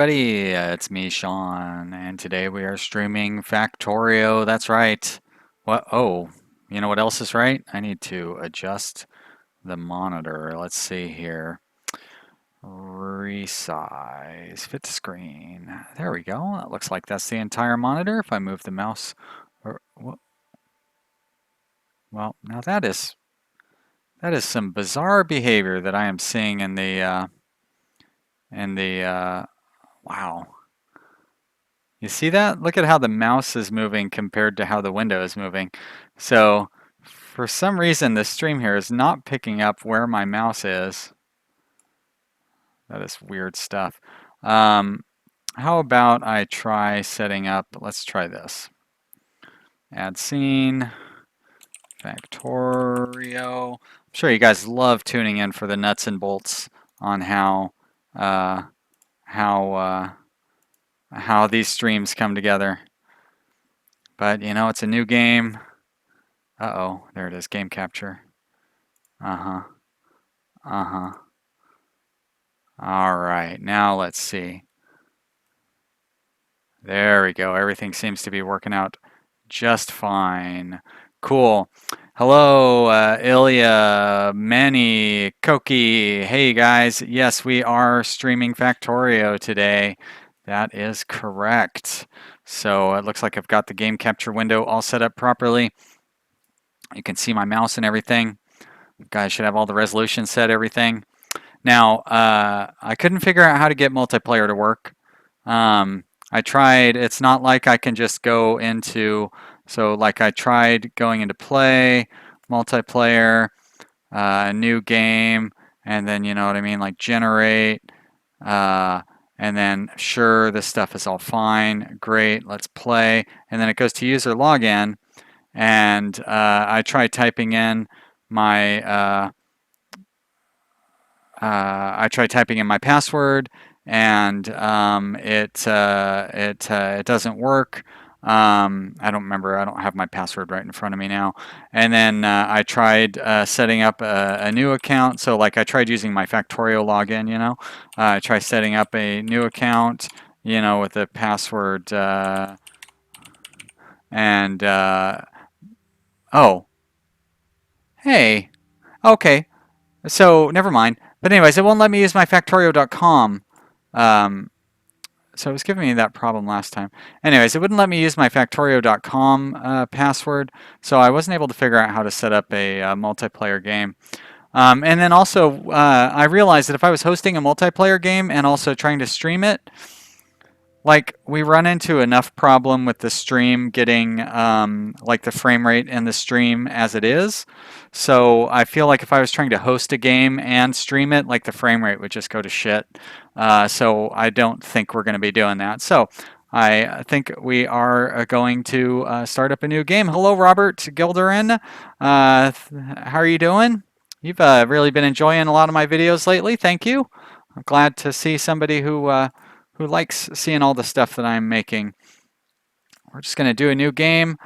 Everybody, it's me, Sean, and today we are streaming Factorio. That's right. What? Oh, you know what else is right? I need to adjust the monitor. Let's see here. Resize, fit to screen. There we go. It looks like that's the entire monitor. If I move the mouse, or well, now that is some bizarre behavior that I am seeing in the wow. You see that? Look at how the mouse is moving compared to how the window is moving. So for some reason, the stream here is not picking up where my mouse is. That is weird stuff. How about I try setting up, let's try this. Add scene, Factorio. I'm sure you guys love tuning in for the nuts and bolts on uh, how, uh, how these streams come together. But you know, it's a new game. Uh-oh, there it is, game capture. Uh-huh, uh-huh. All right, now let's see. There we go. Everything seems to be working out just fine. Cool. Hello, Ilya, Manny, Koki. Hey, guys. Yes, we are streaming Factorio today. That is correct. So it looks like I've got the game capture window all set up properly. You can see my mouse and everything. You guys should have all the resolution set, everything. Now, I couldn't figure out how to get multiplayer to work. I tried, it's not like I can just go into, so like I tried going into play, multiplayer, new game, and then, you know what I mean, like generate, and then sure, this stuff is all fine, great, let's play. And then it goes to user login, and I tried typing in my I tried typing in my password, and it doesn't work. I don't remember. I don't have my password right in front of me now. And then I tried setting up a new account. So like I tried using my Factorio login. I tried setting up a new account. With a password and oh, hey, okay. So never mind. But anyways, it won't let me use my Factorio.com. So it was giving me that problem last time. Anyways, it wouldn't let me use my Factorio.com password, so I wasn't able to figure out how to set up a multiplayer game. And then also, I realized that if I was hosting a multiplayer game and also trying to stream it, like we run into enough problem with the stream getting like the frame rate in the stream as it is. So I feel like if I was trying to host a game and stream it, like the frame rate would just go to shit. So I don't think we're going to be doing that. So I think we are going to start up a new game. Hello, Robert Gilderin. How are you doing? You've really been enjoying a lot of my videos lately. Thank you. I'm glad to see somebody who likes seeing all the stuff that I'm making. We're just going to do a new game.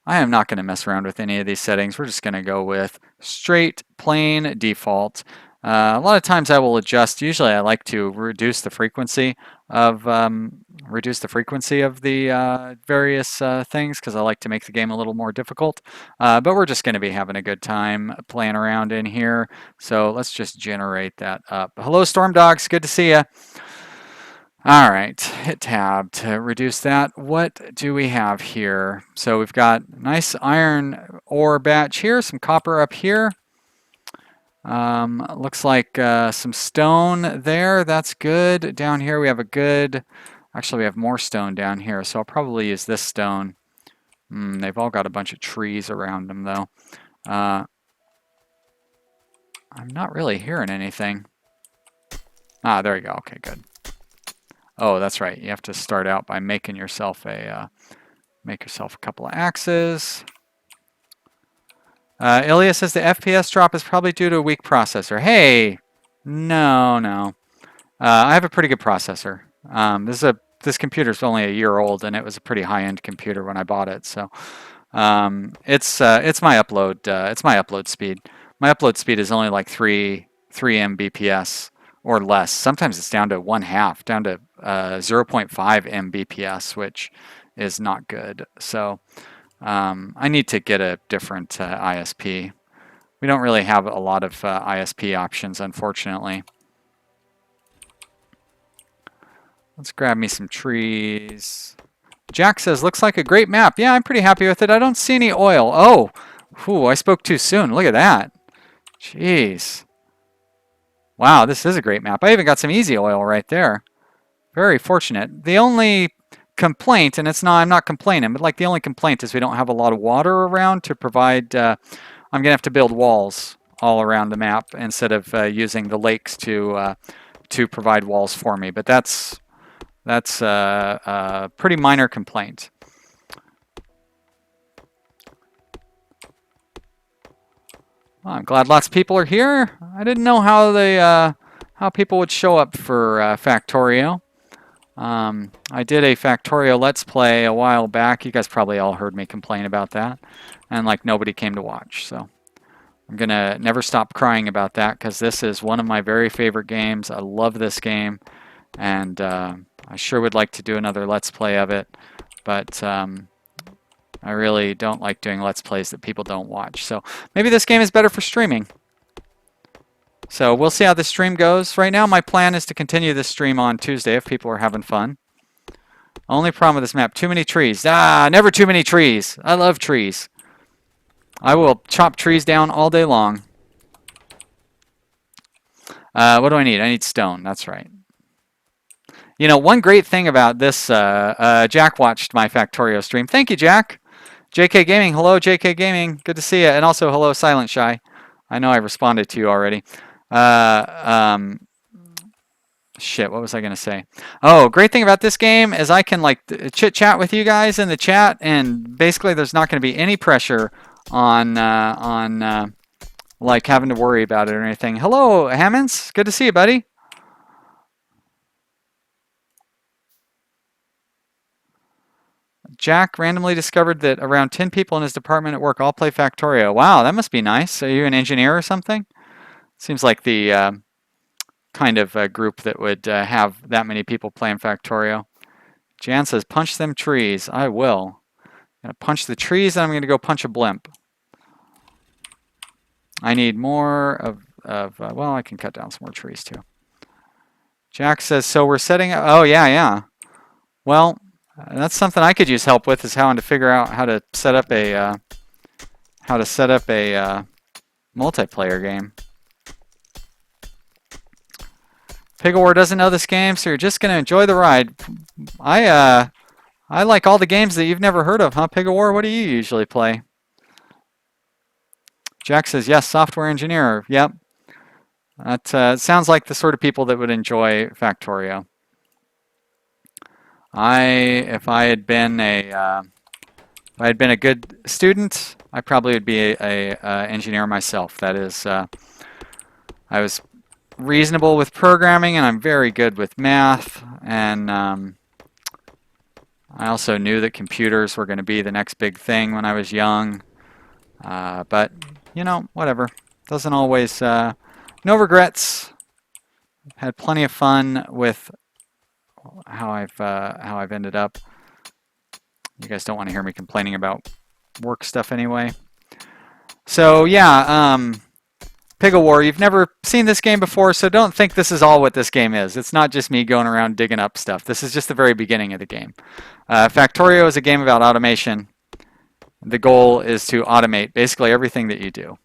I am not going to mess around with any of these settings. We're just going to go with straight, plain, default. A lot of times I will adjust. Usually I like to reduce the frequency of the various things because I like to make the game a little more difficult. But we're just going to be having a good time playing around in here. So let's just generate that up. Hello, Storm Dogs. Good to see you. All right, hit tab to reduce that. What do we have here? So we've got nice iron ore batch here, some copper up here. Looks like some stone there. That's good. Down here we have actually we have more stone down here, so I'll probably use this stone. They've all got a bunch of trees around them though. I'm not really hearing anything. Ah, there you go. Okay, good. Oh, that's right. You have to start out by making yourself a couple of axes. Ilya says the FPS drop is probably due to a weak processor. Hey, no. I have a pretty good processor. This computer's only a year old, and it was a pretty high-end computer when I bought it. So it's my upload speed. My upload speed is only like 3 Mbps or less. Sometimes it's down to 1/2, down to 0.5 Mbps, which is not good. So I need to get a different ISP. We don't really have a lot of ISP options, unfortunately. Let's grab me some trees. Jack says, looks like a great map. Yeah, I'm pretty happy with it. I don't see any oil. Oh, whew, I spoke too soon. Look at that. Jeez. Wow, this is a great map. I even got some easy oil right there. Very fortunate. The only complaint, and I'm not complaining, but like the only complaint is we don't have a lot of water around to provide. I'm going to have to build walls all around the map instead of using the lakes to provide walls for me. But that's a pretty minor complaint. Well, I'm glad lots of people are here. I didn't know how people would show up for Factorio. I did a Factorio Let's Play a while back. You guys probably all heard me complain about that. And like nobody came to watch. So I'm going to never stop crying about that because this is one of my very favorite games. I love this game. And I sure would like to do another Let's Play of it. But I really don't like doing Let's Plays that people don't watch. So maybe this game is better for streaming. So we'll see how this stream goes. Right now my plan is to continue this stream on Tuesday if people are having fun. Only problem with this map, too many trees. Never too many trees. I love trees. I will chop trees down all day long. What do I need? I need stone, that's right. You know, one great thing about this, Jack watched my Factorio stream. Thank you, Jack. JK Gaming, hello, JK Gaming. Good to see you. And also, hello, Silent Shy. I know I responded to you already. Shit, what was I going to say? Oh, great thing about this game is I can like chit-chat with you guys in the chat, and basically there's not going to be any pressure on like having to worry about it or anything. Hello, Hammonds. Good to see you, buddy. Jack randomly discovered that around 10 people in his department at work all play Factorio. Wow, that must be nice. Are you an engineer or something? Seems like the kind of group that would have that many people playing Factorio. Jan says, punch them trees. I will. I'm going to punch the trees, and I'm going to go punch a blimp. I need more of well, I can cut down some more trees too. Jack says, so we're setting up, oh yeah. Well, that's something I could use help with, is how to figure out how to set up a multiplayer game. Pig of War doesn't know this game, so you're just going to enjoy the ride. I like all the games that you've never heard of, huh, Pig of War? What do you usually play? Jack says, yes, software engineer. Yep. That sounds like the sort of people that would enjoy Factorio. If I had been a good student, I probably would be a engineer myself. That is, I was reasonable with programming, and I'm very good with math, and I also knew that computers were going to be the next big thing when I was young. But you know, whatever. Doesn't always. No regrets. Had plenty of fun with how I've ended up. You guys don't want to hear me complaining about work stuff anyway. So yeah, Pig of War, you've never seen this game before, so don't think this is all what this game is. It's not just me going around digging up stuff. This is just the very beginning of the game. Factorio is a game about automation. The goal is to automate basically everything that you do.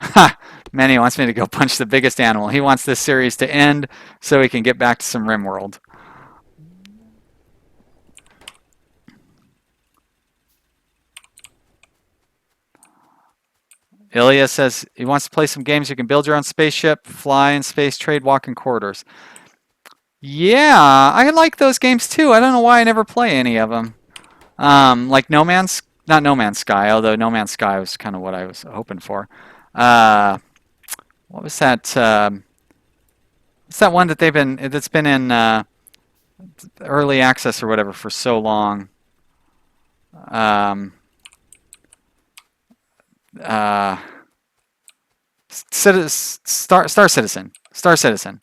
Ha! Manny wants me to go punch the biggest animal. He wants this series to end so he can get back to some RimWorld. Ilya says he wants to play some games. You can build your own spaceship, fly in space, trade, walk in corridors. Yeah, I like those games too. I don't know why I never play any of them. Like not No Man's Sky, although No Man's Sky was kind of what I was hoping for. What was that? What's that one that's been in early access or whatever for so long? Star Citizen. Star Citizen.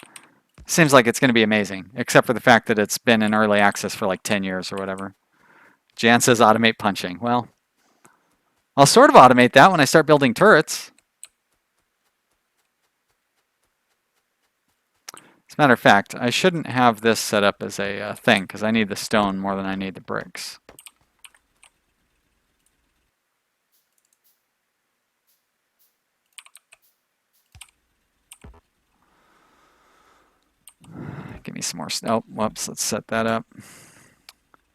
Seems like it's going to be amazing, except for the fact that it's been in early access for like 10 years or whatever. Jan says automate punching. Well, I'll sort of automate that when I start building turrets. As a matter of fact, I shouldn't have this set up as a thing because I need the stone more than I need the bricks. Give me some more. Oh, whoops. Let's set that up.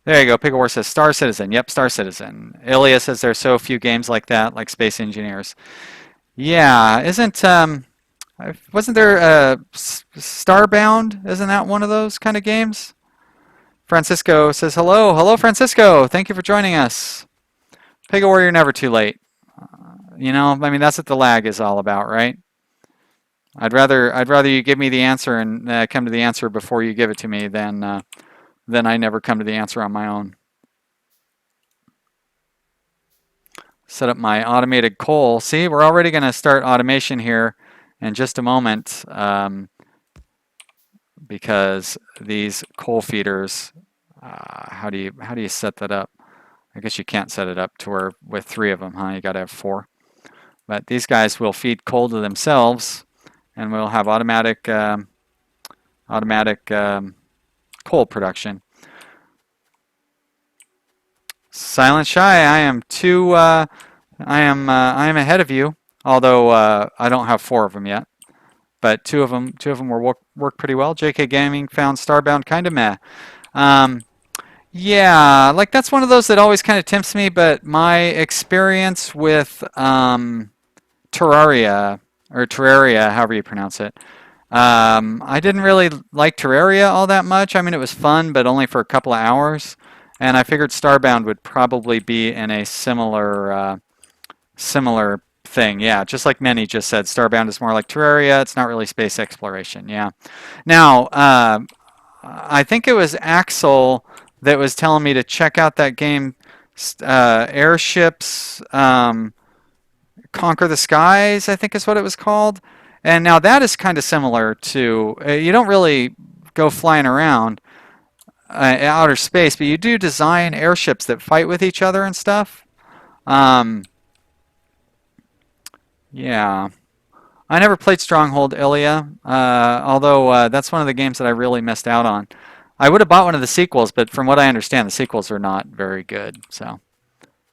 There you go. Pigawar says Star Citizen. Yep, Star Citizen. Ilya says there's so few games like that, like Space Engineers. Yeah, wasn't there Starbound? Isn't that one of those kind of games? Francisco says hello. Hello, Francisco. Thank you for joining us. Pigawar, you're never too late. You know, I mean, that's what the lag is all about, right? I'd rather you give me the answer and come to the answer before you give it to me than I never come to the answer on my own. Set up my automated coal. See, we're already going to start automation here in just a moment because these coal feeders. How do you set that up? I guess you can't set it up to where with 3 of them, huh? You got to have 4. But these guys will feed coal to themselves, and we'll have automatic coal production. Silent Shy, I am ahead of you, although I don't have 4 of them yet. But two of them will work pretty well. JK Gaming found Starbound kind of meh. Yeah, like that's one of those that always kind of tempts me, but my experience with Terraria, or Terraria, however you pronounce it, I didn't really like Terraria all that much. I mean, it was fun, but only for a couple of hours. And I figured Starbound would probably be in a similar thing. Yeah, just like Manny just said, Starbound is more like Terraria. It's not really space exploration. Yeah. Now, I think it was Axel that was telling me to check out that game, Airships Conquer the Skies, I think is what it was called. And now that is kind of similar to, you don't really go flying around outer space, but you do design airships that fight with each other and stuff. Yeah. I never played Stronghold, Ilya, although that's one of the games that I really missed out on. I would have bought one of the sequels, but from what I understand, the sequels are not very good, so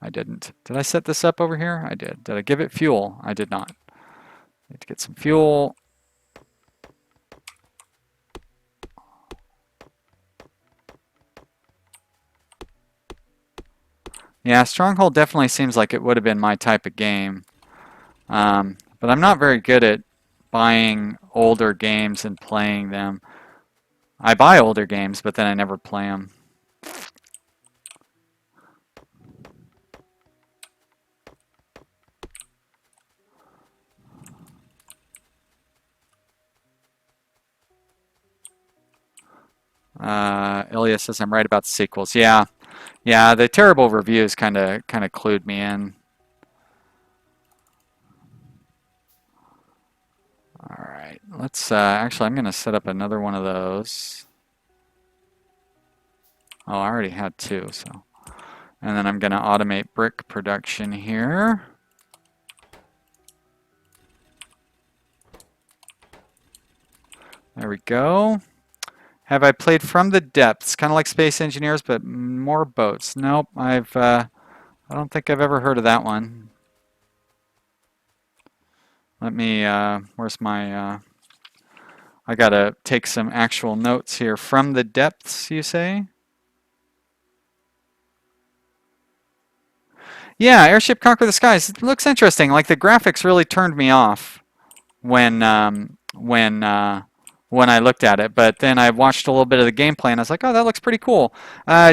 I didn't. Did I set this up over here? I did. Did I give it fuel? I did not. Need to get some fuel. Yeah, Stronghold definitely seems like it would have been my type of game. But I'm not very good at buying older games and playing them. I buy older games, but then I never play them. Ilya says I'm right about the sequels. Yeah, the terrible reviews kind of clued me in. All right, let's actually I'm going to set up another one of those. Oh, I already had 2, so. And then I'm going to automate brick production here. There we go. Have I played From the Depths? Kind of like Space Engineers, but more boats. Nope, I don't think I've ever heard of that one. Let me, where's my, I gotta take some actual notes here. From the Depths, you say? Yeah, Airship Conquer the Skies. It looks interesting. Like the graphics really turned me off when I looked at it, but then I watched a little bit of the gameplay and I was like, oh, that looks pretty cool.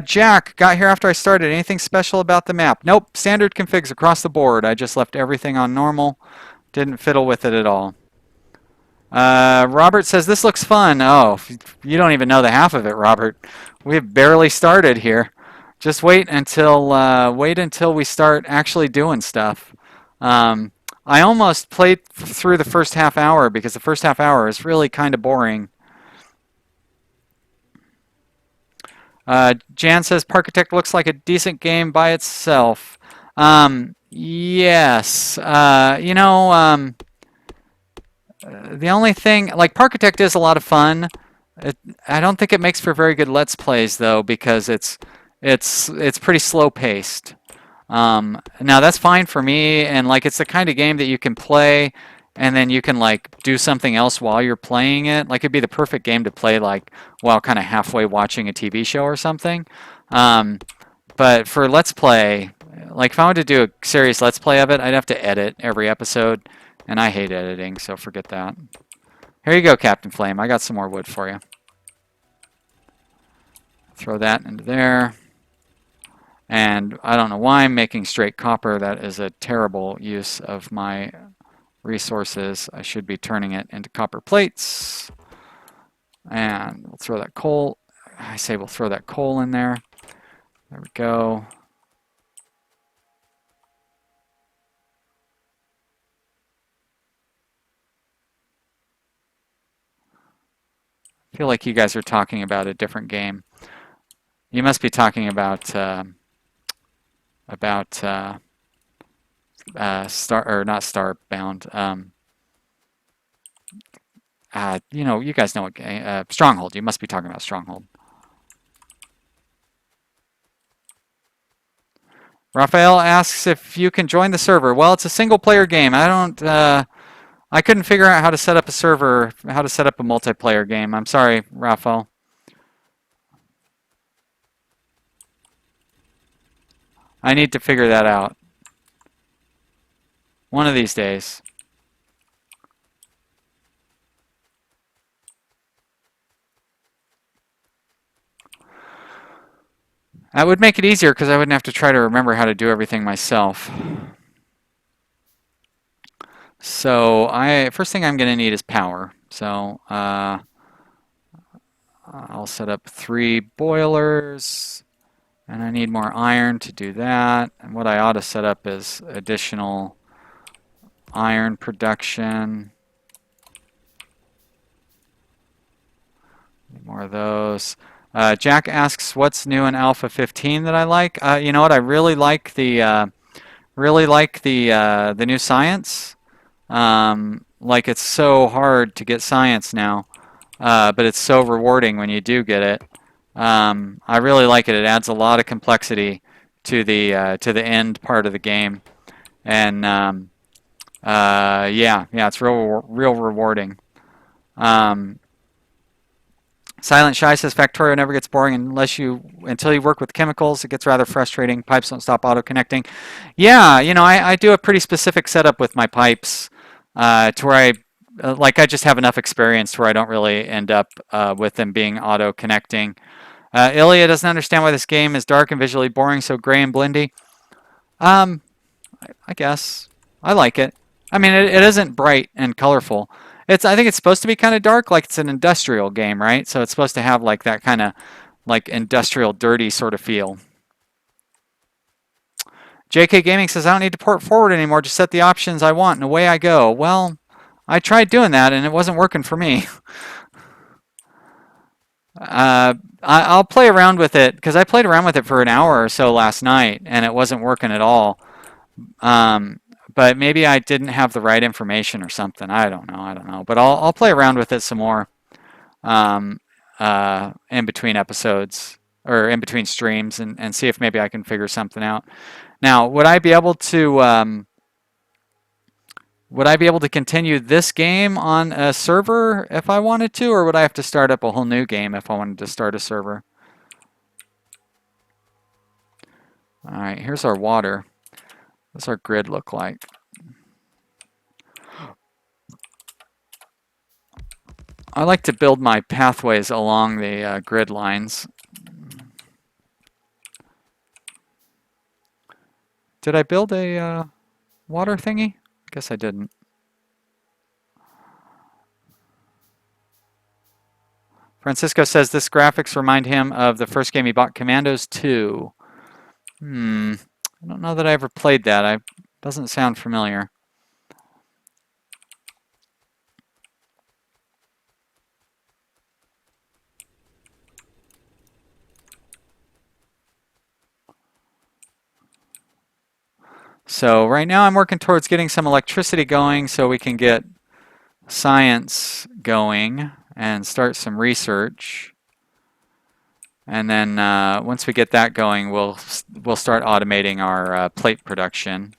Jack got here after I started. Anything special about the map? Nope, standard configs across the board. I just left everything on normal. Didn't fiddle with it at all. Robert says, this looks fun. Oh, you don't even know the half of it, Robert. We've barely started here. Just wait until we start actually doing stuff. I almost played through the first half hour because the first half hour is really kind of boring. Jan says Parkitect looks like a decent game by itself. Yes. The only thing, like Parkitect is a lot of fun. It, I don't think it makes for very good Let's Plays though, because it's pretty slow paced. Now that's fine for me, and like it's the kind of game that you can play, and then you can like do something else while you're playing it. Like it'd be the perfect game to play like while kind of halfway watching a TV show or something. Um, but for Let's Play, like if I wanted to do a serious Let's Play of it, I'd have to edit every episode, and I hate editing, so forget that. Here you go, Captain Flame. I got some more wood for you. Throw that into there. And I don't know why I'm making straight copper. That is a terrible use of my resources. I should be turning it into copper plates. And we'll throw that coal. I say we'll throw that coal in there. There we go. I feel like you guys are talking about a different game. You must be talking about Star, or not Starbound. You guys know what game, Stronghold. You must be talking about Stronghold. Raphael asks if you can join the server. Well, it's a single player game. I couldn't figure out how to set up a server, how to set up a multiplayer game. I'm sorry, Raphael. I need to figure that out. One of these days. That would make it easier because I wouldn't have to try to remember how to do everything myself. So first thing I'm going to need is power. So I'll set up 3 boilers, and I need more iron to do that. And what I ought to set up is additional iron production. Need more of those. Jack asks, "What's new in Alpha 15 that I like?" You know what? I really like the new science. Like it's so hard to get science now, but it's so rewarding when you do get it. I really like it. It adds a lot of complexity to the end part of the game, and yeah, it's real rewarding. Um, Silent Shy says Factorio never gets boring until you work with chemicals. It gets rather frustrating. Pipes don't stop auto connecting. Yeah, I do a pretty specific setup with my pipes to where I just have enough experience to where I don't really end up with them being auto connecting. Ilya doesn't understand why this game is dark and visually boring, so gray and blendy. I guess I like it. I mean, it isn't bright and colorful. I think it's supposed to be kind of dark, like it's an industrial game, right? So it's supposed to have like that kind of like industrial dirty sort of feel. JK Gaming says, I don't need to port forward anymore. Just set the options I want and away I go. Well, I tried doing that and it wasn't working for me. I'll play around with it because I played around with it for an hour or so last night and it wasn't working at all. But maybe I didn't have the right information or something. I don't know. But I'll play around with it some more in between episodes or in between streams and see if maybe I can figure something out. Now, would I be able to continue this game on a server if I wanted to, or would I have to start up a whole new game if I wanted to start a server? All right, here's our water. What's our grid look like? I like to build my pathways along the grid lines. Did I build a water thingy? Guess I didn't. Francisco says this graphics remind him of the first game he bought, Commandos 2. I don't know that I ever played that. Doesn't sound familiar. So right now I'm working towards getting some electricity going so we can get science going and start some research. And then once we get that going, we'll start automating our plate production.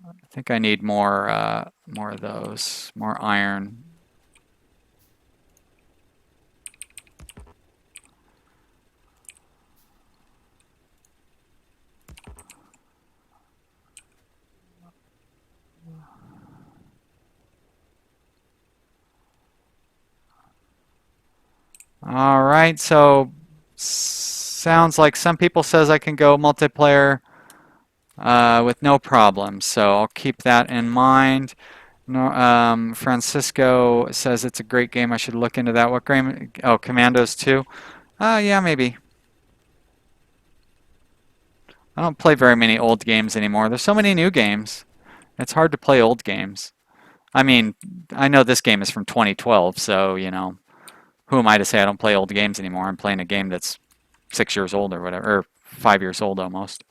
I think I need more of those, more iron. All right, so sounds like some people says I can go multiplayer with no problem. So I'll keep that in mind. No, Francisco says it's a great game. I should look into that. What game? Oh, Commandos 2. Yeah, maybe. I don't play very many old games anymore. There's so many new games. It's hard to play old games. I mean, I know this game is from 2012, so, you know, who am I to say I don't play old games anymore? I'm playing a game that's 6 years old or whatever, or 5 years old almost.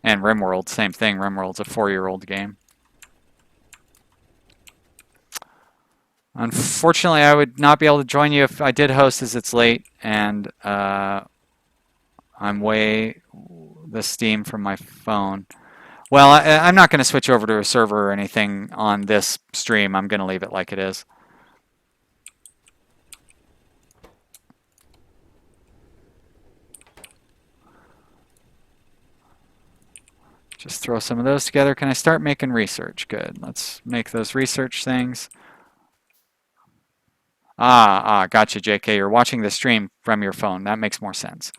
And RimWorld, same thing. RimWorld's a 4-year-old game. Unfortunately, I would not be able to join you if I did host, as it's late, and I'm way the Steam from my phone. Well, I'm not going to switch over to a server or anything on this stream. I'm going to leave it like it is. Just throw some of those together. Can I start making research? Good. Let's make those research things. Gotcha, JK. You're watching the stream from your phone. That makes more sense.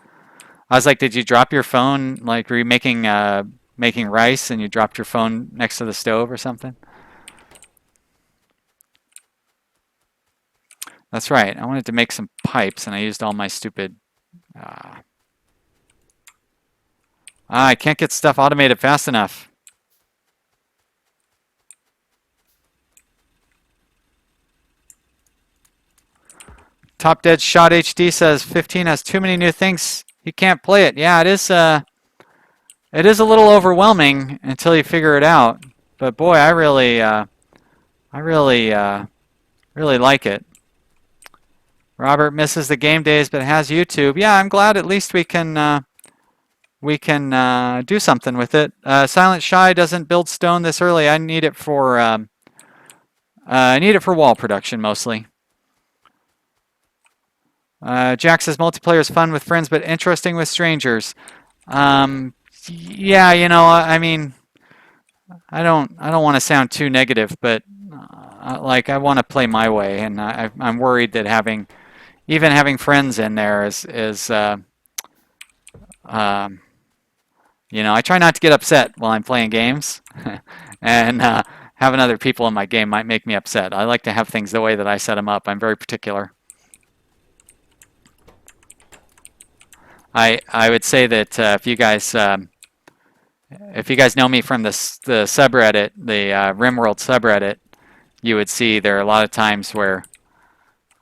I was like, did you drop your phone? Like, were you making rice and you dropped your phone next to the stove or something? That's right. I wanted to make some pipes and I used all my stupid... I can't get stuff automated fast enough. Top Dead Shot HD says 15 has too many new things. You can't play it. Yeah, it is a little overwhelming until you figure it out. But boy, I really like it. Robert misses the game days, but has YouTube. Yeah, I'm glad at least we can do something with it. Silent Shy doesn't build stone this early. I need it for wall production mostly. Jack says multiplayer is fun with friends, but interesting with strangers. Yeah, you know, I mean, I don't want to sound too negative, but like I want to play my way, and I'm worried that even having friends in there is you know, I try not to get upset while I'm playing games, and having other people in my game might make me upset. I like to have things the way that I set them up. I'm very particular. I would say that if you guys know me from the subreddit, the RimWorld subreddit, you would see there are a lot of times where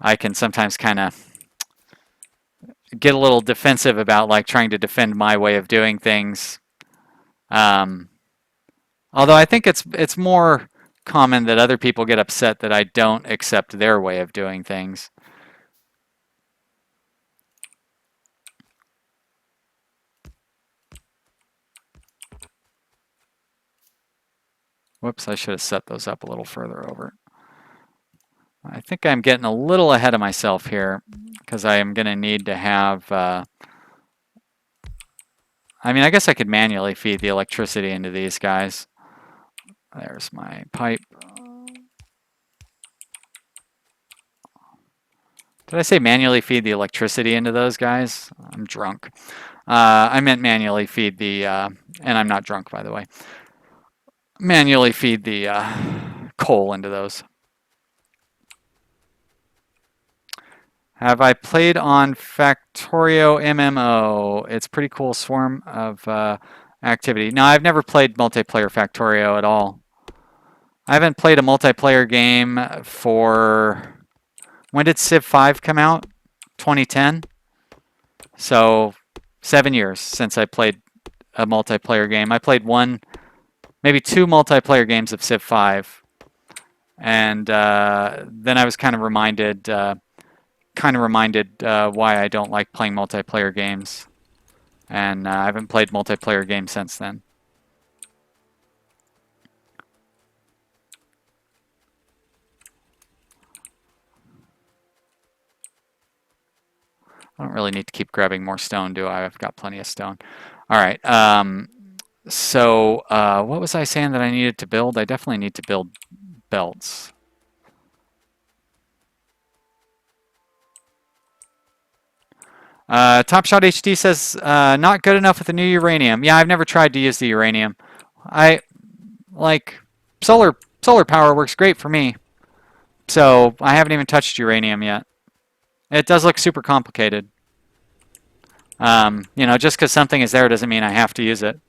I can sometimes kind of get a little defensive about like trying to defend my way of doing things. Although I think it's more common that other people get upset that I don't accept their way of doing things. Whoops, I should have set those up a little further over. I think I'm getting a little ahead of myself here because I am going to need to have... I mean, I guess I could manually feed the electricity into these guys. There's my pipe. Did I say manually feed the electricity into those guys? I'm drunk. I meant manually feed the... and I'm not drunk, by the way. Manually feed the coal into those. Have I played on Factorio MMO? It's pretty cool swarm of activity. No, I've never played multiplayer Factorio at all. I haven't played a multiplayer game for... When did Civ 5 come out? 2010? So 7 years since I played a multiplayer game. I played one, maybe two multiplayer games of Civ 5, and then I was kind of reminded why I don't like playing multiplayer games, and I haven't played multiplayer games since then. I don't really need to keep grabbing more stone, do I? I've got plenty of stone. All right. So what was I saying that I needed to build? I definitely need to build belts. Top Shot HD says not good enough with the new uranium. Yeah, I've never tried to use the uranium. I like solar power works great for me. So I haven't even touched uranium yet. It does look super complicated. Just because something is there doesn't mean I have to use it.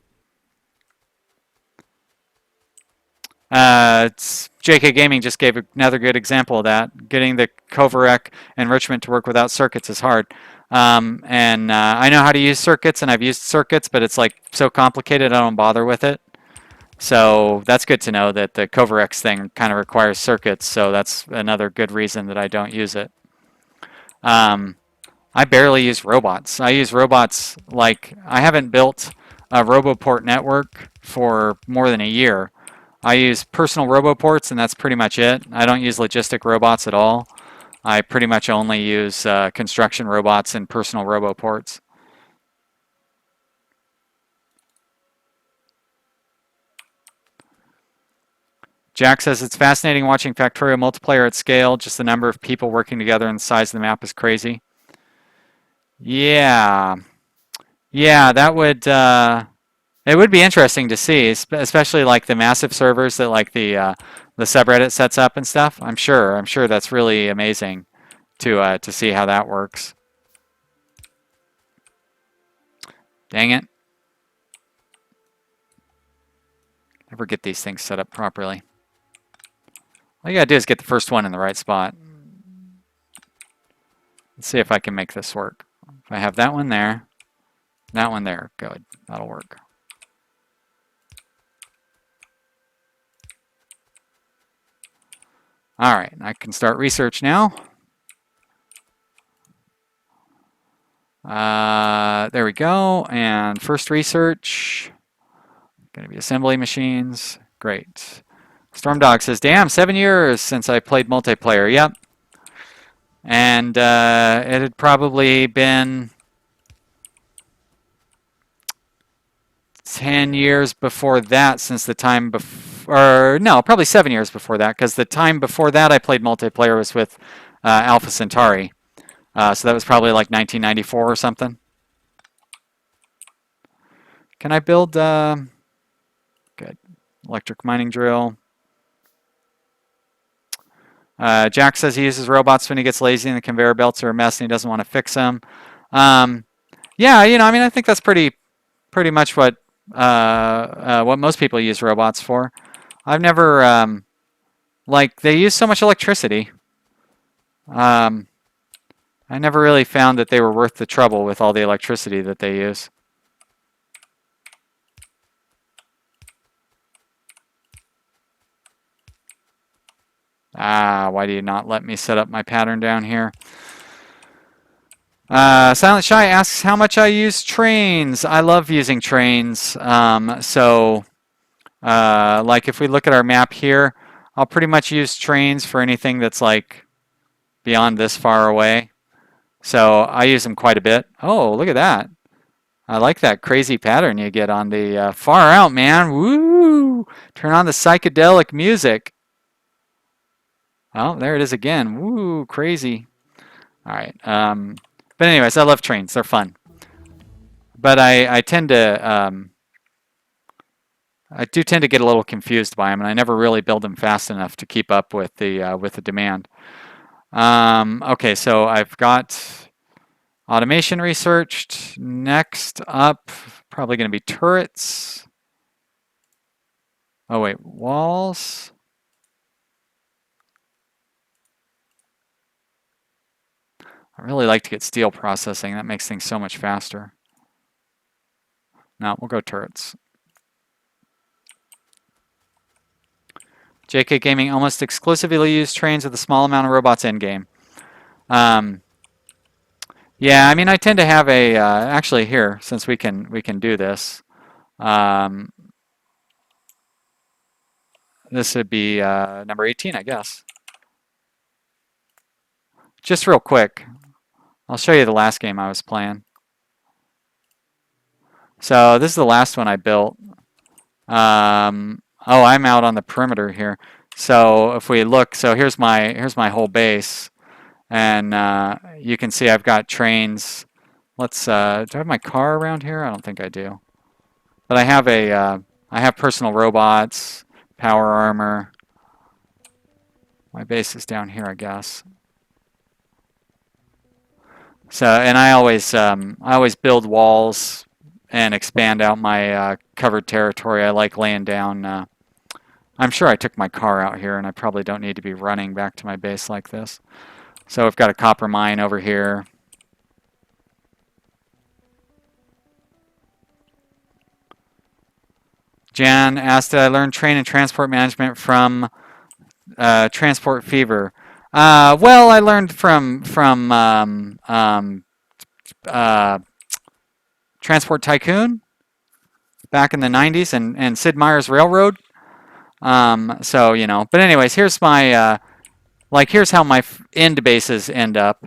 JK Gaming just gave another good example of that. Getting the Coverec enrichment to work without circuits is hard. And I know how to use circuits, and I've used circuits, but it's like so complicated I don't bother with it. So that's good to know that the Coverec thing kind of requires circuits, so that's another good reason that I don't use it. I barely use robots. I use robots like I haven't built a RoboPort network for more than a year. I use personal RoboPorts, and that's pretty much it. I don't use logistic robots at all. I pretty much only use construction robots and personal RoboPorts. Jack says it's fascinating watching Factorio multiplayer at scale. Just the number of people working together and the size of the map is crazy. Yeah, that would it would be interesting to see, especially like the massive servers that like the subreddit sets up and stuff. I'm sure that's really amazing to see how that works. Dang it! Never get these things set up properly. All you gotta do is get the first one in the right spot. Let's see if I can make this work. If I have that one there, good. That'll work. All right, I can start research now. There we go. And first research, going to be assembly machines. Great. Stormdog says, damn, 7 years since I played multiplayer. Yep. And it had probably been 10 years before that since the time before, or no, probably 7 years before that, because the time before that I played multiplayer was with Alpha Centauri. So that was probably like 1994 or something. Can I build, good, electric mining drill. Jack says he uses robots when he gets lazy and the conveyor belts are a mess and he doesn't want to fix them. Yeah, I think that's pretty much what most people use robots for. I've never, they use so much electricity. I never really found that they were worth the trouble with all the electricity that they use. Why do you not let me set up my pattern down here? Silent Shy asks how much I use trains. I love using trains. Like if we look at our map here, I'll pretty much use trains for anything that's like beyond this far away. So I use them quite a bit. Oh, look at that. I like that crazy pattern you get on the far out, man. Woo! Turn on the psychedelic music. Oh, there it is again. Woo, crazy. All right. But anyways, I love trains. They're fun. But I tend to I do tend to get a little confused by them, and I never really build them fast enough to keep up with the demand. Okay, so I've got automation researched. Next up, probably going to be turrets. Oh wait, walls. I really like to get steel processing. That makes things so much faster. No, we'll go turrets. JK Gaming almost exclusively use trains with a small amount of robots in game. Yeah, I mean, I tend to have a actually here, since we can do this. This would be number 18, I guess. Just real quick, I'll show you the last game I was playing. So this is the last one I built. Oh, I'm out on the perimeter here. So if we look, so here's my whole base, and you can see I've got trains. Let's do I have my car around here? I don't think I do. But I have I have personal robots, power armor. My base is down here, I guess. So, and I always build walls and expand out my covered territory. I like laying down. I'm sure I took my car out here, and I probably don't need to be running back to my base like this. So I've got a copper mine over here. Jan asked, did I learn train and transport management from Transport Fever? Well, I learned from Transport Tycoon back in the 90s and Sid Meier's Railroad. So, you know, but anyways, here's my, here's how my end bases end up.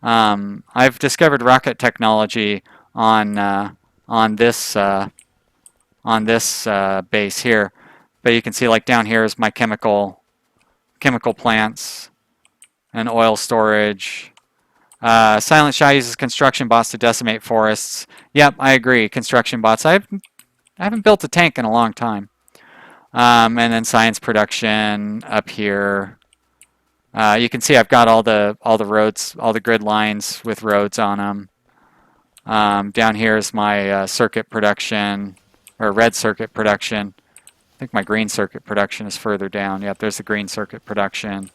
I've discovered rocket technology on this base here. But you can see, like, down here is my chemical plants and oil storage. Silent Shy uses construction bots to decimate forests. Yep, I agree. Construction bots. I haven't built a tank in a long time. And then science production up here. You can see I've got all the roads, all the grid lines with roads on them. Down here is my circuit production, or red circuit production. I think my green circuit production is further down. Yep, there's the green circuit production.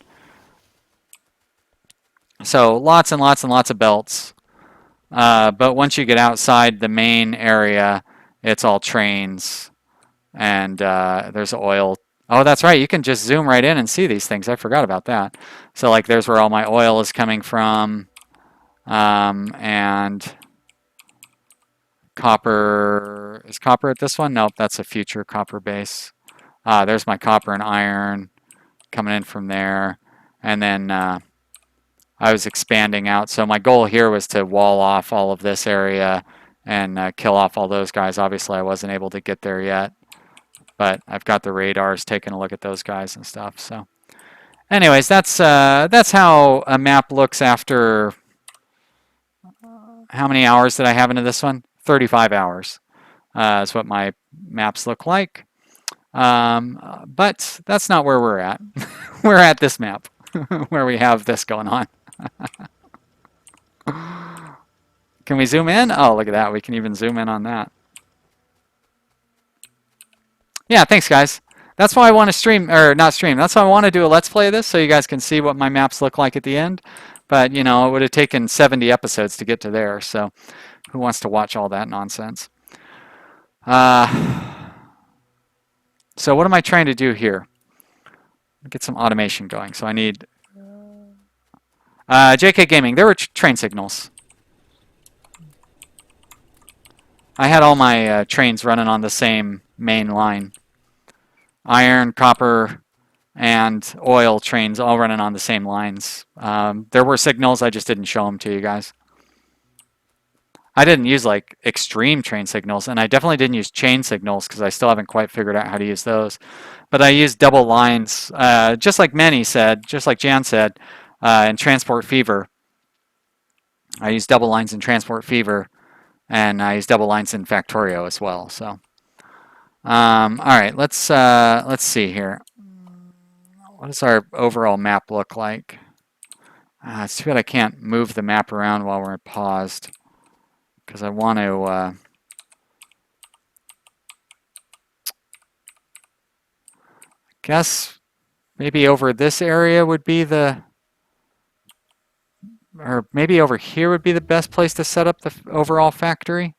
So lots and lots and lots of belts. But once you get outside the main area, it's all trains. And there's oil. Oh, that's right. You can just zoom right in and see these things. I forgot about that. So, like, there's where all my oil is coming from. And copper. Is copper at this one? Nope, that's a future copper base. There's my copper and iron coming in from there. And then I was expanding out. So my goal here was to wall off all of this area and kill off all those guys. Obviously, I wasn't able to get there yet. But I've got the radars taking a look at those guys and stuff. So anyways, that's how a map looks after, how many hours did I have into this one? 35 hours is what my maps look like. But that's not where we're at. We're at this map where we have this going on. Can we zoom in? Oh, look at that. We can even zoom in on that. Yeah, thanks, guys. That's why I want to stream, or not stream. That's why I want to do a Let's Play of this, so you guys can see what my maps look like at the end. But, you know, it would have taken 70 episodes to get to there, so who wants to watch all that nonsense? So what am I trying to do here? Get some automation going. So I need JK Gaming. There were train signals. I had all my trains running on the same main line. Iron, copper, and oil trains all running on the same lines. There were signals, I just didn't show them to you guys. I didn't use like extreme train signals, and I definitely didn't use chain signals because I still haven't quite figured out how to use those. But I used double lines, just like Manny said, just like Jan said, in Transport Fever. I used double lines in Transport Fever, and I used double lines in Factorio as well. So, all right, let's see here. What does our overall map look like? It's too bad I can't move the map around while we're paused, because I want to guess maybe over this area would be the, or maybe over here would be the best place to set up the overall factory.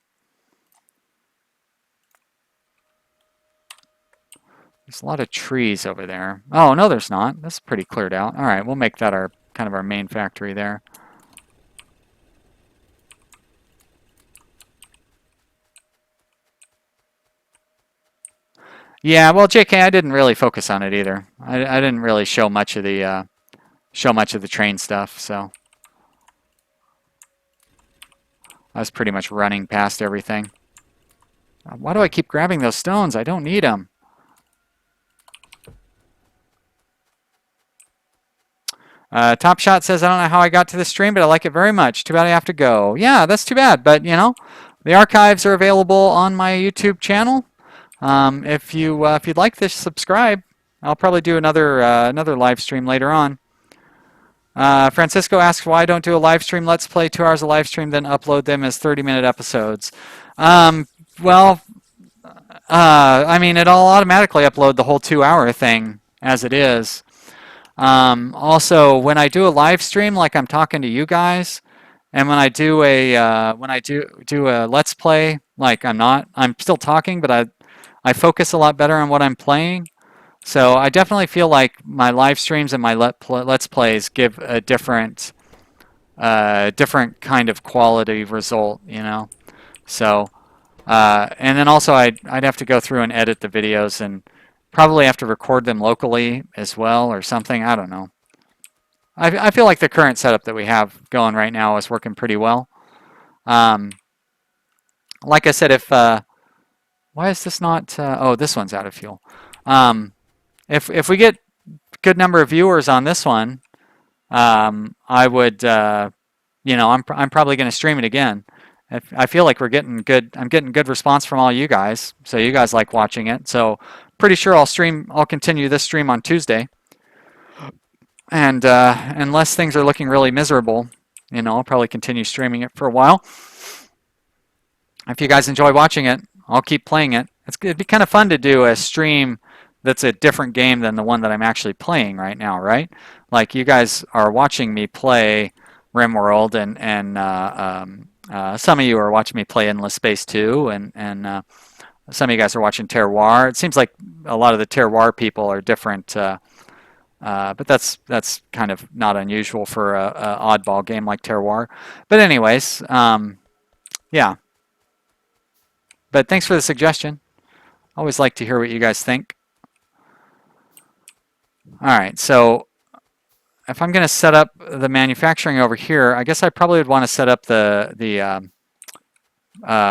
There's a lot of trees over there. Oh, no, there's not. That's pretty cleared out. All right, we'll make that our kind of our main factory there. Yeah, well, JK, I didn't really focus on it either. I didn't really show much of the train stuff, so I was pretty much running past everything. Why do I keep grabbing those stones? I don't need them. Top Shot says, I don't know how I got to this stream, but I like it very much. Too bad I have to go. Yeah, that's too bad. But, you know, the archives are available on my YouTube channel. If you'd like to subscribe, I'll probably do another live stream later on. Francisco asks why I don't do a live stream. Let's play 2 hours of live stream, then upload them as 30-minute episodes. Well, I mean, it'll automatically upload the whole 2-hour thing as it is. Also, when I do a live stream, like I'm talking to you guys, and when I do a let's play, like I'm still talking, but I focus a lot better on what I'm playing. So I definitely feel like my live streams and my let's plays give a different kind of quality result, you know. So and then also I'd have to go through and edit the videos and probably have to record them locally as well or something. I don't know. I feel like the current setup that we have going right now is working pretty well. Like I said, why is this not? Oh, this one's out of fuel. If we get good number of viewers on this one, I would, you know, I'm probably going to stream it again. I feel like we're getting good. I'm getting good response from all you guys, so you guys like watching it. So pretty sure I'll continue this stream on Tuesday. And unless things are looking really miserable, you know, I'll probably continue streaming it for a while. If you guys enjoy watching it, I'll keep playing it. It'd be kind of fun to do a stream that's a different game than the one that I'm actually playing right now, right? Like you guys are watching me play RimWorld, and some of you are watching me play Endless Space 2, and some of you guys are watching Terroir. It seems like a lot of the Terroir people are different, but that's kind of not unusual for a oddball game like Terroir. But anyways, yeah. But thanks for the suggestion. Always like to hear what you guys think. All right, so if I'm going to set up the manufacturing over here, I guess I probably would want to set up the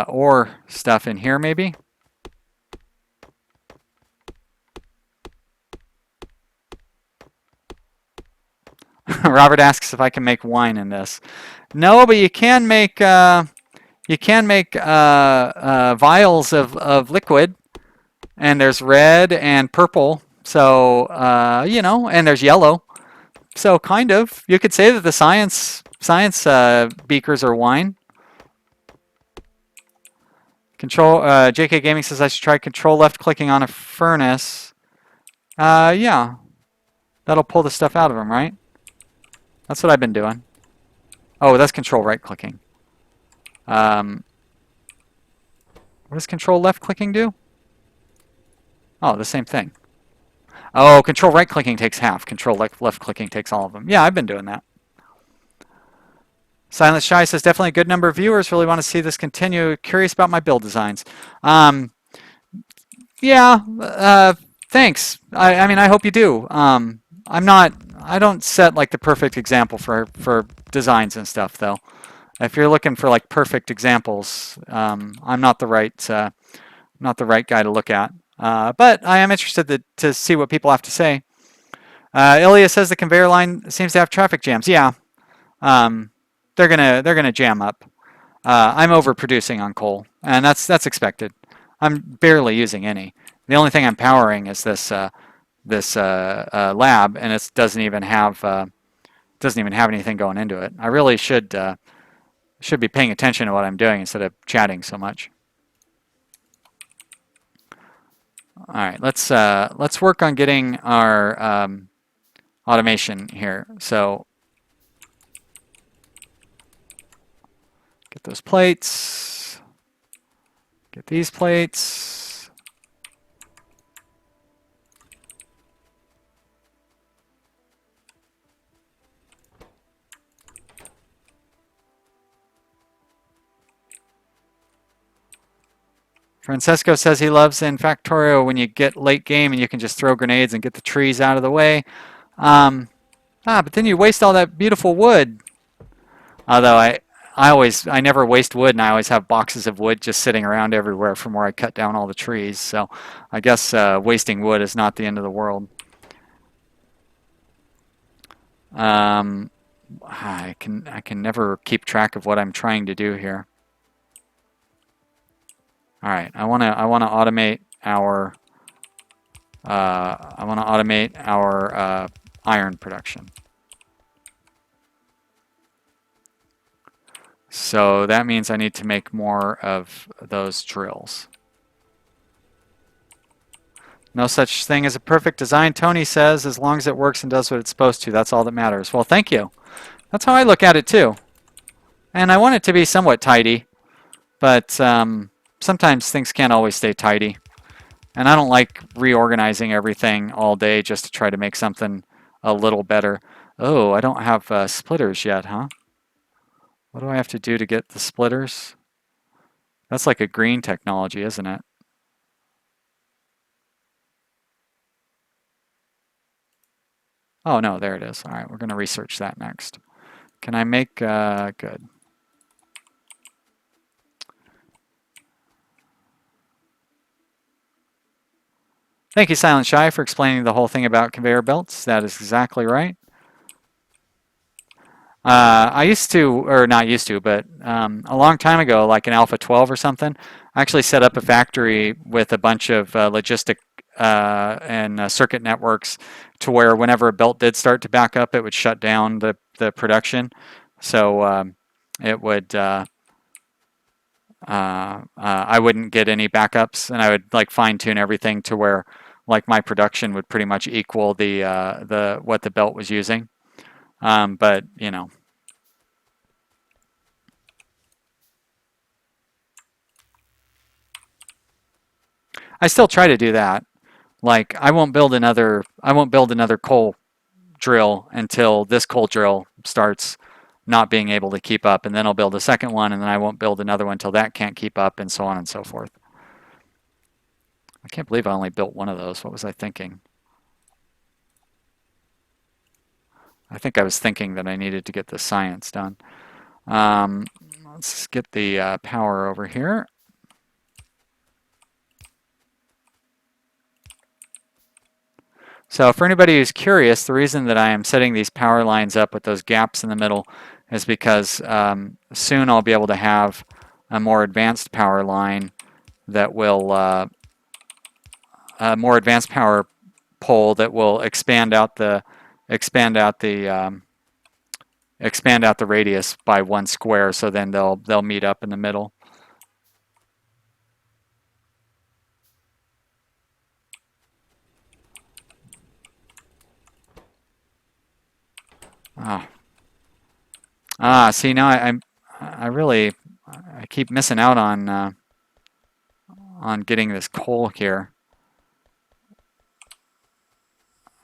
ore stuff in here maybe. Robert asks if I can make wine in this. No, but you can make vials of liquid, and there's red and purple. So you know, and there's yellow. So kind of, you could say that the science beakers are wine. Control JK Gaming says I should try control left clicking on a furnace. Yeah, that'll pull the stuff out of them, right? That's what I've been doing. Oh, that's control right clicking. What does control left clicking do? Oh, the same thing. Oh, control right clicking takes half. Control left clicking takes all of them. Yeah, I've been doing that. Silent Shy says definitely a good number of viewers really want to see this continue. Curious about my build designs. Yeah, thanks. I mean, I hope you do. I don't set like the perfect example for designs and stuff though. If you're looking for like perfect examples, I'm not the right guy to look at. But I am interested to see what people have to say. Ilya says the conveyor line seems to have traffic jams. Yeah, they're gonna jam up. I'm overproducing on coal, and that's expected. I'm barely using any. The only thing I'm powering is this lab, and it doesn't even have anything going into it. I really should be paying attention to what I'm doing instead of chatting so much. All right, let's work on getting our automation here. So get those plates, get these plates. Francesco says he loves in Factorio when you get late game and you can just throw grenades and get the trees out of the way. Um, but then you waste all that beautiful wood. Although I never waste wood, and I always have boxes of wood just sitting around everywhere from where I cut down all the trees. So I guess wasting wood is not the end of the world. I can never keep track of what I'm trying to do here. All right, I want to automate our iron production. So that means I need to make more of those drills. No such thing as a perfect design, Tony says, as long as it works and does what it's supposed to. That's all that matters. Well, thank you. That's how I look at it too. And I want it to be somewhat tidy, but sometimes things can't always stay tidy. And I don't like reorganizing everything all day just to try to make something a little better. Oh, I don't have splitters yet, huh? What do I have to do to get the splitters? That's like a green technology, isn't it? Oh, no, there it is. All right, we're going to research that next. Can I make, good. Thank you, Silent Shy, for explaining the whole thing about conveyor belts. That is exactly right. I used to, or not used to, but a long time ago, like in Alpha 12 or something, I actually set up a factory with a bunch of logistic and circuit networks to where whenever a belt did start to back up, it would shut down the production. So it would, I wouldn't get any backups, and I would like fine tune everything to where like my production would pretty much equal the what the belt was using. But you know, I still try to do that. Like I won't build another coal drill until this coal drill starts not being able to keep up, and then I'll build a second one, and then I won't build another one until that can't keep up, and so on and so forth. I can't believe I only built one of those. What was I thinking? I think I was thinking that I needed to get the science done. Let's get the power over here. So for anybody who's curious, the reason that I am setting these power lines up with those gaps in the middle is because soon I'll be able to have a more advanced power line that will, a more advanced power pole that will expand out the radius by 1 square, so then they'll meet up in the middle. See now I really keep missing out on getting this coal here.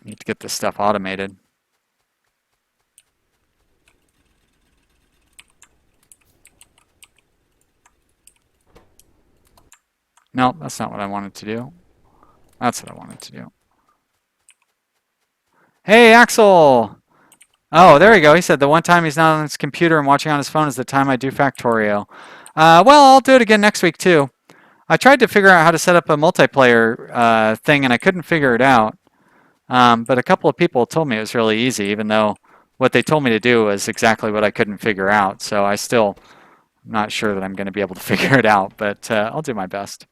I need to get this stuff automated. No, that's not what I wanted to do. That's what I wanted to do. Hey, Axel! Oh, there we go. He said the one time he's not on his computer and watching on his phone is the time I do Factorio. Well, I'll do it again next week, too. I tried to figure out how to set up a multiplayer thing, and I couldn't figure it out. But a couple of people told me it was really easy, even though what they told me to do was exactly what I couldn't figure out. So I still am not sure that I'm going to be able to figure it out, but I'll do my best.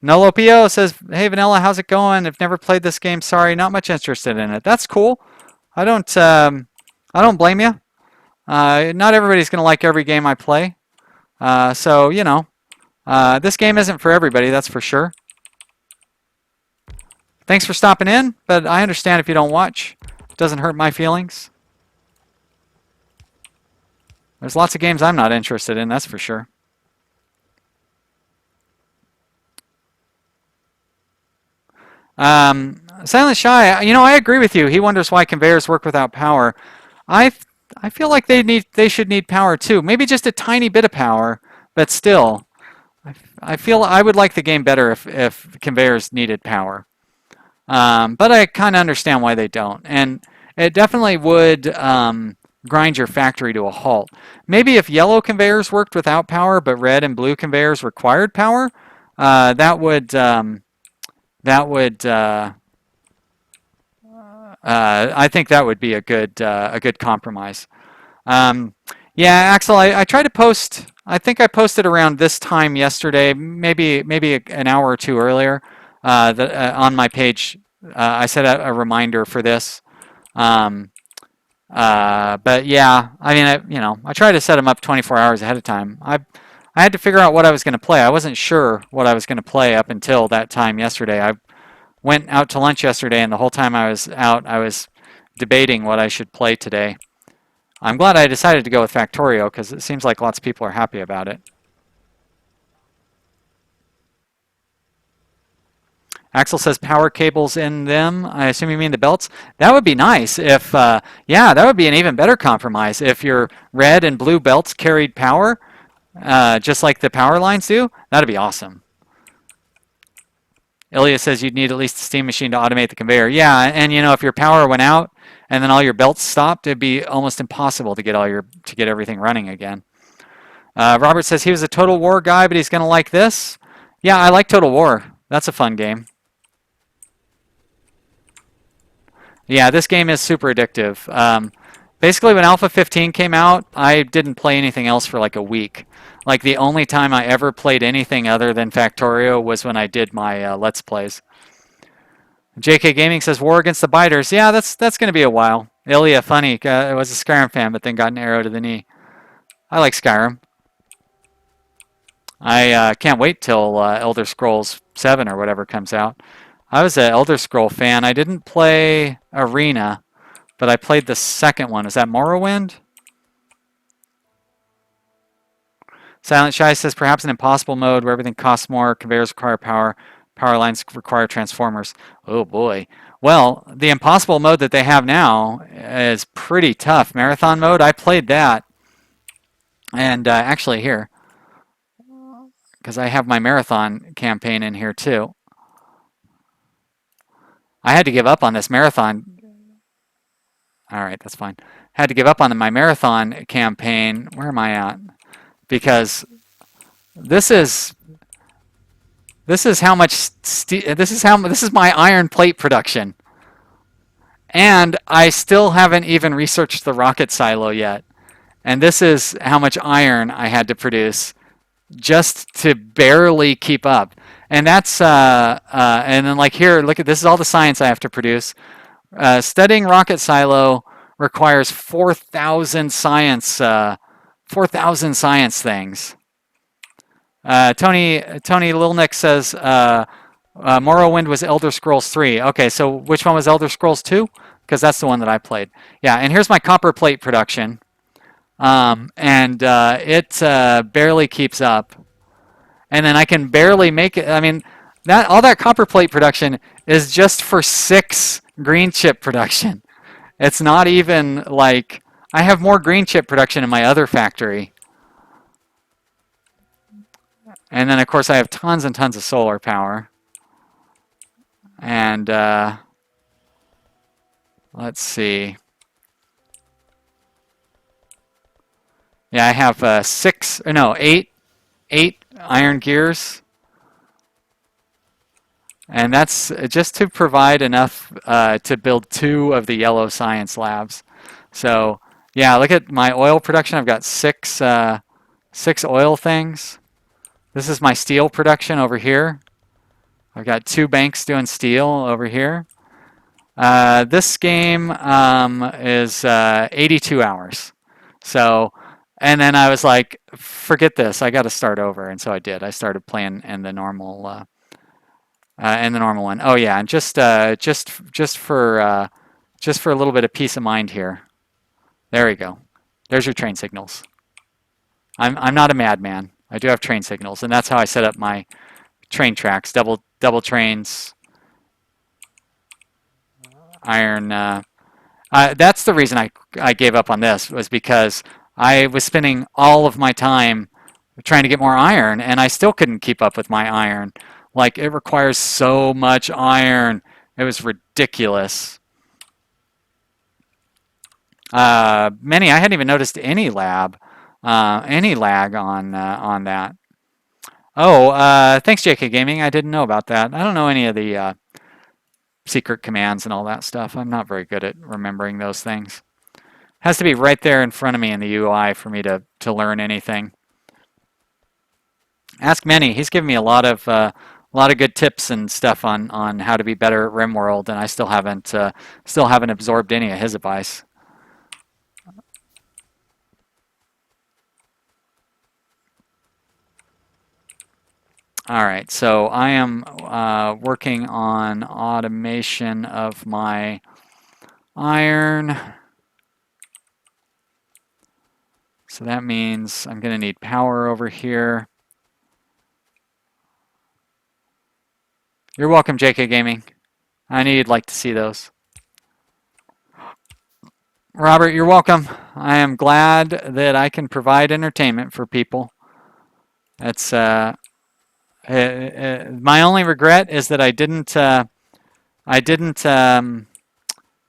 Nolo Pio says, hey, Vanilla, how's it going? I've never played this game. Sorry, not much interested in it. That's cool. I don't blame you. Not everybody's going to like every game I play. So, you know, this game isn't for everybody, that's for sure. Thanks for stopping in, but I understand if you don't watch. It doesn't hurt my feelings. There's lots of games I'm not interested in, that's for sure. Silent Shy, you know, I agree with you. He wonders why conveyors work without power. I feel like they should need power too. Maybe just a tiny bit of power, but still. I feel I would like the game better if conveyors needed power. But I kind of understand why they don't. And it definitely would grind your factory to a halt. Maybe if yellow conveyors worked without power, but red and blue conveyors required power, that would I think that would be a good compromise. Um, yeah, Axel, I tried to post. I think I posted around this time yesterday, maybe an hour or two earlier, on my page. I set a reminder for this. Um, but yeah, I mean, I try to set them up 24 hours ahead of time. I had to figure out what I was going to play. I wasn't sure what I was going to play up until that time yesterday. I went out to lunch yesterday, and the whole time I was out, I was debating what I should play today. I'm glad I decided to go with Factorio because it seems like lots of people are happy about it. Axel says power cables in them. I assume you mean the belts. That would be nice if, yeah, that would be an even better compromise if your red and blue belts carried power, just like the power lines do. That'd be awesome. Ilya says you'd need at least a steam machine to automate the conveyor. Yeah, and if your power went out and then all your belts stopped, it'd be almost impossible to get everything running again. Robert says he was a Total War guy, but he's gonna like this. Yeah, I like Total War. That's a fun game. Yeah, this game is super addictive. Basically, when Alpha 15 came out, I didn't play anything else for like a week. Like the only time I ever played anything other than Factorio was when I did my Let's Plays. JK Gaming says War Against the Biters. Yeah, that's going to be a while. Ilya, funny, was a Skyrim fan, but then got an arrow to the knee. I like Skyrim. I can't wait till Elder Scrolls 7 or whatever comes out. I was an Elder Scroll fan. I didn't play Arena, but I played the second one. Is that Morrowind? Silent Shy says perhaps an impossible mode where everything costs more, conveyors require power, power lines require transformers. Oh boy. Well, the impossible mode that they have now is pretty tough. Marathon mode, I played that. And actually here, because I have my marathon campaign in here too. I had to give up on this marathon. All right, that's fine. Had to give up on my marathon campaign. Where am I at? Because this is how much this is my iron plate production, and I still haven't even researched the rocket silo yet. And this is how much iron I had to produce just to barely keep up. And that's and then like here, look at this is all the science I have to produce. Studying rocket silo requires 4,000 science 4,000 science things. Tony Lilnick says Morrowind was Elder Scrolls 3. Okay, so which one was Elder Scrolls 2? Because that's the one that I played. Yeah, and here's my copper plate production. And it barely keeps up. And then I can barely make it. I mean, all that copper plate production is just for 6 green chip production. It's not even like I have more green chip production in my other factory. And then, of course, I have tons and tons of solar power. And let's see. Yeah, I have 8 iron gears. And that's just to provide enough to build 2 of the yellow science labs. So, yeah, look at my oil production. I've got 6 oil things. This is my steel production over here. I've got 2 banks doing steel over here. This game is 82 hours. So, and then I was like, forget this. I got to start over, and so I did. I started playing in the normal one. Oh yeah, and just for a little bit of peace of mind here. There we go. There's your train signals. I'm not a madman. I do have train signals, and that's how I set up my train tracks. Double trains. Iron. That's the reason I gave up on this, was because I was spending all of my time trying to get more iron, and I still couldn't keep up with my iron. Like, it requires so much iron. It was ridiculous. Many, I hadn't even noticed any any lag on that. Oh, thanks, JK Gaming. I didn't know about that. I don't know any of the secret commands and all that stuff. I'm not very good at remembering those things. Has to be right there in front of me in the UI for me to learn anything. Ask Manny. He's given me a lot of good tips and stuff on how to be better at RimWorld, and I still haven't absorbed any of his advice. All right, so I am working on automation of my iron. So that means I'm going to need power over here. You're welcome, JK Gaming. I knew you'd like to see those. Robert, you're welcome. I am glad that I can provide entertainment for people. That's my only regret is that I didn't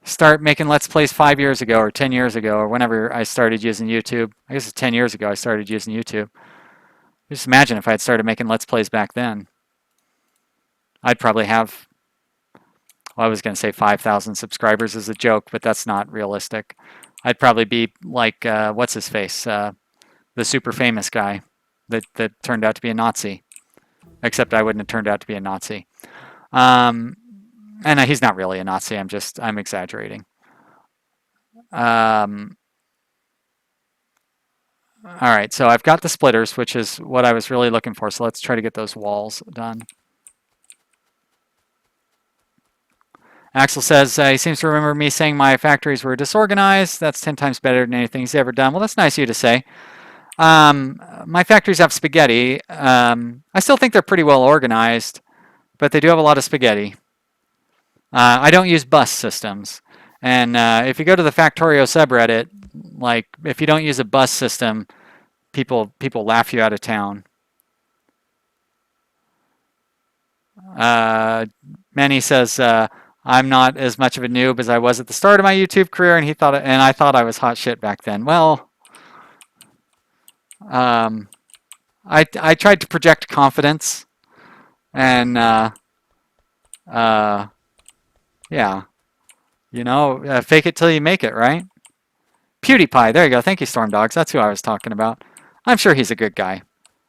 start making Let's Plays 5 years ago or 10 years ago or whenever I started using YouTube. I guess it's 10 years ago I started using YouTube. Just imagine if I had started making Let's Plays back then. I'd probably have, well, I was going to say 5,000 subscribers as a joke, but that's not realistic. I'd probably be like, what's his face? The super famous guy that turned out to be a Nazi. Except I wouldn't have turned out to be a Nazi. And he's not really a Nazi. I'm exaggerating. All right, so I've got the splitters, which is what I was really looking for. So let's try to get those walls done. Axel says he seems to remember me saying my factories were disorganized. That's 10 times better than anything he's ever done. Well, that's nice of you to say. My factories have spaghetti. I still think they're pretty well organized, but they do have a lot of spaghetti. I don't use bus systems. And if you go to the Factorio subreddit, like if you don't use a bus system, people laugh you out of town. Manny says I'm not as much of a noob as I was at the start of my YouTube career, and I thought I was hot shit back then. Well, I tried to project confidence, and yeah, you know, fake it till you make it, right? PewDiePie, there you go. Thank you, Storm Dogs. That's who I was talking about. I'm sure he's a good guy,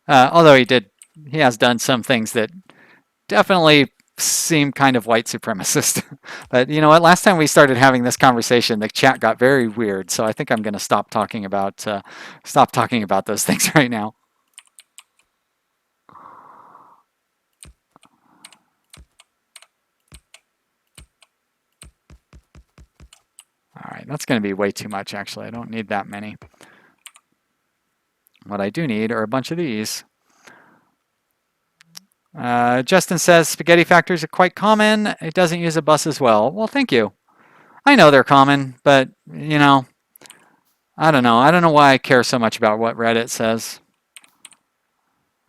although he has done some things that definitely seem kind of white supremacist. But you know what? Last time we started having this conversation, the chat got very weird. So I think I'm going to stop talking about those things right now. All right, that's going to be way too much, actually. I don't need that many. What I do need are a bunch of these. Justin says spaghetti factories are quite common. It doesn't use a bus as well. Well, thank you. I know they're common, but, you know, I don't know. I don't know why I care so much about what Reddit says.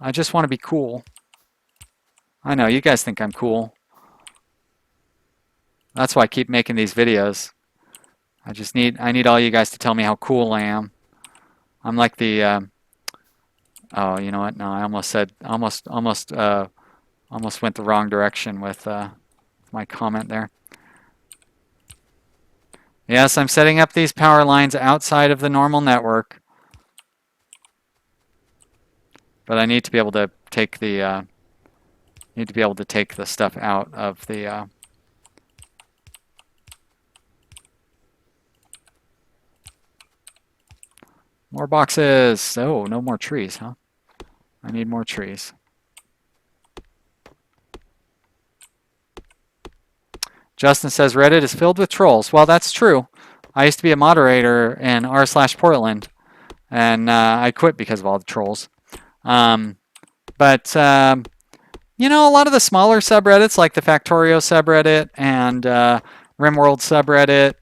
I just want to be cool. I know, you guys think I'm cool. That's why I keep making these videos. I need all you guys to tell me how cool I am. I'm like the, oh, you know what? No, I almost went the wrong direction with my comment there. Yes, I'm setting up these power lines outside of the normal network. But I need to be able to take the stuff out of the more boxes. Oh, no more trees, huh? I need more trees. Justin says Reddit is filled with trolls. Well, that's true. I used to be a moderator in r/Portland, and I quit because of all the trolls. But you know, a lot of the smaller subreddits, like the Factorio subreddit and RimWorld subreddit,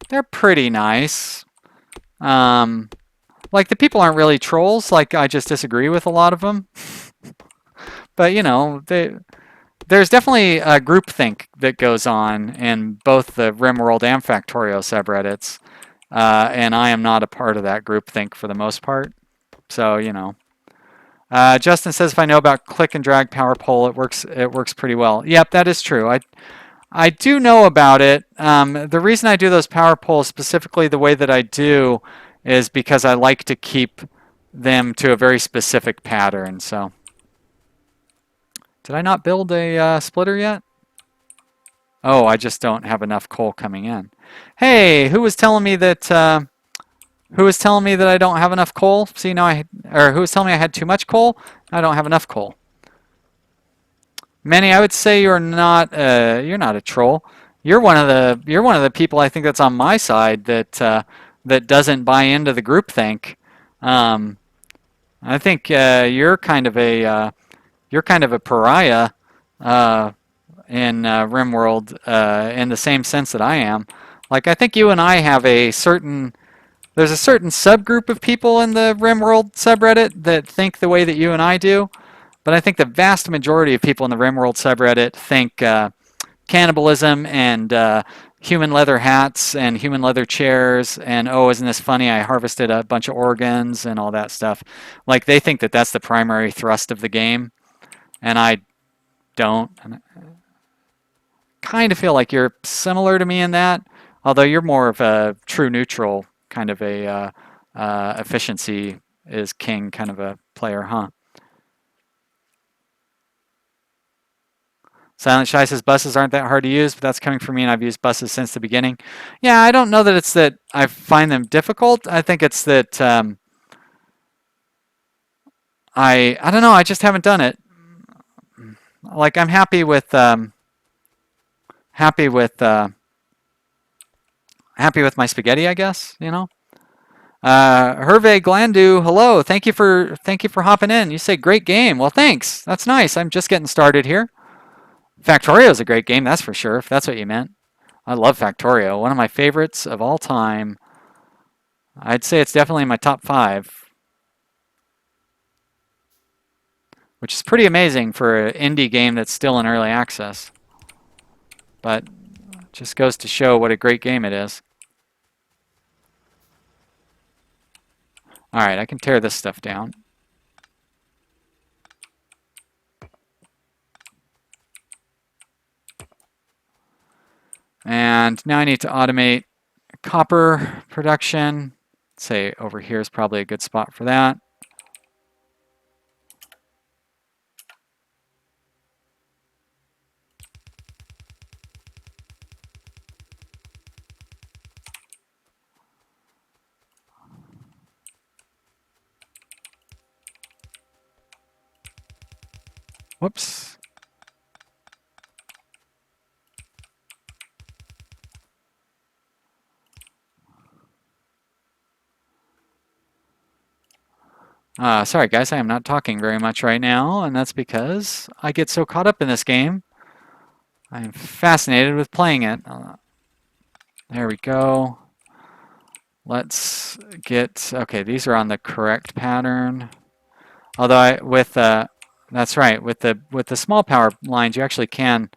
they're pretty nice. A Like the people aren't really trolls. Like I just disagree with a lot of them. But there's definitely a groupthink that goes on in both the RimWorld and Factorio subreddits, and I am not a part of that groupthink for the most part. So Justin says if I know about click and drag power pole, it works. It works pretty well. Yep, that is true. I do know about it. The reason I do those power poles specifically the way that I do is because I like to keep them to a very specific pattern. So, did I not build a splitter yet? Oh, I just don't have enough coal coming in. Hey, who was telling me that? Who was telling me that I don't have enough coal? See, now or who was telling me I had too much coal? I don't have enough coal. Manny, I would say you're not a troll. You're one of the people I think that's on my side that doesn't buy into the groupthink. Um, I think you're kind of a pariah uh, in RimWorld in the same sense that I am. Like I think you and I have there's a certain subgroup of people in the RimWorld subreddit that think the way that you and I do. But I think the vast majority of people in the RimWorld subreddit think cannibalism and human leather hats and human leather chairs and oh, isn't this funny? I harvested a bunch of organs and all that stuff. Like they think that that's the primary thrust of the game, and I don't. And I kind of feel like you're similar to me in that, although you're more of a true neutral kind of a efficiency is king kind of a player, huh? Silent Shy says buses aren't that hard to use, but that's coming from me, and I've used buses since the beginning. Yeah, I don't know that it's that I find them difficult. I think it's that I don't know. I just haven't done it. Like I'm happy with happy with my spaghetti, I guess. Hervé Glandu, hello. Thank you for hopping in. You say great game. Well, thanks. That's nice. I'm just getting started here. Factorio is a great game, that's for sure, if that's what you meant. I love Factorio. One of my favorites of all time. I'd say it's definitely in my top 5. Which is pretty amazing for an indie game that's still in early access. But it just goes to show what a great game it is. Alright, I can tear this stuff down. And now I need to automate copper production. Say over here is probably a good spot for that. Whoops. Sorry guys, I am not talking very much right now, and that's because I get so caught up in this game. I'm fascinated with playing it. There we go. Let's get, okay, these are on the correct pattern. Although that's right, with the small power lines, you actually can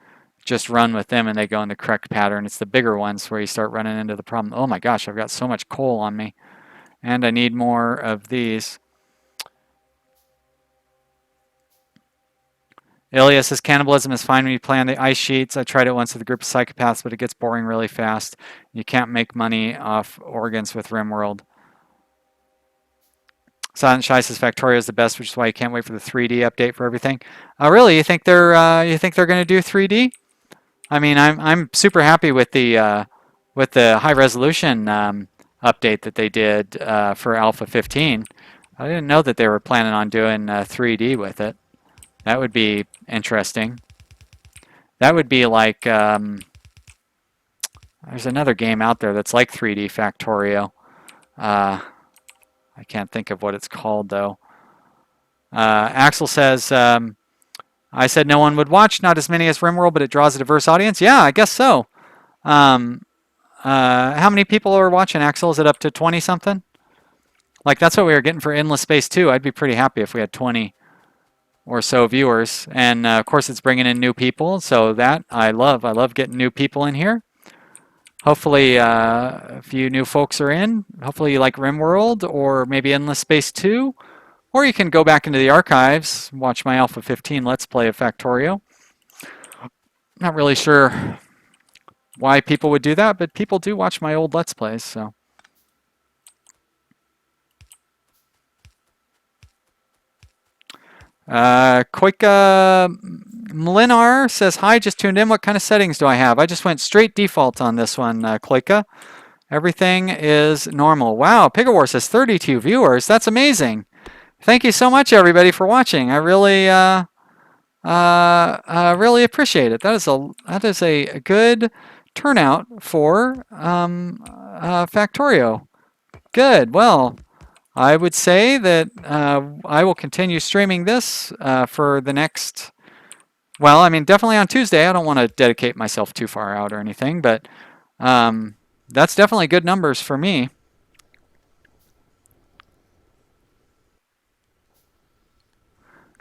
just run with them and they go in the correct pattern. It's the bigger ones where you start running into the problem. Oh my gosh, I've got so much coal on me. And I need more of these. Ilya says cannibalism is fine when you play on the ice sheets. I tried it once with a group of psychopaths, but it gets boring really fast. You can't make money off organs with RimWorld. Silent Shy says Factorio is the best, which is why you can't wait for the 3D update for everything. Really? You think they're going to do 3D? I mean, I'm super happy with the high resolution update that they did for Alpha 15. I didn't know that they were planning on doing 3D with it. That would be interesting. That would be like there's another game out there that's like 3D Factorio. I can't think of what it's called though. Axel says, I said no one would watch, not as many as RimWorld, but it draws a diverse audience. Yeah, I guess so. How many people are watching, Axel? Is it up to 20 something? Like that's what we were getting for Endless Space 2. I'd be pretty happy if we had 20 or so viewers. And of course, it's bringing in new people. So that I love. I love getting new people in here. Hopefully, a few new folks are in. Hopefully, you like RimWorld or maybe Endless Space 2. Or you can go back into the archives, watch my Alpha 15 Let's Play of Factorio. Not really sure why people would do that, but people do watch my old Let's Plays, so. Koika Mlinar says, hi, just tuned in. What kind of settings do I have? I just went straight default on this one, Koika. Everything is normal. Wow, Pigawar says 32 viewers. That's amazing. Thank you so much, everybody, for watching. I really, really appreciate it. That is a good turnout for Factorio. Good. Well, I would say that I will continue streaming this for the next. Well, I mean, definitely on Tuesday. I don't want to dedicate myself too far out or anything, but that's definitely good numbers for me.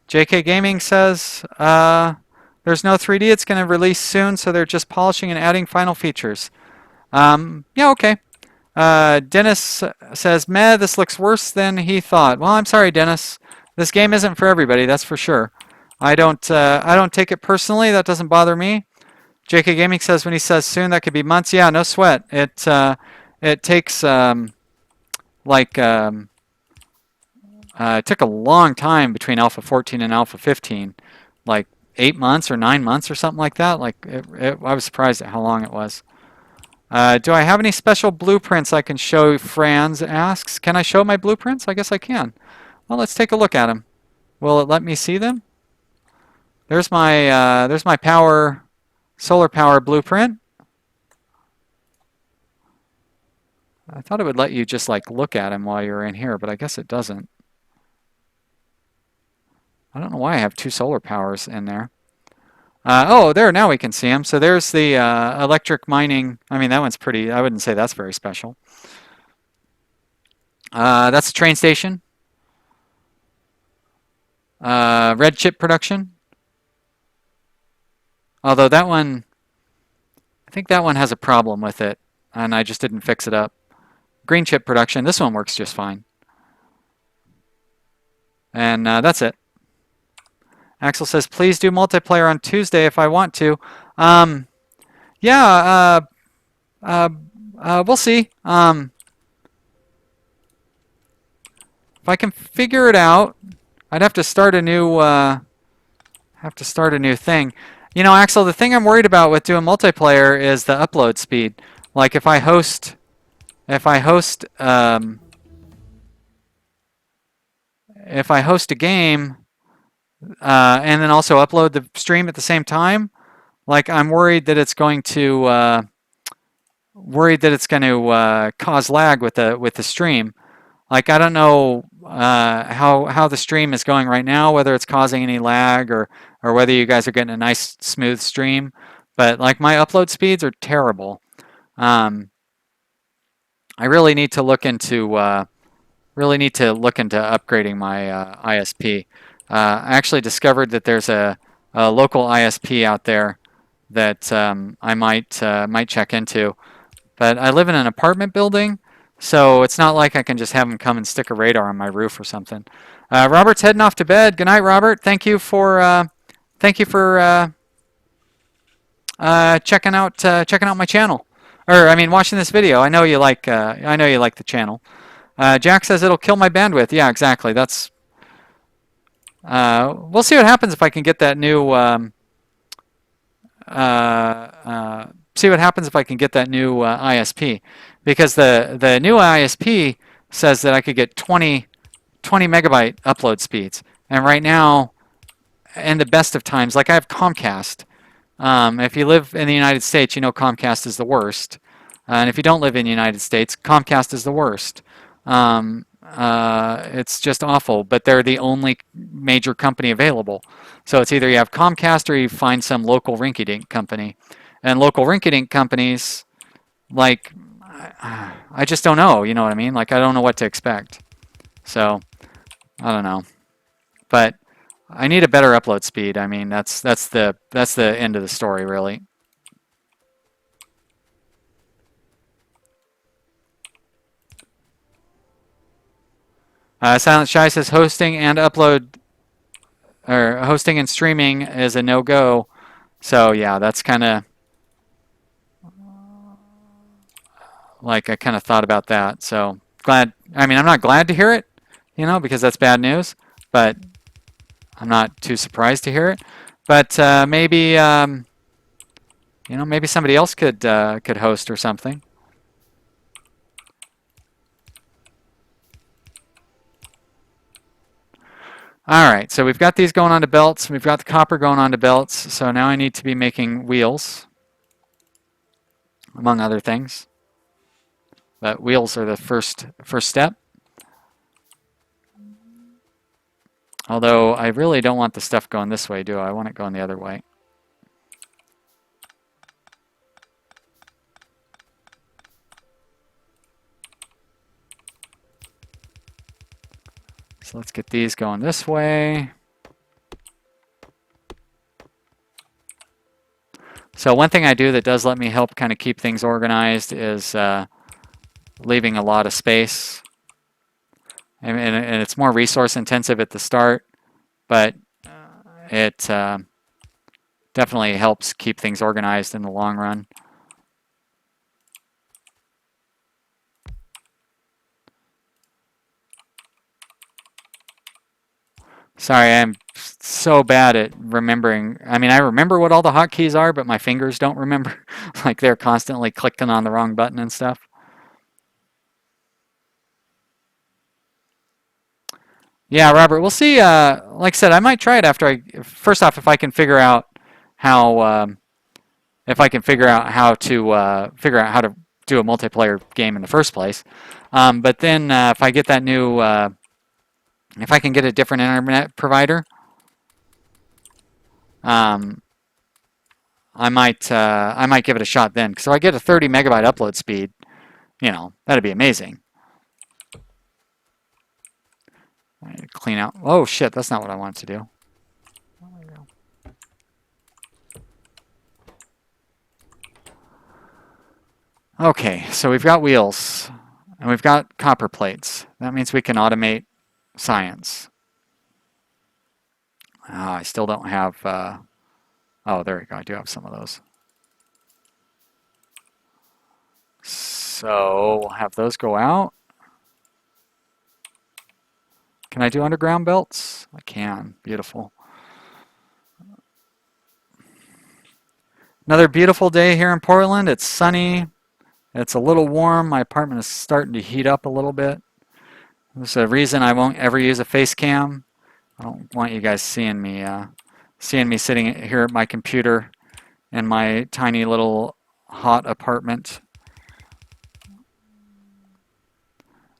JK Gaming says there's no 3D. It's going to release soon, so they're just polishing and adding final features. Yeah, okay. Dennis says, meh, this looks worse than he thought. Well, I'm sorry, Dennis. This game isn't for everybody, that's for sure. I don't take it personally. That doesn't bother me. JK Gaming says when he says soon, that could be months. Yeah, no sweat. It takes it took a long time between Alpha 14 and Alpha 15, like 8 months or 9 months or something like that. Like I was surprised at how long it was. Do I have any special blueprints I can show? Franz asks. Can I show my blueprints? I guess I can. Well, let's take a look at them. Will it let me see them? There's my solar power blueprint. I thought it would let you just like look at them while you're in here, but I guess it doesn't. I don't know why I have 2 solar powers in there. Oh, there, now we can see them. So there's the electric mining. I mean, that one's pretty, I wouldn't say that's very special. That's the train station. Red chip production. Although that one, I think that one has a problem with it, and I just didn't fix it up. Green chip production. This one works just fine. And that's it. Axel says, please do multiplayer on Tuesday if I want to. Yeah, we'll see. If I can figure it out, I'd have to start a new thing. You know, Axel, the thing I'm worried about with doing multiplayer is the upload speed. Like if I host a game and then also upload the stream at the same time, like I'm worried that it's going to cause lag with the stream. Like I don't know how the stream is going right now, whether it's causing any lag or whether you guys are getting a nice smooth stream. But like my upload speeds are terrible. I really need to look into upgrading my ISP. I actually discovered that there's a local ISP out there that I might check into. But I live in an apartment building, so it's not like I can just have them come and stick a radar on my roof or something. Robert's heading off to bed. Good night, Robert. Thank you for checking out my channel, or I mean, watching this video. I know you like the channel. Jack says it'll kill my bandwidth. Yeah, exactly. That's. We'll see what happens if I can get that new. See what happens if I can get that new ISP, because the new ISP says that I could get 20 megabyte upload speeds, and right now, in the best of times, like I have Comcast. If you live in the United States, you know Comcast is the worst, and if you don't live in the United States, Comcast is the worst. It's just awful, but they're the only major company available. So it's either you have Comcast or you find some local rinky-dink company. And local rinky-dink companies, like, I just don't know, you know what I mean? Like, I don't know what to expect. So I don't know, but I need a better upload speed. I mean, that's the end of the story, really. Silent Shy says hosting and streaming is a no-go. So yeah, that's kind of like I kind of thought about that. So glad. I mean, I'm not glad to hear it, because that's bad news, but I'm not too surprised to hear it. But maybe somebody else could host or something. All right, so we've got these going onto belts. We've got the copper going onto belts. So now I need to be making wheels, among other things. But wheels are the first step. Although I really don't want the stuff going this way, do I? I want it going the other way. So let's get these going this way. So one thing I do that does let me help kind of keep things organized is leaving a lot of space. And it's more resource intensive at the start, but it definitely helps keep things organized in the long run. Sorry, I'm so bad at remembering. I mean, I remember what all the hotkeys are, but my fingers don't remember. Like they're constantly clicking on the wrong button and stuff. Yeah, Robert, we'll see. Like I said, I might try it after first off, if I can figure out how, if I can figure out how to do a multiplayer game in the first place. But then if I get that new, if I can get a different internet provider, um, I might give it a shot then. Because if I get a 30 megabyte upload speed, that'd be amazing. Clean out. Oh shit, that's not what I wanted to do. Okay, so we've got wheels and we've got copper plates. That means we can automate science. I still don't have. Oh, there we go. I do have some of those. So we'll have those go out. Can I do underground belts? I can. Beautiful. Another beautiful day here in Portland. It's sunny. It's a little warm. My apartment is starting to heat up a little bit. There's a reason I won't ever use a face cam. I don't want you guys seeing me sitting here at my computer in my tiny little hot apartment.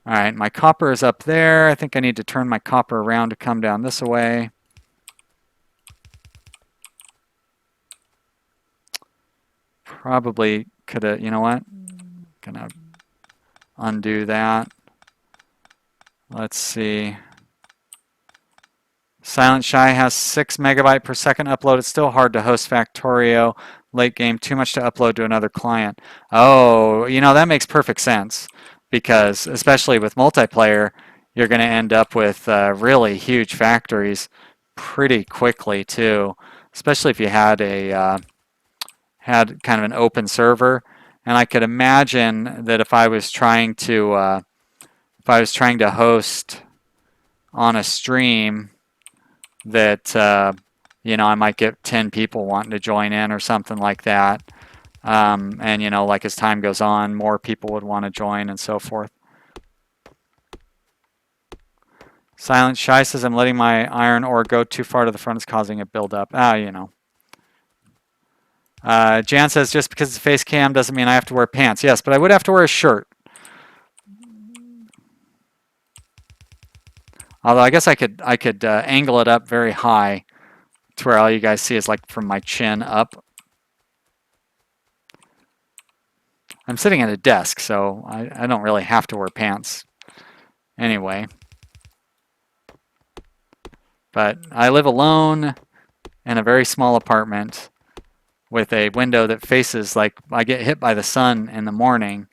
All right, my copper is up there. I think I need to turn my copper around to come down this way. Probably could have, you know what? Gonna undo that. Let's see. Silent Shy has 6 megabyte per second upload. It's still hard to host Factorio late game. Too much to upload to another client. Oh, that makes perfect sense because especially with multiplayer, you're going to end up with really huge factories pretty quickly too. Especially if you had had kind of an open server, and I could imagine that if I was trying to host on a stream that I might get 10 people wanting to join in or something like that. And like as time goes on, more people would want to join and so forth. Silent Shy says I'm letting my iron ore go too far to the front. It's causing a buildup. Jan says just because it's face cam doesn't mean I have to wear pants. Yes, but I would have to wear a shirt. Although I guess I could angle it up very high to where all you guys see is like from my chin up. I'm sitting at a desk, so I don't really have to wear pants anyway. But I live alone in a very small apartment with a window that faces, like, I get hit by the sun in the morning,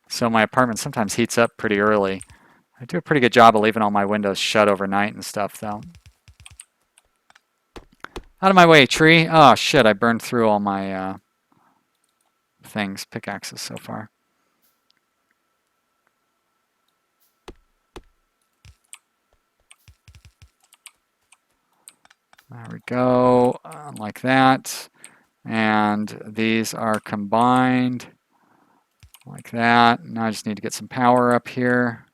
so my apartment sometimes heats up pretty early. I do a pretty good job of leaving all my windows shut overnight and stuff, though. Out of my way, tree. Oh, shit, I burned through all my things, pickaxes so far. There we go, like that. And these are combined like that. Now I just need to get some power up here.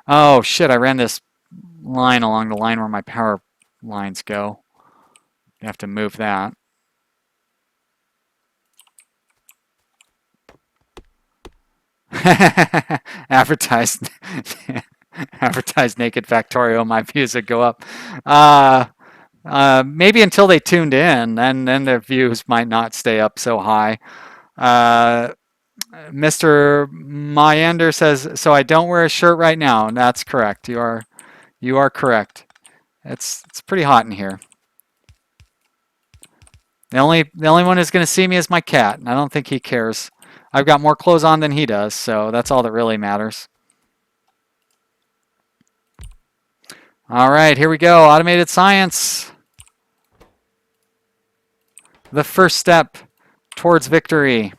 Oh, shit, I ran this line along the line where my power lines go. You have to move that. Advertised, advertised naked Factorio. My views would go up. Maybe until they tuned in, and then their views might not stay up so high. Mr. Myander says, "So I don't wear a shirt right now." And that's correct. You are correct. It's pretty hot in here. The only one who's going to see me is my cat, and I don't think he cares. I've got more clothes on than he does, so that's all that really matters. All right, here we go. Automated science. The first step towards victory.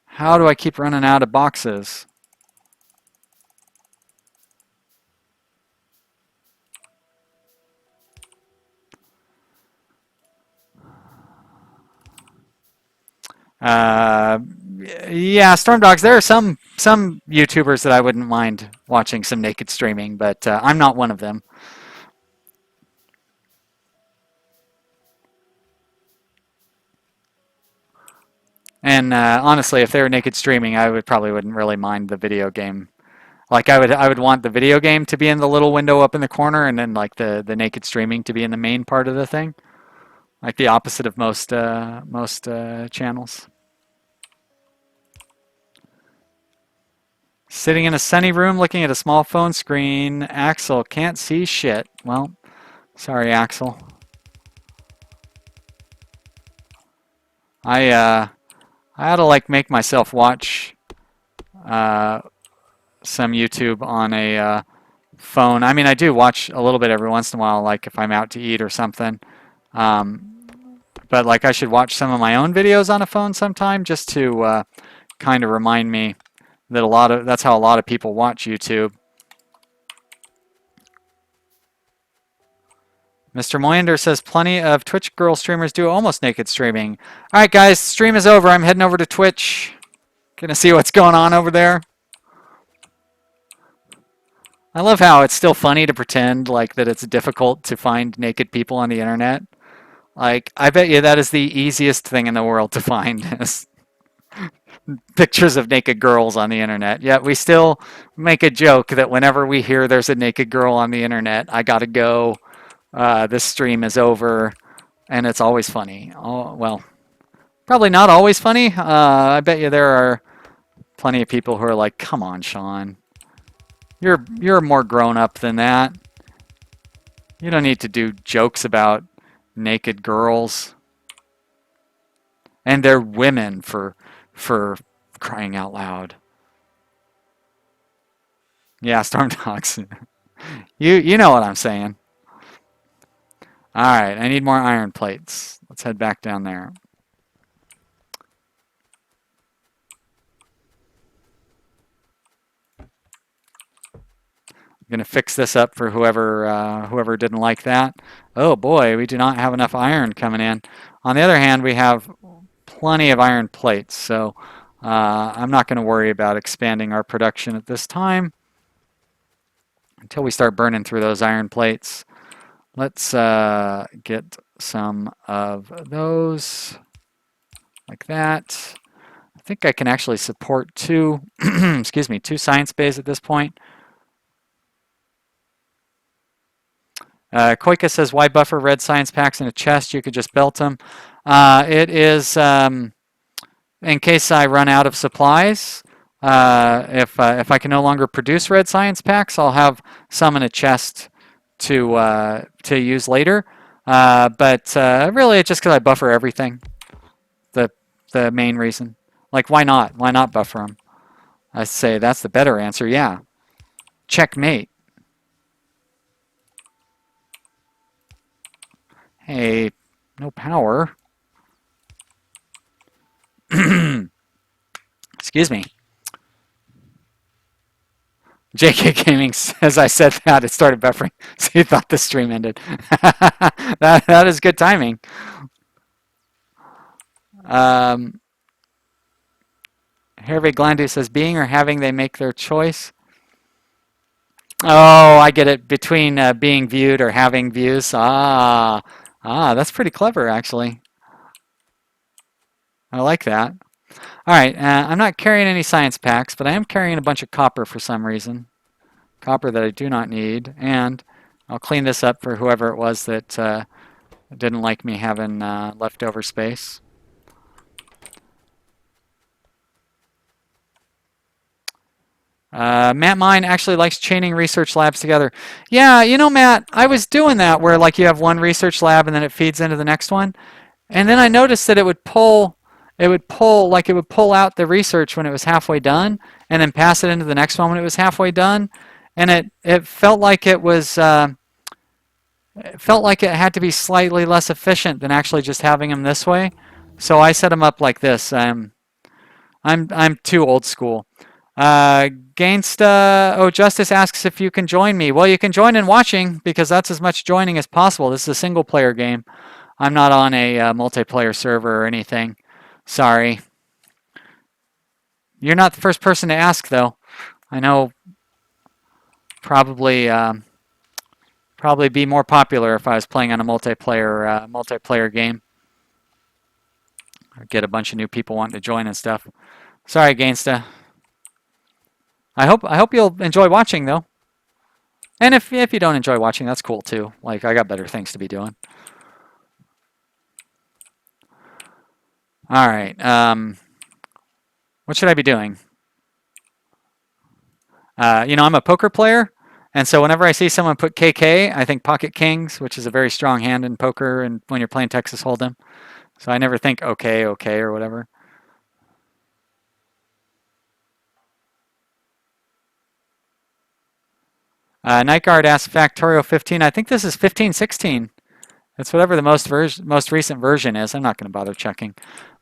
How do I keep running out of boxes? Yeah, Storm Dogs. There are some YouTubers that I wouldn't mind watching some naked streaming, but I'm not one of them. And honestly, if they were naked streaming, I wouldn't really mind the video game. Like I would want the video game to be in the little window up in the corner, and then like the naked streaming to be in the main part of the thing, like the opposite of most channels. Sitting in a sunny room looking at a small phone screen. Axel can't see shit. Well, sorry, Axel. I had to like make myself watch some YouTube on a phone. I mean, I do watch a little bit every once in a while, like if I'm out to eat or something. But like I should watch some of my own videos on a phone sometime just to kind of remind me that that's how a lot of people watch YouTube. Mr. Moyander says plenty of Twitch girl streamers do almost naked streaming. All right, guys, stream is over. I'm heading over to Twitch. Gonna see what's going on over there. I love how it's still funny to pretend like that it's difficult to find naked people on the internet. Like, I bet you that is the easiest thing in the world to find is pictures of naked girls on the internet. Yet we still make a joke that whenever we hear there's a naked girl on the internet, I gotta go. This stream is over, and it's always funny. Oh, well, probably not always funny. I bet you there are plenty of people who are like, "Come on, Sean, you're more grown up than that. You don't need to do jokes about naked girls, and they're women for crying out loud." Yeah, Storm Dogs. You know what I'm saying. All right, I need more iron plates. Let's head back down there. I'm gonna fix this up for whoever didn't like that. Oh boy, we do not have enough iron coming in. On the other hand, we have plenty of iron plates, so I'm not going to worry about expanding our production at this time until we start burning through those iron plates. Let's get some of those like that. I think I can actually support two, excuse me, two science bays at this point. Koika says, why buffer red science packs in a chest? You could just belt them. It is in case I run out of supplies. If I can no longer produce red science packs, I'll have some in a chest to use later. But really, it's just because I buffer everything. The the main reason. Like, why not? Why not buffer them? I say that's the better answer. Yeah. Checkmate. Hey, no power. Excuse me. JK Gaming says I said that it started buffering, so he thought the stream ended. that is good timing. Hervé Glandu says being or having they make their choice. Oh, I get it. Between being viewed or having views. That's pretty clever, actually. I like that. All right, I'm not carrying any science packs, but I am carrying a bunch of copper for some reason. Copper that I do not need, and I'll clean this up for whoever it was that didn't like me having leftover space. Matt Mine actually likes chaining research labs together. Yeah, you know, Matt, I was doing that where like you have one research lab and then it feeds into the next one. And then I noticed that it would pull out the research when it was halfway done and then pass it into the next one when it was halfway done. And it felt like it was it felt like it had to be slightly less efficient than actually just having them this way. So I set them up like this. I'm too old school. Gainsta Justice asks if you can join me. Well, you can join in watching because that's as much joining as possible. This is a single player game. I'm not on a multiplayer server or anything. Sorry. You're not the first person to ask, though. I know probably be more popular if I was playing on a multiplayer game. I'd get a bunch of new people wanting to join and stuff. Sorry, Gainsta. I hope you'll enjoy watching, though. And if you don't enjoy watching, that's cool too. Like, I got better things to be doing. All right. What should I be doing? I'm a poker player, and so whenever I see someone put KK, I think pocket kings, which is a very strong hand in poker and when you're playing Texas Hold'em. So I never think okay or whatever. Night Guard asks Factorio 15. I think this is 1516. It's whatever the most recent version is. I'm not going to bother checking.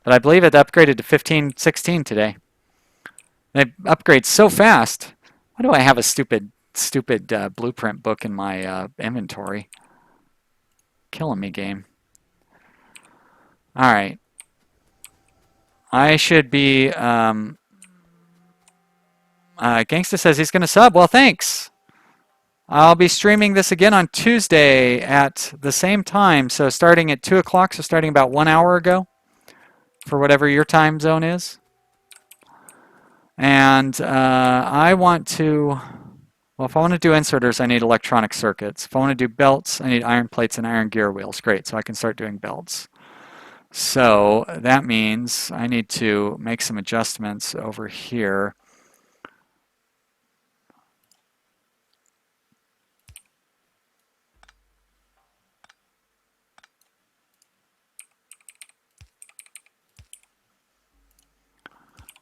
But I believe it upgraded to 1516 today. They upgrade so fast. Why do I have a stupid blueprint book in my inventory? Killing me, game. All right. I should be... Gangsta says he's going to sub. Well, thanks. I'll be streaming this again on Tuesday at the same time. So starting at 2 o'clock, so starting about 1 hour ago for whatever your time zone is. And I want to, well, if I want to do inserters, I need electronic circuits. If I want to do belts, I need iron plates and iron gear wheels. Great, so I can start doing belts. So that means I need to make some adjustments over here.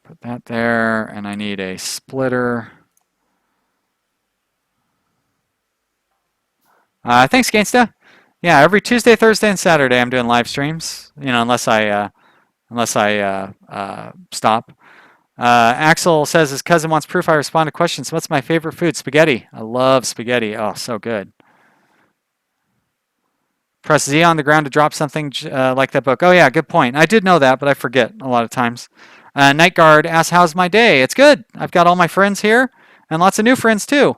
Put that there, and I need a splitter. Thanks, Gainsta. Yeah, every Tuesday, Thursday, and Saturday I'm doing live streams. Unless I stop. Axel says his cousin wants proof I respond to questions. What's my favorite food? Spaghetti. I love spaghetti. Oh, so good. Press Z on the ground to drop something like that book. Oh yeah, good point. I did know that, but I forget a lot of times. Night Guard asks, how's my day? It's good. I've got all my friends here and lots of new friends too.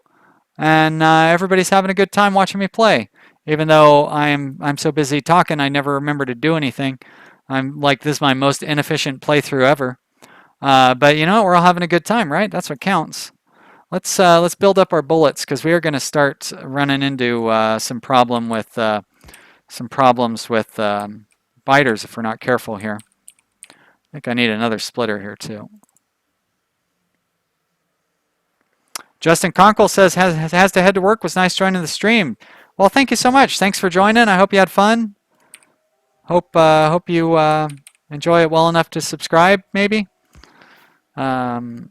And everybody's having a good time watching me play. Even though I'm so busy talking, I never remember to do anything. I'm like, this is my most inefficient playthrough ever. But you know what? We're all having a good time, right? That's what counts. let's build up our bullets because we are going to start running into some problems with biters if we're not careful here. I think I need another splitter here too. Justin Conkle says has to head to work. Was nice joining the stream. Well, thank you so much. Thanks for joining. I hope you had fun. Hope you enjoy it well enough to subscribe, maybe. Matt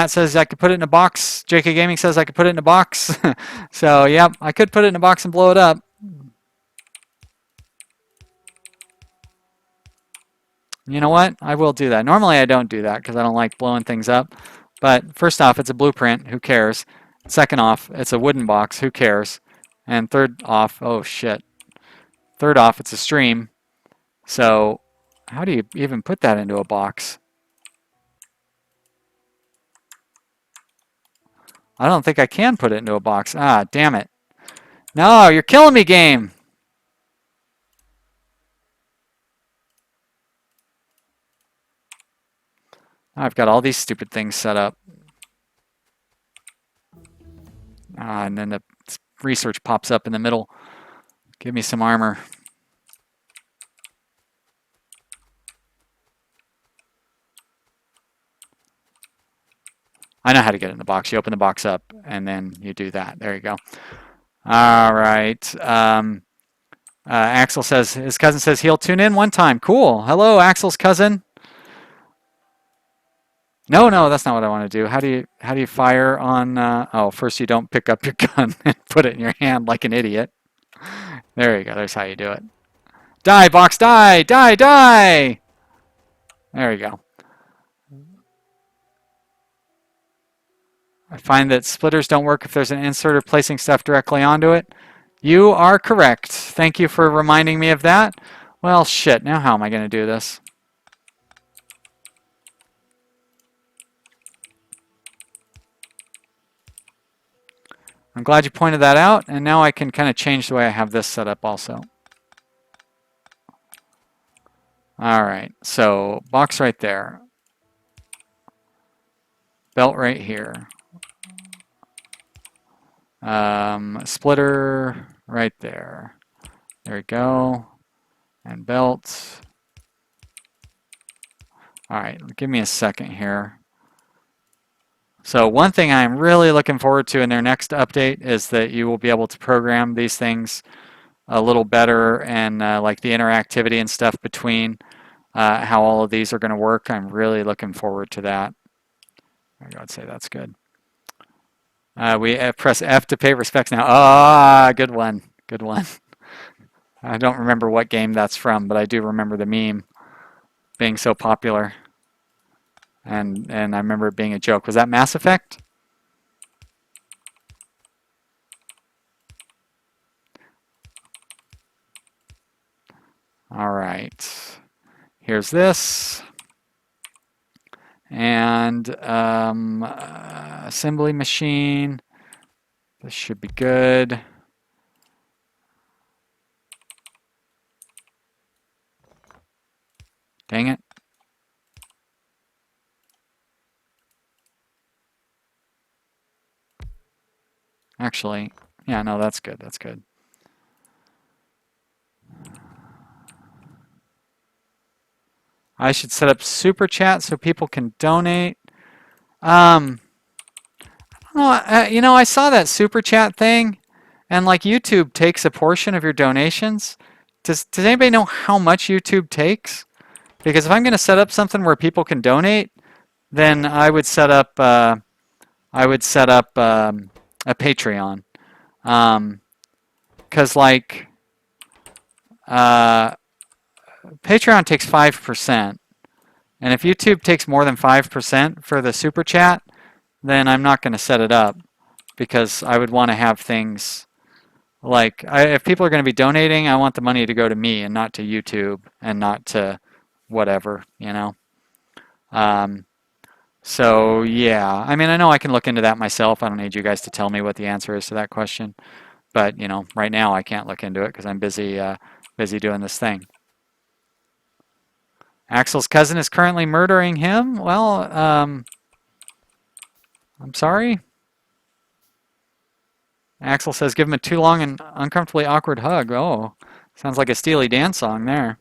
says I could put it in a box. JK Gaming says I could put it in a box. So, yeah, I could put it in a box and blow it up. You know what? I will do that. Normally I don't do that because I don't like blowing things up. But first off, it's a blueprint. Who cares? Second off, it's a wooden box. Who cares? And third off, oh shit. Third off, it's a stream. So how do you even put that into a box? I don't think I can put it into a box. Ah, damn it. No, you're killing me, game. I've got all these stupid things set up. And then the research pops up in the middle. Give me some armor. I know how to get it in the box. You open the box up, and then you do that. There you go. All right. Axel says, his cousin says he'll tune in one time. Cool. Hello, Axel's cousin. No, that's not what I want to do. How do you fire on? Oh, first you don't pick up your gun and put it in your hand like an idiot. There you go. There's how you do it. Die, box, die, die, die. There you go. I find that splitters don't work if there's an insert or placing stuff directly onto it. You are correct. Thank you for reminding me of that. Well, shit. Now how am I going to do this? I'm glad you pointed that out, and now I can kind of change the way I have this set up also. All right, so box right there. Belt right here. Splitter right there. There we go. And belt. All right, give me a second here. So one thing I'm really looking forward to in their next update is that you will be able to program these things a little better and like the interactivity and stuff between how all of these are going to work. I'm really looking forward to that. I'd say that's good. We press F to pay respects now. Ah, good one. Good one. I don't remember what game that's from, but I do remember the meme being so popular. And I remember it being a joke. Was that Mass Effect? All right. Here's this. And assembly machine. This should be good. Dang it. Actually, yeah, no, that's good. That's good. I should set up super chat so people can donate. You know, I saw that super chat thing, and like YouTube takes a portion of your donations. Does anybody know how much YouTube takes? Because if I'm going to set up something where people can donate, then I would set up a Patreon. Because like Patreon takes 5%, and if YouTube takes more than 5% for the super chat, then I'm not going to set it up because I would want to have things like if people are going to be donating, I want the money to go to me and not to YouTube and not to whatever, you know. So yeah, I mean, I know I can look into that myself. I don't need you guys to tell me what the answer is to that question, but you know, right now I can't look into it because I'm busy doing this thing. Axel's cousin is currently murdering him. Well, I'm sorry. Axel says, give him a too long and uncomfortably awkward hug. Oh, sounds like a Steely Dan song there.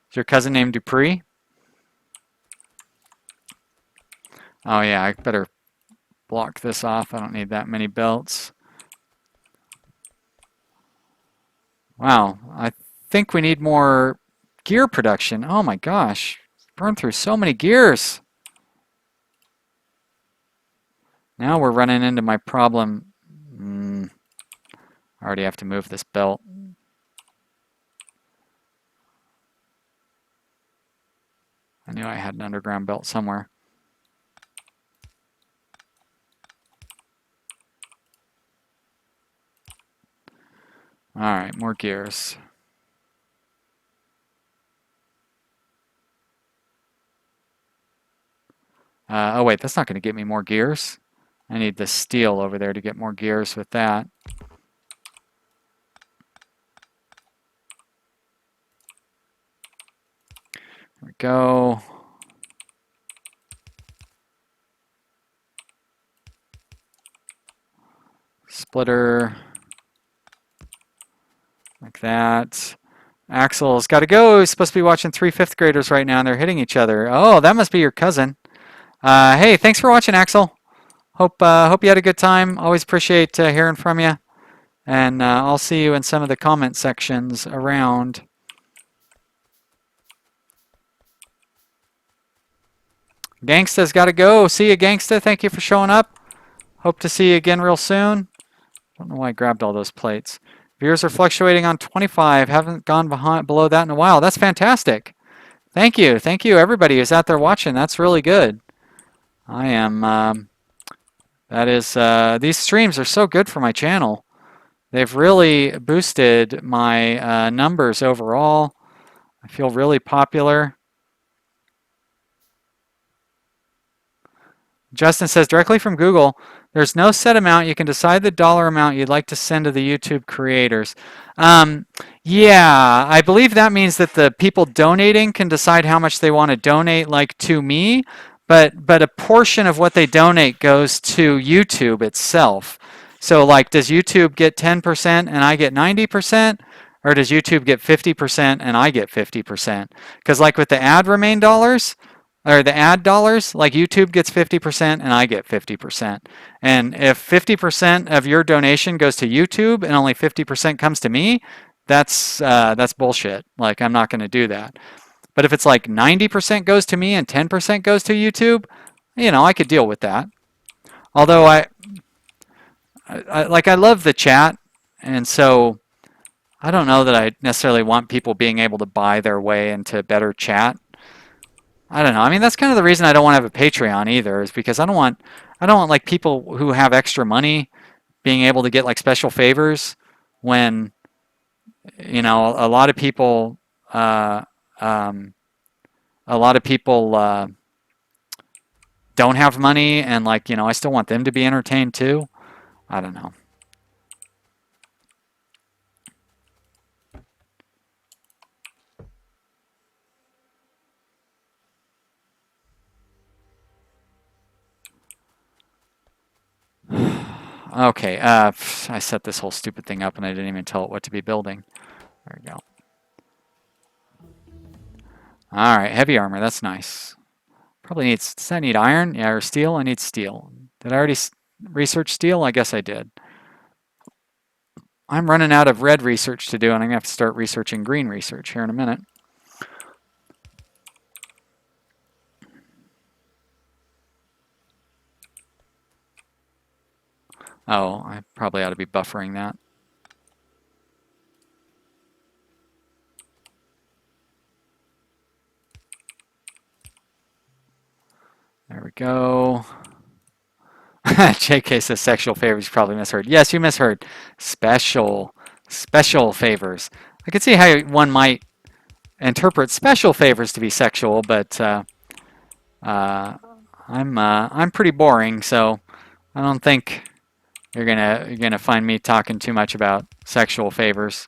Is your cousin named Dupree? Oh yeah, I better block this off. I don't need that many belts. Wow, I think we need more gear production. Oh my gosh, burned through so many gears. Now we're running into my problem. I already have to move this belt. I knew I had an underground belt somewhere. All right, more gears. Oh wait, that's not going to get me more gears. I need the steel over there to get more gears with that. There we go. Splitter. Like that. Axel's got to go. He's supposed to be watching 3 fifth graders right now, and they're hitting each other. Oh, that must be your cousin. Hey, thanks for watching, Axel. Hope you had a good time. Always appreciate hearing from you. And I'll see you in some of the comment sections around. Gangsta's got to go. See you, Gangsta. Thank you for showing up. Hope to see you again real soon. Don't know why I grabbed all those plates. Viewers are fluctuating on 25. Haven't gone below that in a while. That's fantastic. Thank you. Thank you, everybody who's out there watching. That's really good. I am... these streams are so good for my channel. They've really boosted my numbers overall. I feel really popular. Justin says, directly from Google, there's no set amount. You can decide the dollar amount you'd like to send to the YouTube creators. Yeah, I believe that means that the people donating can decide how much they want to donate, like to me, but a portion of what they donate goes to YouTube itself. So like, does YouTube get 10% and I get 90%? Or does YouTube get 50% and I get 50%? Because like with the ad remain dollars, or the ad dollars, like YouTube gets 50% and I get 50%. And if 50% of your donation goes to YouTube and only 50% comes to me, that's bullshit. Like, I'm not going to do that. But if it's like 90% goes to me and 10% goes to YouTube, I could deal with that. Although I love the chat, and so I don't know that I necessarily want people being able to buy their way into better chat. I don't know. I mean, that's kind of the reason I don't want to have a Patreon either, is because I don't want like people who have extra money being able to get like special favors when a lot of people don't have money, and like I still want them to be entertained too. I don't know. Okay, I set this whole stupid thing up and I didn't even tell it what to be building. There we go. All right, heavy armor, that's nice. Probably needs, does that need iron? Yeah, or steel? I need steel. Did I already research steel? I guess I did. I'm running out of red research to do, and I'm going to have to start researching green research here in a minute. Oh, I probably ought to be buffering that. There we go. JK says sexual favors. You probably misheard. Yes, you misheard. Special favors. I could see how one might interpret special favors to be sexual, but I'm pretty boring, so I don't think you're gonna find me talking too much about sexual favors.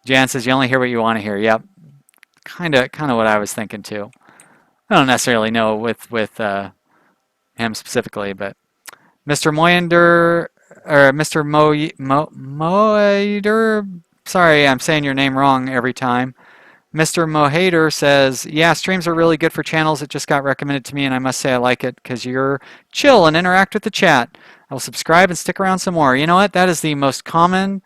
Jan says you only hear what you want to hear. Yep, kind of what I was thinking too. I don't necessarily know with him specifically, but Mr. Moyender or Mr. Moeder. Sorry, I'm saying your name wrong every time. Mr. Mohader says, yeah, streams are really good for channels. It just got recommended to me, and I must say I like it because you're chill and interact with the chat. I'll subscribe and stick around some more. You know what? That is the most common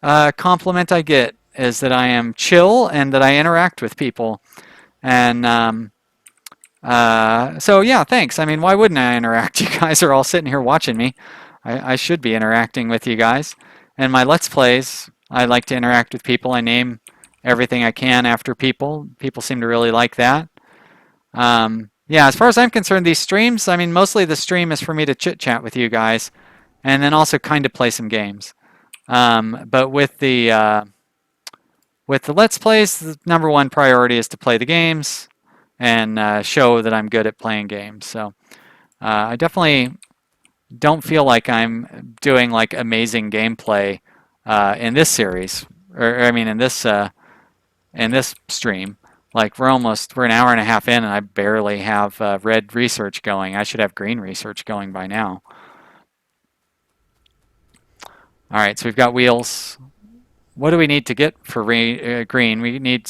compliment I get, is that I am chill and that I interact with people. And so, yeah, thanks. I mean, why wouldn't I interact? You guys are all sitting here watching me. I should be interacting with you guys. And my Let's Plays, I like to interact with people. I name everything I can after people. People seem to really like that. Yeah, as far as I'm concerned, these streams, I mean, mostly the stream is for me to chit-chat with you guys and then also kind of play some games. But with the Let's Plays, the number one priority is to play the games and show that I'm good at playing games. So I definitely don't feel like I'm doing like amazing gameplay in this series, or I mean in this stream. Like we're an hour and a half in, and I barely have red research going. I should have green research going by now. All right, so we've got wheels. What do we need to get for green? We need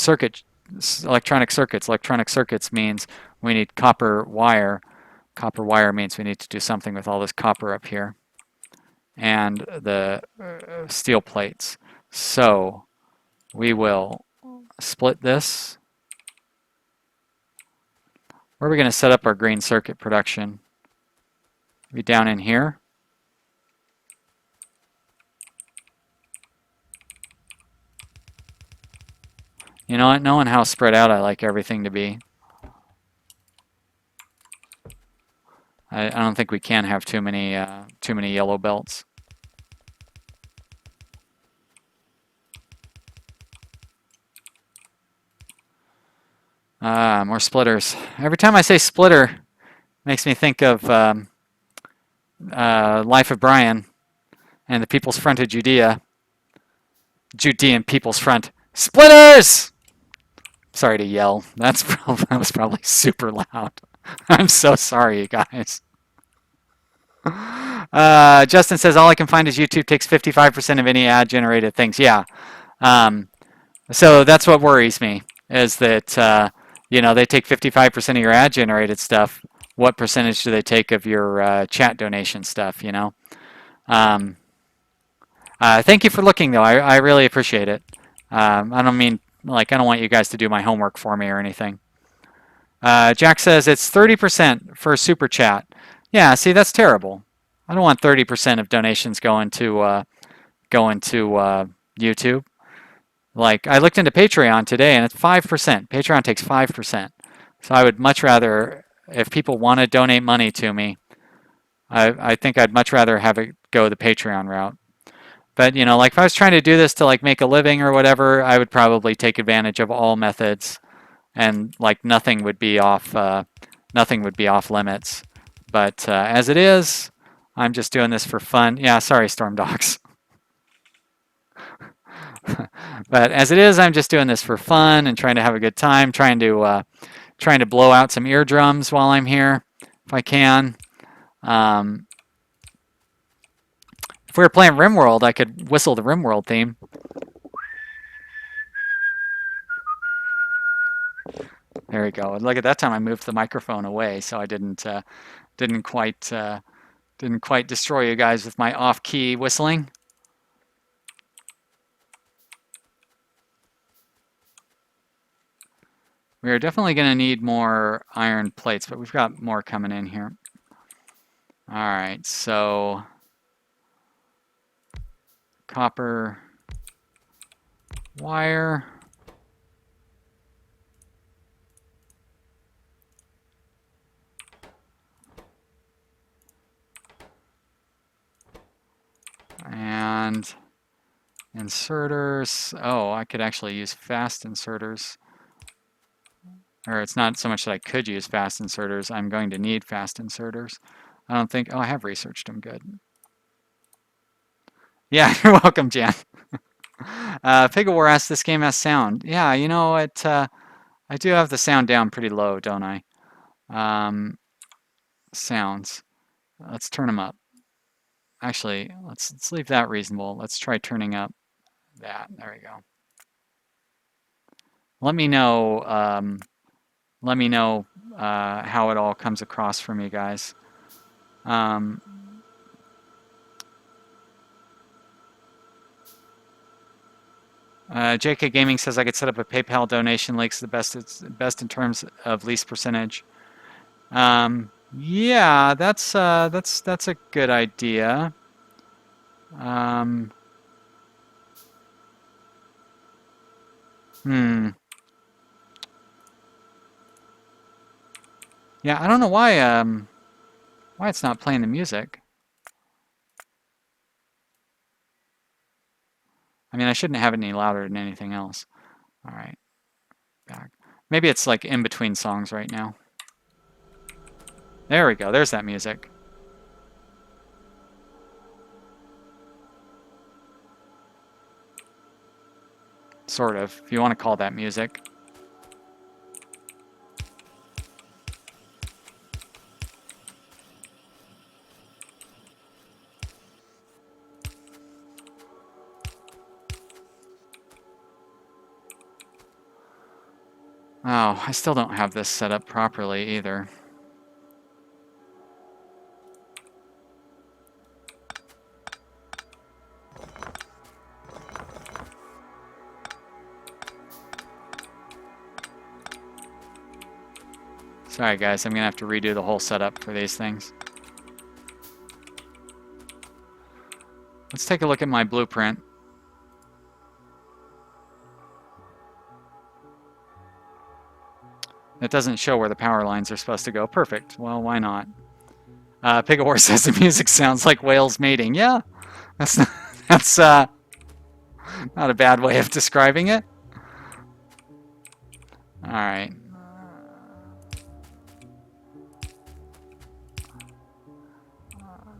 electronic circuits. Electronic circuits means we need copper wire. Copper wire means we need to do something with all this copper up here and the steel plates. So we will split this. Where are we going to set up our green circuit production? Maybe down in here. You know what? Knowing how spread out I like everything to be, I don't think we can have too many yellow belts. More splitters. Every time I say splitter, it makes me think of Life of Brian and the People's Front of Judea. Judean People's Front. Splitters! Sorry to yell. That was probably super loud. I'm so sorry, you guys. Justin says, all I can find is YouTube takes 55% of any ad-generated things. Yeah. So that's what worries me, is that, they take 55% of your ad-generated stuff. What percentage do they take of your chat donation stuff, Thank you for looking, though. I really appreciate it. I don't mean, I don't want you guys to do my homework for me or anything. Jack says it's 30% for super chat. Yeah, see, that's terrible. I don't want 30% of donations going to YouTube. Like, I looked into Patreon today, and it's 5%. Patreon takes 5%. So I would much rather, if people want to donate money to me, I think I'd much rather have it go the Patreon route. But, if I was trying to do this to, make a living or whatever, I would probably take advantage of all methods, and, nothing would be off limits. But as it is, I'm just doing this for fun. Yeah, sorry, Storm Dogs. But as it is, I'm just doing this for fun and trying to have a good time, trying to blow out some eardrums while I'm here, if I can. If we were playing RimWorld, I could whistle the RimWorld theme. There we go. And look, at that time I moved the microphone away, so I didn't quite destroy you guys with my off-key whistling. We are definitely going to need more iron plates, but we've got more coming in here. All right, so copper wire. And inserters. Oh, I could actually use fast inserters. Or it's not so much that I could use fast inserters. I'm going to need fast inserters. I don't think... Oh, I have researched them good. Yeah, you're welcome, Jan. Pigawar asks, this game has sound. Yeah, you know what? I do have the sound down pretty low, don't I? sounds. Let's turn them up. Actually, let's leave that reasonable. Let's try turning up that. There we go. Let me know. Let me know how it all comes across from you guys. JK Gaming says I could set up a PayPal donation link. It's the best in terms of least percentage. Yeah, that's a good idea. Yeah, I don't know why it's not playing the music. I mean, I shouldn't have it any louder than anything else. All right, back. Maybe it's like in between songs right now. There we go. There's that music. Sort of, if you want to call that music. Oh, I still don't have this set up properly either. Sorry guys, I'm gonna have to redo the whole setup for these things. Let's take a look at my blueprint. It doesn't show where the power lines are supposed to go. Perfect. Well, why not? Pigawar says the music sounds like whales mating. Yeah, that's not a bad way of describing it. All right.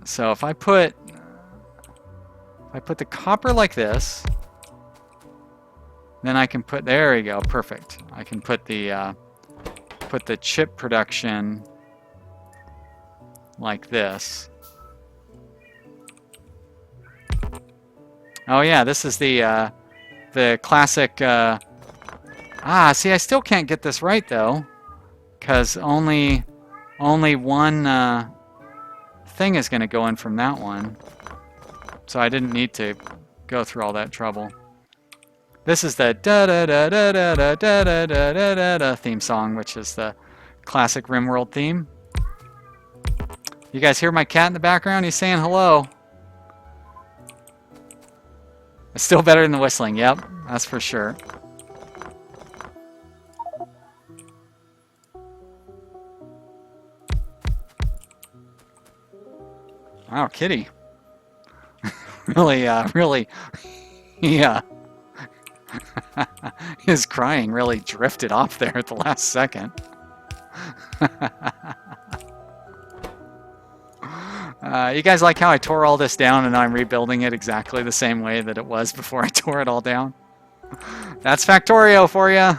So if I put the copper like this, then I can put, there we go, perfect. I can put the chip production like this. Oh yeah, this is the classic. See, I still can't get this right though, because only one thing is going to go in from that one. So I didn't need to go through all that trouble. This is the da da da da da da da da da da da da theme song, which is the classic RimWorld theme. You guys hear my cat in the background? He's saying hello. It's still better than the whistling. Yep, that's for sure. Wow, Kitty. really, yeah. His crying really drifted off there at the last second. You guys like how I tore all this down and I'm rebuilding it exactly the same way that it was before I tore it all down? That's Factorio for you.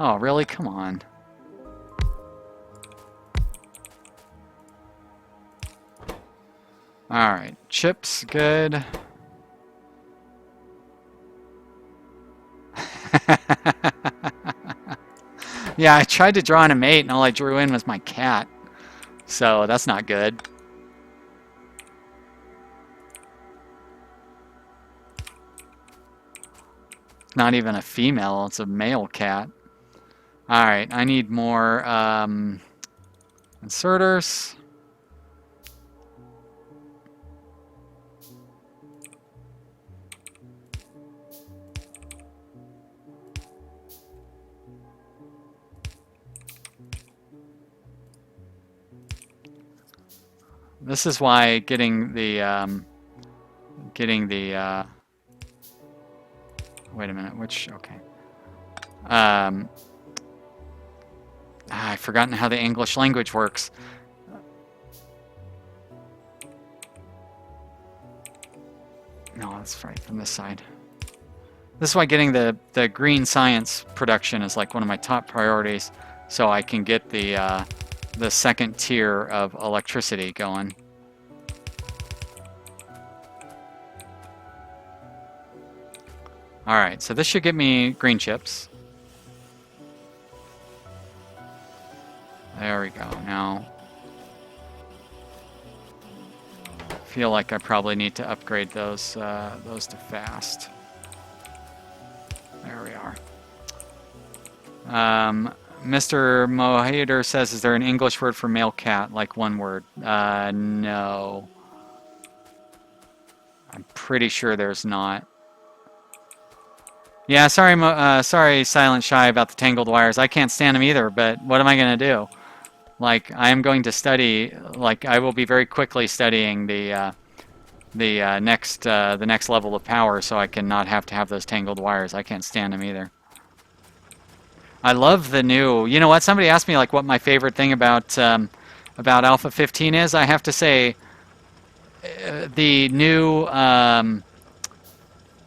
Oh, really? Come on. All right, chips, good. Yeah, I tried to draw in a mate and all I drew in was my cat. So that's not good. It's not even a female, it's a male cat. All right, I need more inserters. This is why getting the wait a minute, which, okay. I've forgotten how the English language works. No, that's right from this side. This is why getting the green science production is like one of my top priorities, so I can get the second tier of electricity going. All right, so this should get me green chips. There we go. Now, I feel like I probably need to upgrade those to fast. There we are. Mr. Mohader says, is there an English word for male cat, like one word? No. I'm pretty sure there's not. Yeah, sorry, Silent Shy, about the tangled wires. I can't stand them either, but what am I going to do? Like, I am going to study, like, I will be very quickly studying the next level of power, so I can not have to have those tangled wires. I can't stand them either. I love the new. You know what? Somebody asked me like what my favorite thing about Alpha 15 is. I have to say, the new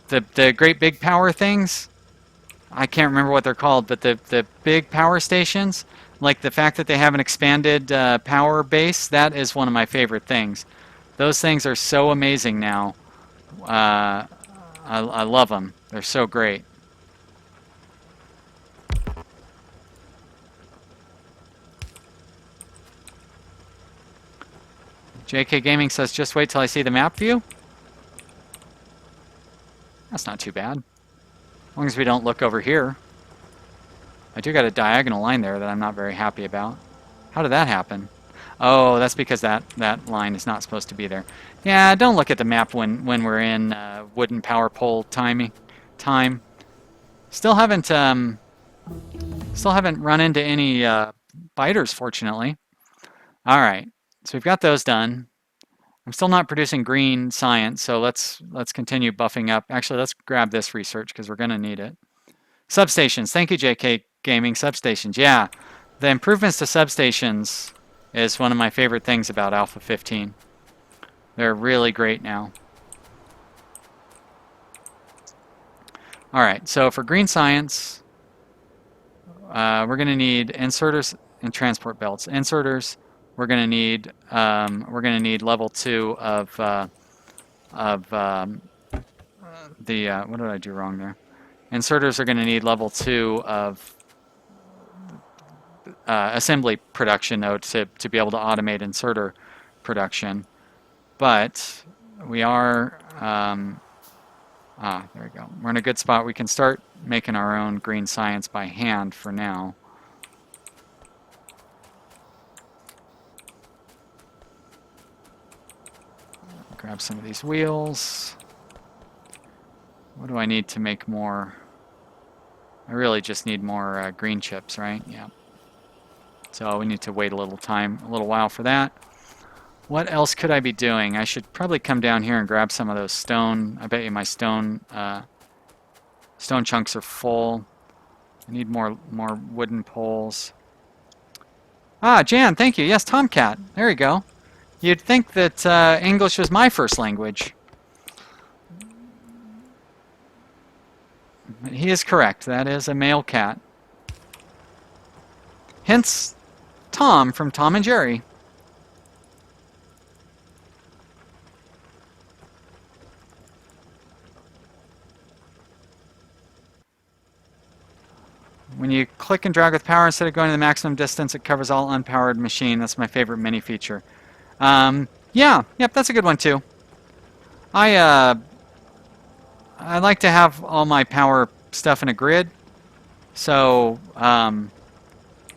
the great big power things. I can't remember what they're called, but the big power stations, like the fact that they have an expanded power base, that is one of my favorite things. Those things are so amazing now. I love them. They're so great. JK Gaming says, just wait till I see the map view. That's not too bad. As long as we don't look over here. I do got a diagonal line there that I'm not very happy about. How did that happen? Oh, that's because that line is not supposed to be there. Yeah, don't look at the map when we're in wooden power pole time. Still haven't run into any biters, fortunately. All right, so we've got those done. I'm still not producing green science, so let's continue buffing up. Actually, let's grab this research because we're going to need it. Substations. Thank you, JK Gaming. Substations. Yeah, the improvements to substations is one of my favorite things about Alpha 15. They're really great now. All right, so for green science, we're going to need inserters and transport belts. Inserters, we're going to need level 2 of what did I do wrong there? Inserters are going to need level 2 of assembly production, though, to be able to automate inserter production. But we are, there we go. We're in a good spot. We can start making our own green science by hand for now. Grab some of these wheels. What do I need to make more? I really just need more green chips, right? Yeah. So we need to wait a little while for that. What else could I be doing? I should probably come down here and grab some of those stone. I bet you my stone chunks are full. I need more wooden poles. Ah, Jan, thank you. Yes, Tomcat. There you go. You'd think that English was my first language. He is correct. That is a male cat. Hence, Tom from Tom and Jerry. When you click and drag with power, instead of going to the maximum distance, it covers all unpowered machine. That's my favorite mini feature. Yeah, yep, that's a good one too. I like to have all my power stuff in a grid. So,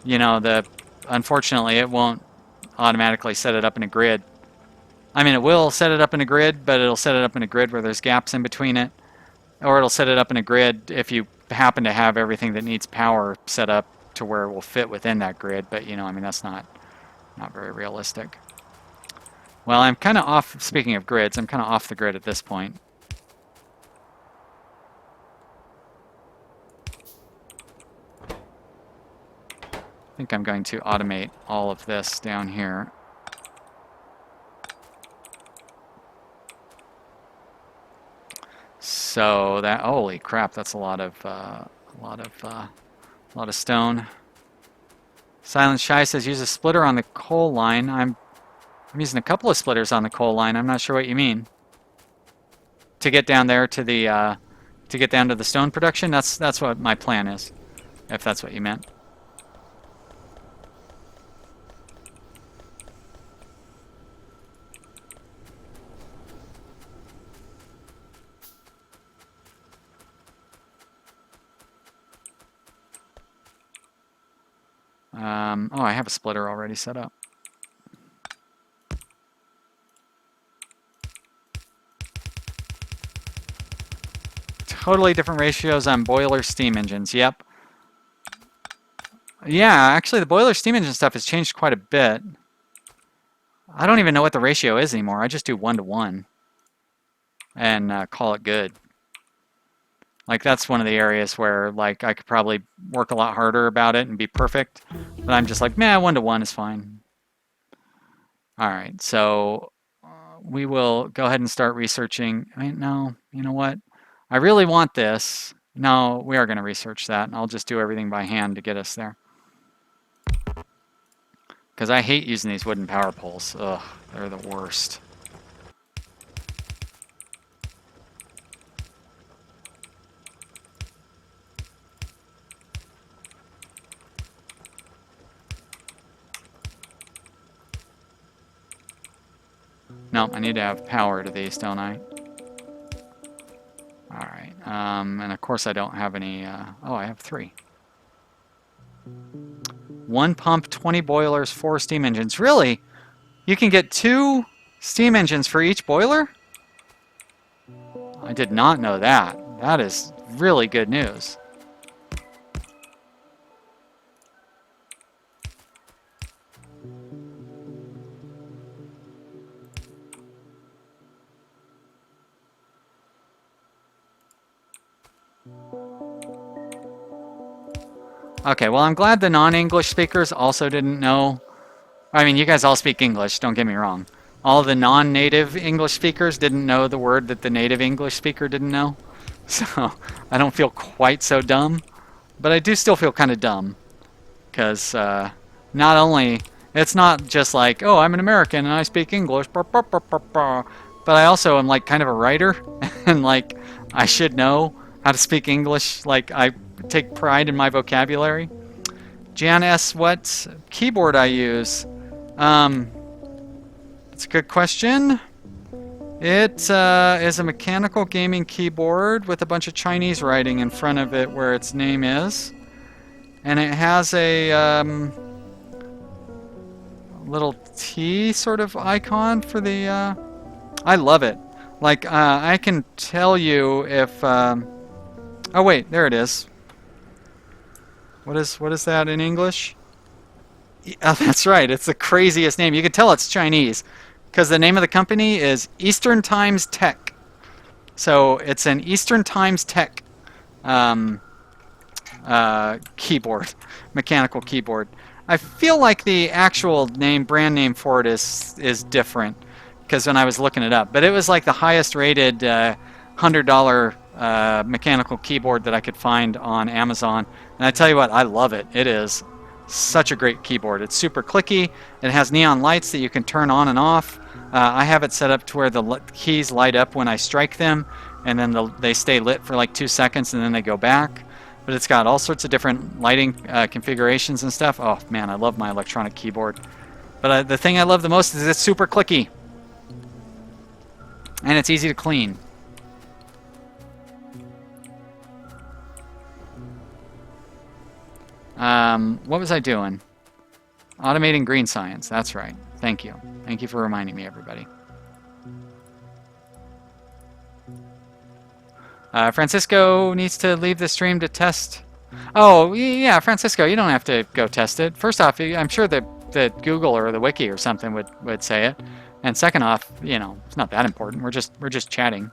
you know, unfortunately, it won't automatically set it up in a grid. I mean, it will set it up in a grid, but it'll set it up in a grid where there's gaps in between it. Or it'll set it up in a grid if you happen to have everything that needs power set up to where it will fit within that grid. But, you know, I mean, that's not very realistic. Well, I'm kind of off, speaking of grids, I'm kind of off the grid at this point. think I'm going to automate all of this down here. So that, holy crap, that's a lot of stone. Silent Shy says use a splitter on the coal line. I'm using a couple of splitters on the coal line. I'm not sure what you mean. To get down there to the to get down to the stone production. That's what my plan is, if that's what you meant. Oh, I have a splitter already set up. Totally different ratios on boiler steam engines. Yep. Yeah, actually the boiler steam engine stuff has changed quite a bit. I don't even know what the ratio is anymore. I just do 1-to-1 and call it good. Like that's one of the areas where like I could probably work a lot harder about it and be perfect. But I'm just like, man, 1-to-1 is fine. All right, so we will go ahead and start researching. I mean, no, you know what? I really want this. No, we are going to research that. And I'll just do everything by hand to get us there. Because I hate using these wooden power poles. Ugh, they're the worst. No, I need to have power to these, don't I? Alright, and of course I don't have any, oh, I have 3. 1 pump, 20 boilers, 4 steam engines. Really? You can get 2 steam engines for each boiler? I did not know that. That is really good news. Okay, well, I'm glad the non-English speakers also didn't know. I mean, you guys all speak English, don't get me wrong. All the non-native English speakers didn't know the word that the native English speaker didn't know. So I don't feel quite so dumb, but I do still feel kind of dumb. Because not only, it's not just like, oh, I'm an American and I speak English, but I also am like kind of a writer, and like I should know how to speak English. Like I take pride in my vocabulary. Jan asks what keyboard I use. It's a good question. It is a mechanical gaming keyboard with a bunch of Chinese writing in front of it where its name is. And it has a little T sort of icon for the... I love it. Like, I can tell you if... oh, wait, there it is. What is that in English? Oh, that's right. It's the craziest name. You can tell it's Chinese because the name of the company is Eastern Times Tech. So it's an Eastern Times Tech keyboard, mechanical keyboard. I feel like the actual brand name for it is different because when I was looking it up, but it was like the highest rated $100 mechanical keyboard that I could find on Amazon. And I tell you what, I love it. It is such a great keyboard. It's super clicky. It has neon lights that you can turn on and off. I have it set up to where the keys light up when I strike them, and then they stay lit for like 2 seconds and then they go back. But it's got all sorts of different lighting configurations and stuff. Oh man, I love my electronic keyboard. But the thing I love the most is it's super clicky. And it's easy to clean. What was I doing? Automating green science. That's right. Thank you. Thank you for reminding me, everybody. Francisco needs to leave the stream to test. Oh, yeah, Francisco, you don't have to go test it. First off, I'm sure that Google or the wiki or something would say it. And second off, you know, it's not that important. We're just chatting.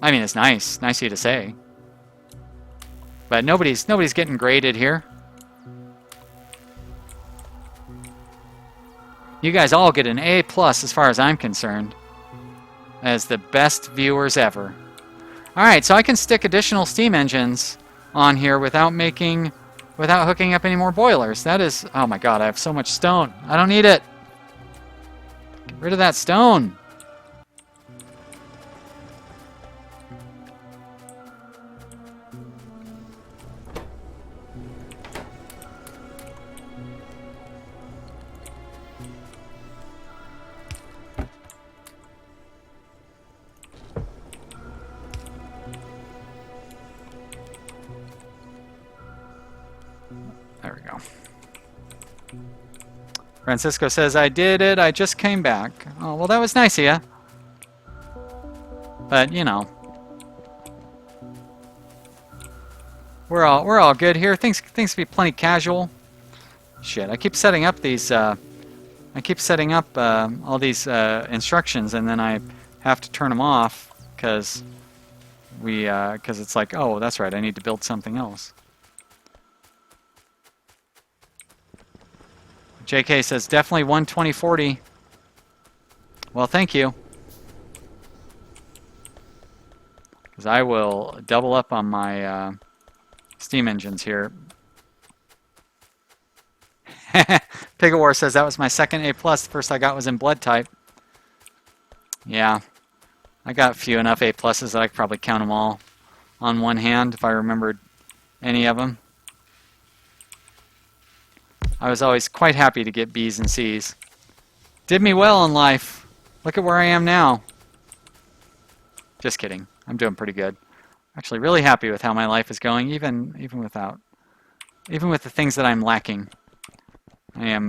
I mean, it's nice of you to say. But nobody's getting graded here. You guys all get an A+ as far as I'm concerned. As the best viewers ever. Alright, so I can stick additional steam engines on here without hooking up any more boilers. That is, oh my god, I have so much stone. I don't need it. Get rid of that stone. There we go. Francisco says, I did it. I just came back. Oh, well, that was nice of you. But, you know. We're all good here. Things be plenty casual. Shit, I keep setting up these all these instructions, and then I have to turn them off because it's like, oh, that's right, I need to build something else. JK says, definitely 12040. Well, thank you. Because I will double up on my steam engines here. Pigawar says, that was my second A+. The first I got was in blood type. Yeah. I got few enough A+ that I could probably count them all on one hand if I remembered any of them. I was always quite happy to get B's and C's. Did me well in life. Look at where I am now. Just kidding. I'm doing pretty good. Actually really happy with how my life is going, even with the things that I'm lacking. I am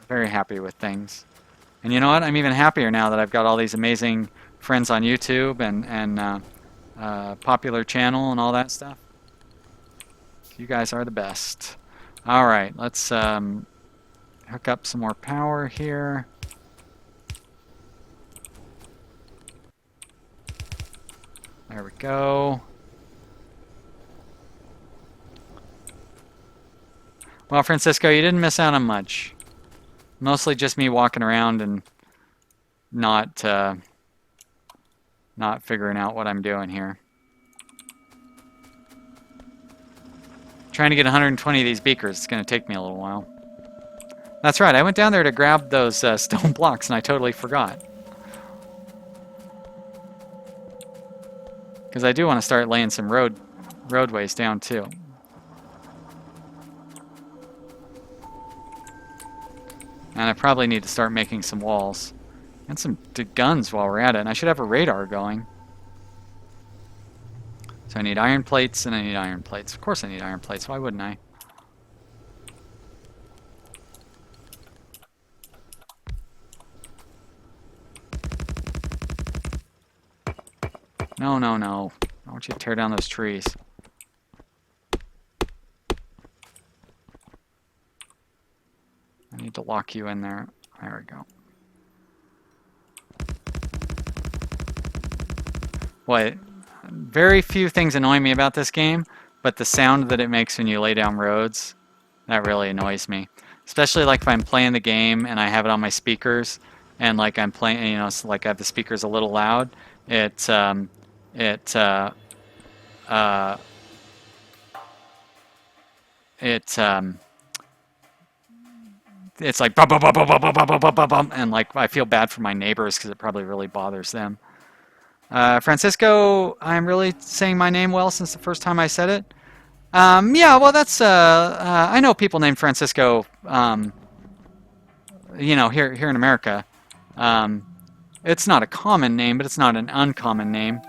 very happy with things. And you know what? I'm even happier now that I've got all these amazing friends on YouTube and popular channel and all that stuff. You guys are the best. Alright, let's hook up some more power here. There we go. Well, Francisco, you didn't miss out on much. Mostly just me walking around and not figuring out what I'm doing here. Trying to get 120 of these beakers. It's going to take me a little while. That's right. I went down there to grab those stone blocks, and I totally forgot. Because I do want to start laying some roadways down, too. And I probably need to start making some walls. And some guns while we're at it. And I should have a radar going. So I need iron plates, and I need iron plates. Of course I need iron plates. Why wouldn't I? No, no, no. I want you to tear down those trees. I need to lock you in there. There we go. What? Very few things annoy me about this game, but the sound that it makes when you lay down roads, that really annoys me. Especially like if I'm playing the game and I have it on my speakers, and like I'm playing, you know, so like I have the speakers a little loud. It's like bum, bum, bum, bum, bum, bum, bum, bum, bum, and like I feel bad for my neighbors because it probably really bothers them. Francisco, I'm really saying my name well since the first time I said it. Yeah, well, that's I know people named Francisco. You know, here in America, it's not a common name, but it's not an uncommon name.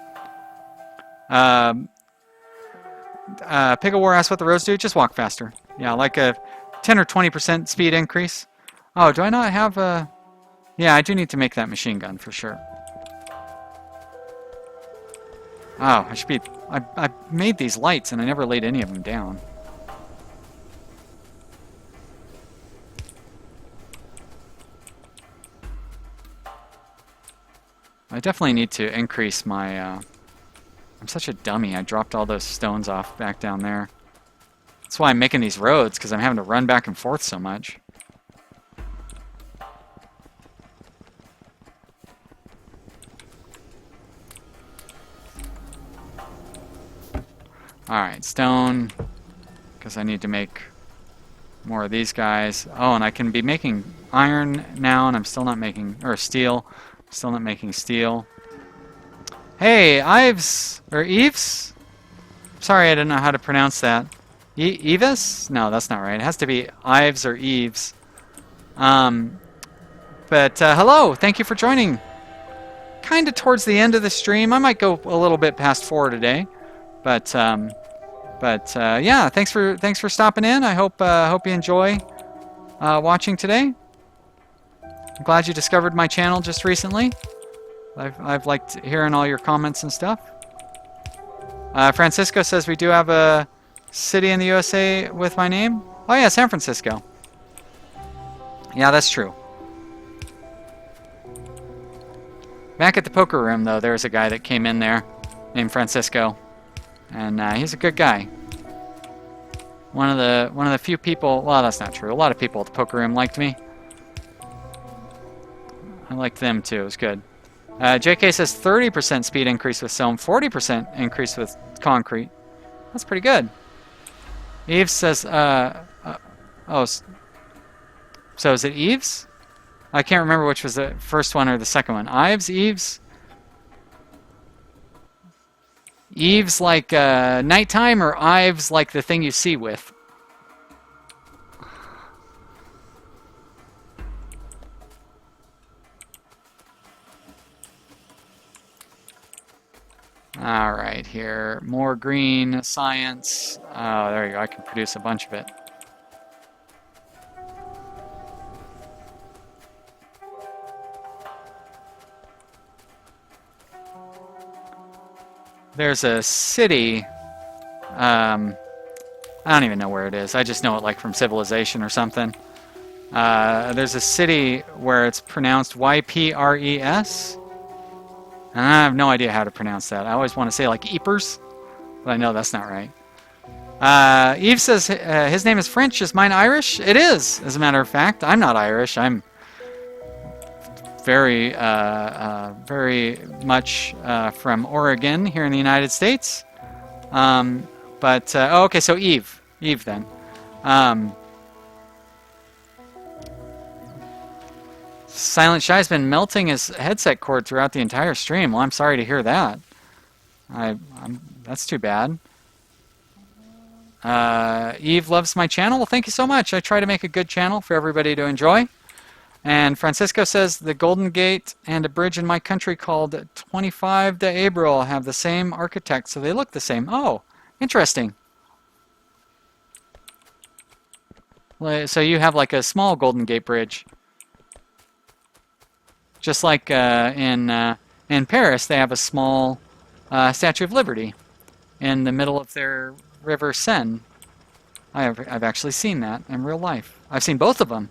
Pickle War asked what the roads do. Just walk faster. Yeah, like a 10 or 20% speed increase. Oh, do I not have a? Yeah, I do need to make that machine gun for sure. Oh, I should be... I made these lights and I never laid any of them down. I definitely need to increase my... I'm such a dummy. I dropped all those stones off back down there. That's why I'm making these roads, because I'm having to run back and forth so much. Alright, stone, because I need to make more of these guys. Oh, and I can be making iron now, and I'm still not making, or steel. Still not making steel. Hey, Ives, or Eves? Sorry, I didn't know how to pronounce that. Eves? No, that's not right. It has to be Ives or Eves. Hello, thank you for joining. Kind of towards the end of the stream. I might go a little bit past 4 today. Yeah, thanks for stopping in. I hope you enjoy watching today. I'm glad you discovered my channel just recently. I've liked hearing all your comments and stuff. Francisco says we do have a city in the USA with my name. Oh yeah, San Francisco. Yeah, that's true. Back at the poker room, though, there's a guy that came in there named Francisco, and he's a good guy. One of the few people. Well, that's not true. A lot of people at the poker room liked me. I liked them too. It was good. JK says 30% speed increase with stone, 40% increase with concrete. That's pretty good. Eve says, oh, so is it Eves? I can't remember which was the first one or the second one. Ives, Eves? Eves like nighttime, or Ives like the thing you see with? All right, here. More green, science. Oh, there you go. I can produce a bunch of it. There's a city. I don't even know where it is. I just know it like from Civilization or something. There's a city where it's pronounced Y-P-R-E-S. And I have no idea how to pronounce that. I always want to say like Eepers, but I know that's not right. Eve says his name is French. Is mine Irish? It is, as a matter of fact. I'm not Irish. I'm very, very much from Oregon here in the United States. Oh, okay, so Eve then. Silent Shy's been melting his headset cord throughout the entire stream. Well, I'm sorry to hear that. That's too bad. Eve loves my channel. Well, thank you so much. I try to make a good channel for everybody to enjoy. And Francisco says the Golden Gate and a bridge in my country called 25 de Abril have the same architect, so they look the same. Oh, interesting. So you have like a small Golden Gate bridge. Just like in Paris, they have a small Statue of Liberty in the middle of their river Seine. I've actually seen that in real life. I've seen both of them.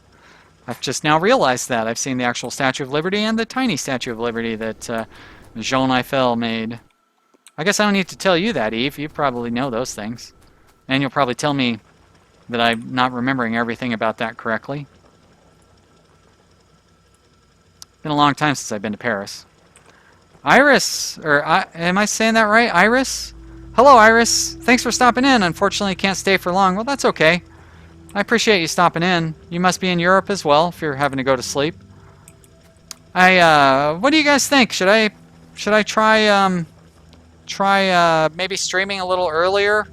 I've just now realized that. I've seen the actual Statue of Liberty and the tiny Statue of Liberty that Jean Eiffel made. I guess I don't need to tell you that, Eve. You probably know those things. And you'll probably tell me that I'm not remembering everything about that correctly. Been a long time since I've been to Paris. Iris, am I saying that right? Iris? Hello, Iris. Thanks for stopping in. Unfortunately, can't stay for long. Well, that's okay. I appreciate you stopping in. You must be in Europe as well if you're having to go to sleep. What do you guys think? Should I try maybe streaming a little earlier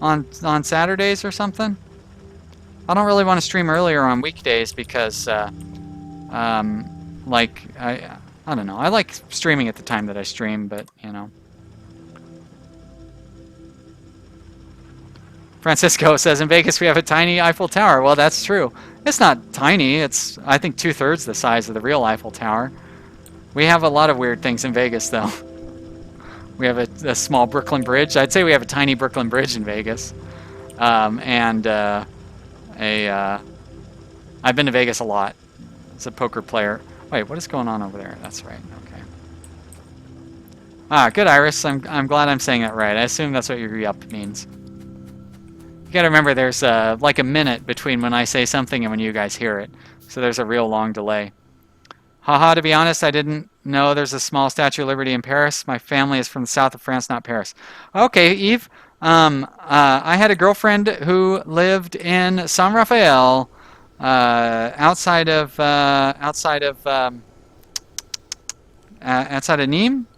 on Saturdays or something? I don't really want to stream earlier on weekdays because like I don't know. I like streaming at the time that I stream, but you know. Francisco says in Vegas we have a tiny Eiffel Tower. Well, that's true. It's not tiny. It's I think 2/3 the size of the real Eiffel Tower. We have a lot of weird things in Vegas, though. We have a small Brooklyn Bridge. I'd say we have a tiny Brooklyn Bridge in Vegas, and I've been to Vegas a lot as a poker player. Wait, what is going on over there? That's right. Okay. Ah, good, Iris. I'm glad I'm saying that right. I assume that's what your yup means. You gotta remember there's like a minute between when I say something and when you guys hear it. So there's a real long delay. Haha, to be honest, I didn't know there's a small Statue of Liberty in Paris. My family is from the south of France, not Paris. Okay, Eve. I had a girlfriend who lived in San Rafael, outside of Nîmes.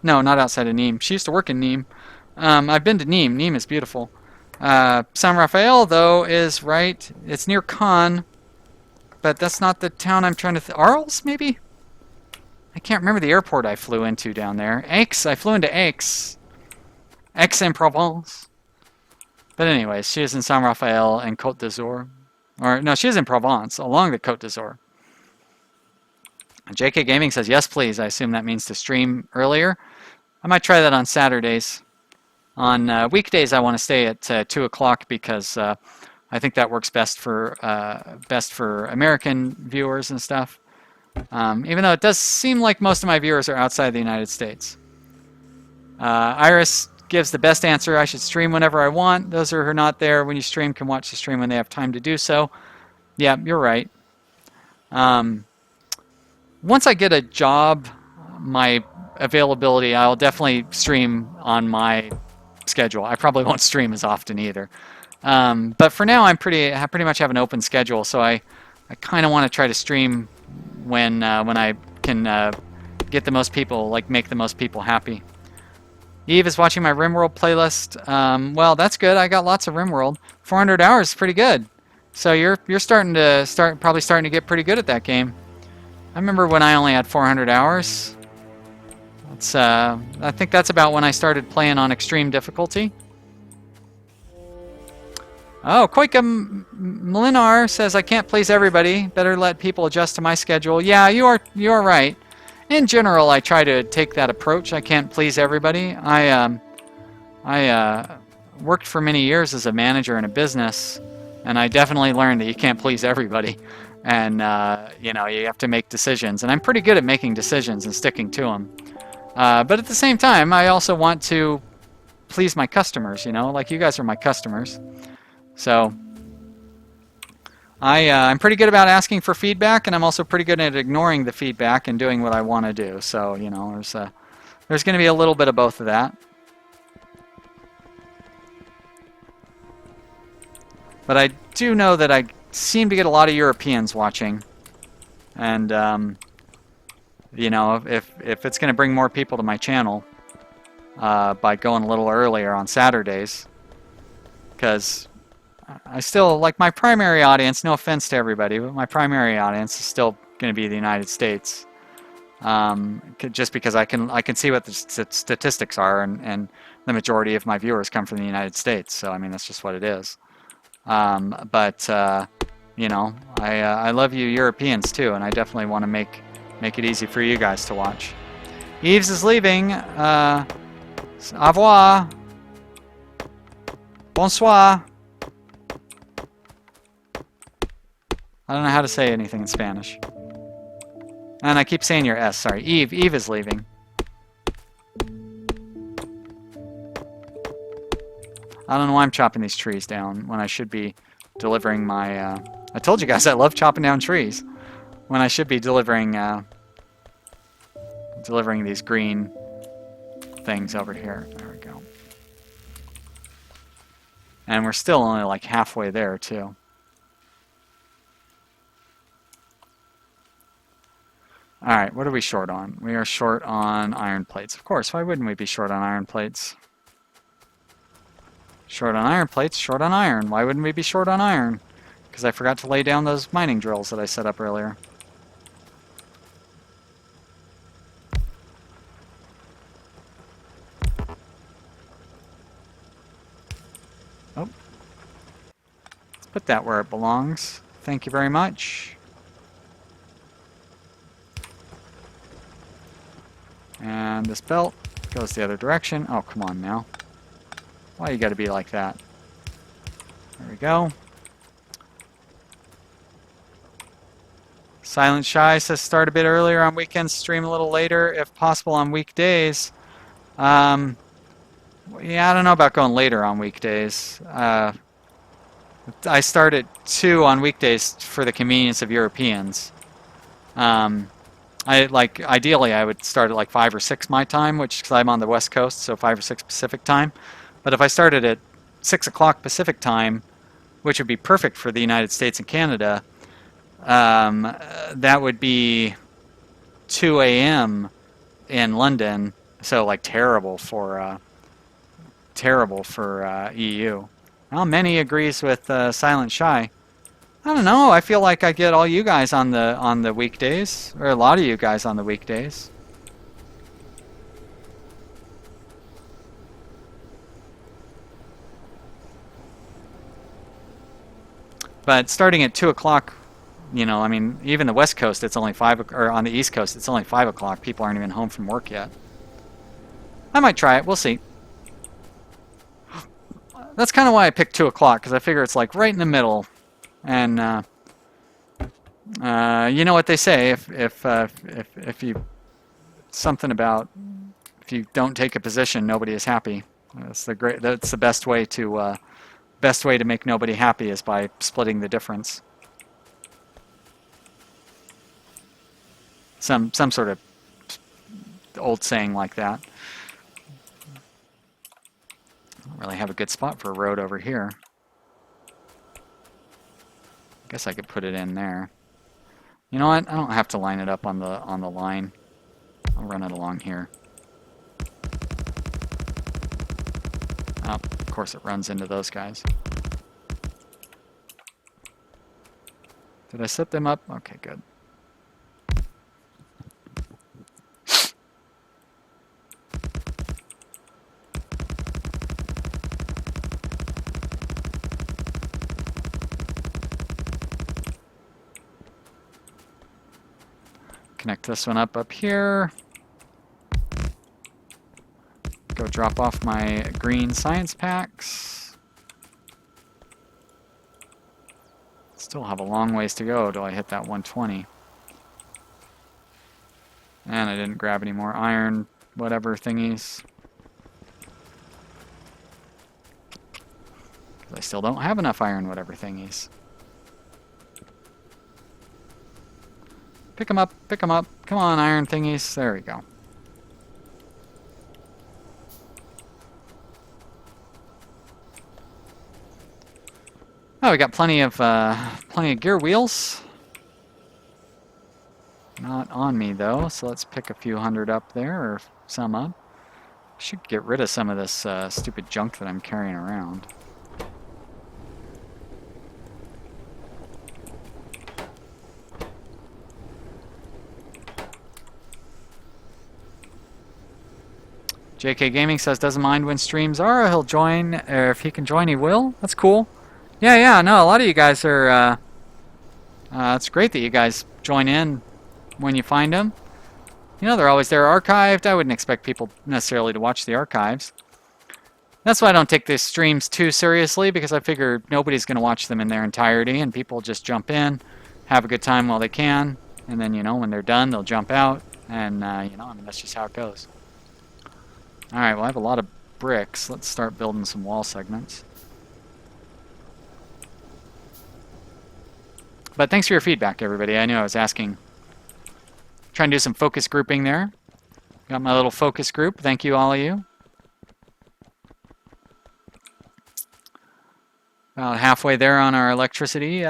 No, not outside of Nîmes. She used to work in Nîmes. I've been to Nîmes. Nîmes is beautiful. San Rafael, though, is right. It's near Cannes, but that's not the town I'm trying to. Arles, maybe. I can't remember the airport I flew into down there. Aix. I flew into Aix. Aix-en-Provence. But anyways, she is in San Rafael and Côte d'Azur. Or, no, she is in Provence, along the Côte d'Azur. JK Gaming says, yes, please. I assume that means to stream earlier. I might try that on Saturdays. On weekdays, I want to stay at 2 o'clock because I think that works best for American viewers and stuff. Even though it does seem like most of my viewers are outside the United States. Iris gives the best answer. I should stream whenever I want. Those who are not there when you stream can watch the stream when they have time to do so. Yeah, you're right. Once I get a job, my availability, I'll definitely stream on my schedule. I probably won't stream as often either. But for now, I pretty much have an open schedule, so I kind of want to try to stream when I can get the most people, like make the most people happy. Eve is watching my RimWorld playlist. Well, that's good. I got lots of RimWorld. 400 hours is pretty good. So you're probably starting to get pretty good at that game. I remember when I only had 400 hours. That's I think that's about when I started playing on extreme difficulty. Oh, Koika Mlinar says I can't please everybody. Better let people adjust to my schedule. Yeah, you are right. In general, I try to take that approach. I can't please everybody. I worked for many years as a manager in a business, and I definitely learned that you can't please everybody, and you have to make decisions. And I'm pretty good at making decisions and sticking to them. But at the same time, I also want to please my customers. Like you guys are my customers, so. I'm pretty good about asking for feedback, and I'm also pretty good at ignoring the feedback and doing what I want to do. So, there's going to be a little bit of both of that. But I do know that I seem to get a lot of Europeans watching. And, if it's going to bring more people to my channel by going a little earlier on Saturdays, because I still, like, my primary audience, no offense to everybody, but my primary audience is still going to be the United States. Just because I can see what the statistics are, and the majority of my viewers come from the United States. So, I mean, that's just what it is. I love you Europeans too, and I definitely want to make it easy for you guys to watch. Eves is leaving. Au revoir. Bonsoir. I don't know how to say anything in Spanish. And I keep saying your S, sorry. Eve is leaving. I don't know why I'm chopping these trees down when I should be delivering my... I told you guys I love chopping down trees. When I should be delivering these green things over here. There we go. And we're still only like halfway there, too. Alright, what are we short on? We are short on iron plates. Of course, why wouldn't we be short on iron plates? Short on iron plates, short on iron. Why wouldn't we be short on iron? Because I forgot to lay down those mining drills that I set up earlier. Oh. Let's put that where it belongs. Thank you very much. And this belt goes the other direction. Oh, come on now. Why you gotta be like that? There we go. Silent Shy says start a bit earlier on weekends, stream a little later, if possible on weekdays. Yeah, I don't know about going later on weekdays. I start at 2 on weekdays for the convenience of Europeans. Um, ideally I would start at like 5 or 6 my time, which because I'm on the West Coast, so 5 or 6 Pacific time. But if I started at 6 o'clock Pacific time, which would be perfect for the United States and Canada, that would be 2 a.m. in London. So like terrible for EU. Well, many agrees with Silent Shy. I don't know. I feel like I get all you guys on the weekdays, or a lot of you guys on the weekdays. But starting at 2 o'clock, I mean, even the West Coast, it's only 5, or on the East Coast, it's only 5 o'clock. People aren't even home from work yet. I might try it. We'll see. That's kind of why I picked 2 o'clock, because I figure it's like right in the middle. And you know what they say, if you something about if you don't take a position, nobody is happy. That's the best way to make nobody happy is by splitting the difference. Some sort of old saying like that. I don't really have a good spot for a road over here. I guess I could put it in there. You know what? I don't have to line it up on the line. I'll run it along here. Oh, of course it runs into those guys. Did I set them up? Okay, good. Connect this one up here. Go drop off my green science packs. Still have a long ways to go till I hit that 120. And I didn't grab any more iron whatever thingies. I still don't have enough iron whatever thingies. Pick them up, pick them up. Come on, iron thingies. There we go. Oh, we got plenty of gear wheels. Not on me though, so let's pick a few hundred up there, or some up. Should get rid of some of this stupid junk that I'm carrying around. JK Gaming says doesn't mind when streams are. He'll join, or if he can join, he will. That's cool. Yeah, no, a lot of you guys are. It's great that you guys join in when you find them. You know, they're always there archived. I wouldn't expect people necessarily to watch the archives. That's why I don't take these streams too seriously, because I figure nobody's going to watch them in their entirety, and people just jump in, have a good time while they can, and then, when they're done, they'll jump out, and, I mean, that's just how it goes. Alright, well, I have a lot of bricks. Let's start building some wall segments. But thanks for your feedback, everybody. I knew I was asking. Trying to do some focus grouping there. Got my little focus group. Thank you, all of you. About halfway there on our electricity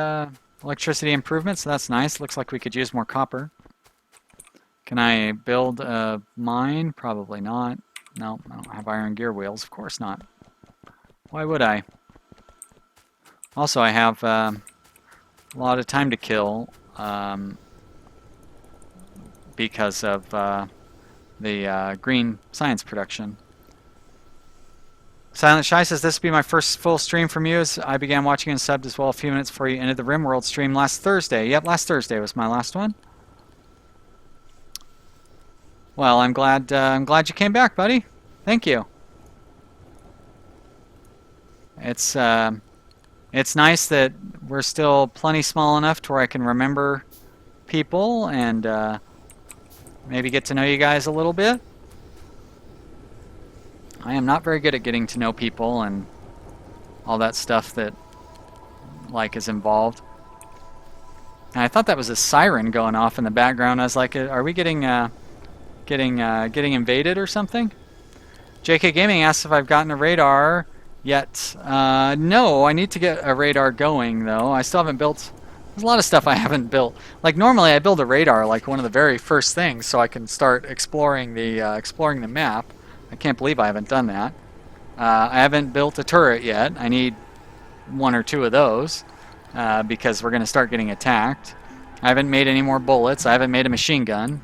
improvements. So that's nice. Looks like we could use more copper. Can I build a mine? Probably not. No, I don't have iron gear wheels. Of course not. Why would I? Also, I have a lot of time to kill because of the green science production. Silent Shy says, this will be my first full stream from you, as I began watching and subbed as well a few minutes before you ended the RimWorld stream last Thursday. Yep, last Thursday was my last one. Well, I'm glad you came back, buddy. Thank you. It's nice that we're still plenty small enough to where I can remember people and maybe get to know you guys a little bit. I am not very good at getting to know people and all that stuff that like is involved. And I thought that was a siren going off in the background. I was like, are we getting invaded or something? JK Gaming asks if I've gotten a radar yet. No, I need to get a radar going though. I still haven't built. There's a lot of stuff I haven't built. Like normally I build a radar like one of the very first things so I can start exploring the map. I can't believe I haven't done that. I haven't built a turret yet. I need one or two of those because we're going to start getting attacked. I haven't made any more bullets. I haven't made a machine gun.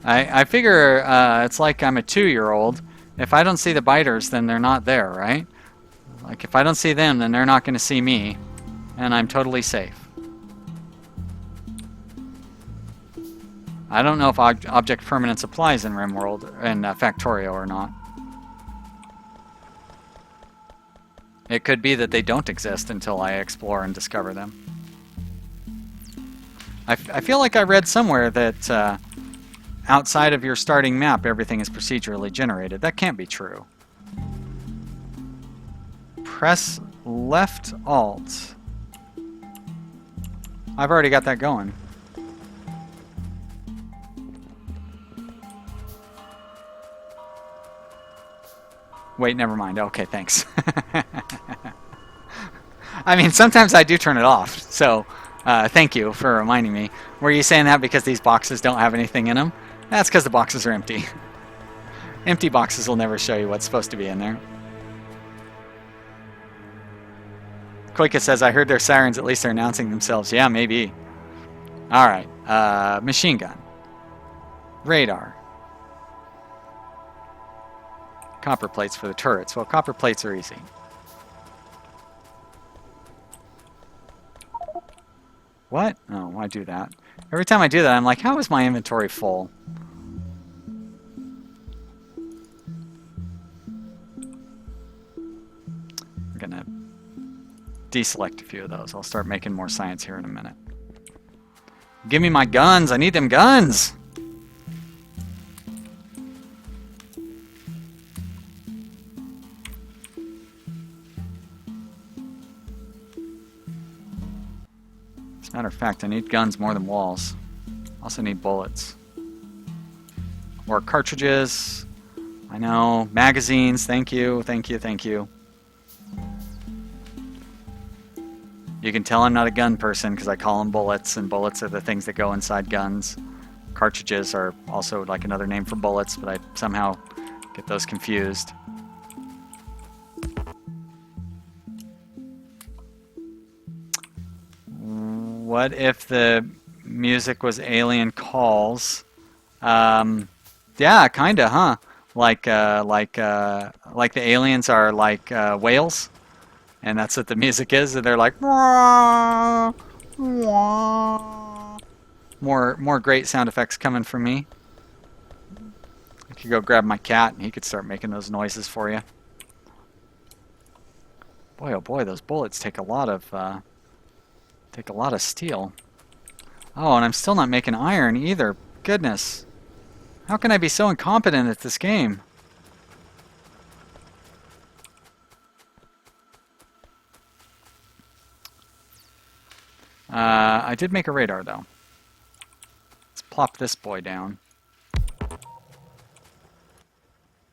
I figure it's like I'm a 2-year-old. If I don't see the biters, then they're not there, right? Like if I don't see them, then they're not going to see me, and I'm totally safe. I don't know if object permanence applies in RimWorld and Factorio or not. It could be that they don't exist until I explore and discover them. I feel like I read somewhere that outside of your starting map, everything is procedurally generated. That can't be true. Press left alt. I've already got that going. Wait, never mind. Okay, thanks. I mean, sometimes I do turn it off, so thank you for reminding me. Were you saying that because these boxes don't have anything in them? That's because the boxes are empty. Empty boxes will never show you what's supposed to be in there. Koika says, I heard their sirens, at least they're announcing themselves. Yeah, maybe. Alright, machine gun. Radar. Copper plates for the turrets. Well, copper plates are easy. What? Oh, why do that? Every time I do that, I'm like, how is my inventory full? I'm gonna deselect a few of those. I'll start making more science here in a minute. Give me my guns! I need them guns! As a matter of fact, I need guns more than walls. Also need bullets. Or cartridges. I know. Magazines. Thank you. Thank you. Thank you. You can tell I'm not a gun person because I call them bullets, and bullets are the things that go inside guns. Cartridges are also like another name for bullets, but I somehow get those confused. What if the music was Alien Calls? Yeah, kinda, huh? Like the aliens are like whales, and that's what the music is. And they're like, wah, wah. More great sound effects coming from me. I could go grab my cat, and he could start making those noises for you. Boy, oh boy, those bullets take a lot of steel. Oh, and I'm still not making iron either. Goodness. How can I be so incompetent at this game? I did make a radar, though. Let's plop this boy down.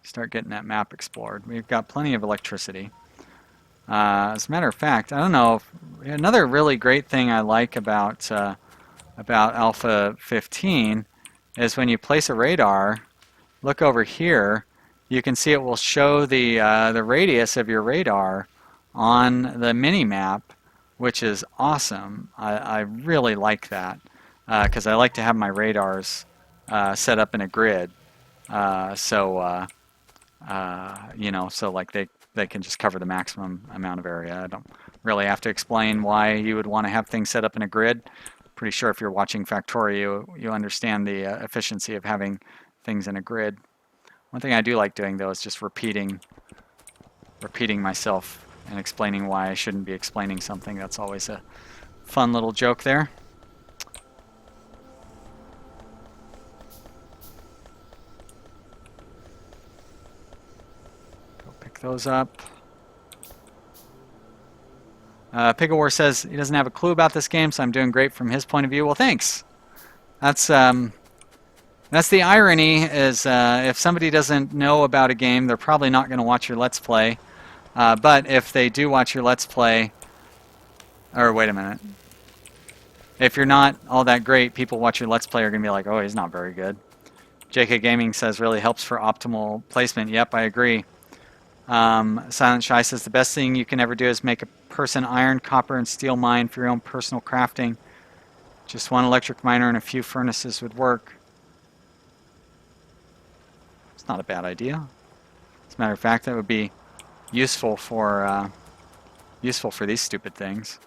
Start getting that map explored. We've got plenty of electricity. As a matter of fact, I don't know if another really great thing I like about Alpha 15 is when you place a radar, look over here, you can see it will show the radius of your radar on the mini map, which is awesome. I really like that because I like to have my radars set up in a grid, so like they can just cover the maximum amount of area. I don't really have to explain why you would want to have things set up in a grid. Pretty sure if you're watching Factorio, you understand the efficiency of having things in a grid. One thing I do like doing, though, is just repeating myself and explaining why I shouldn't be explaining something. That's always a fun little joke there. Go pick look those up. Pigawar says he doesn't have a clue about this game, so I'm doing great from his point of view. Well, thanks. That's the irony, is if somebody doesn't know about a game, they're probably not going to watch your Let's Play. But if they do watch your Let's Play, or wait a minute. If you're not all that great, people watch your Let's Play are going to be like, oh, he's not very good. JK Gaming says really helps for optimal placement. Yep, I agree. Silent Shy says the best thing you can ever do is make a person iron, copper, and steel mine for your own personal crafting. Just one electric miner and a few furnaces would work. It's not a bad idea. As a matter of fact, that would be useful for these stupid things.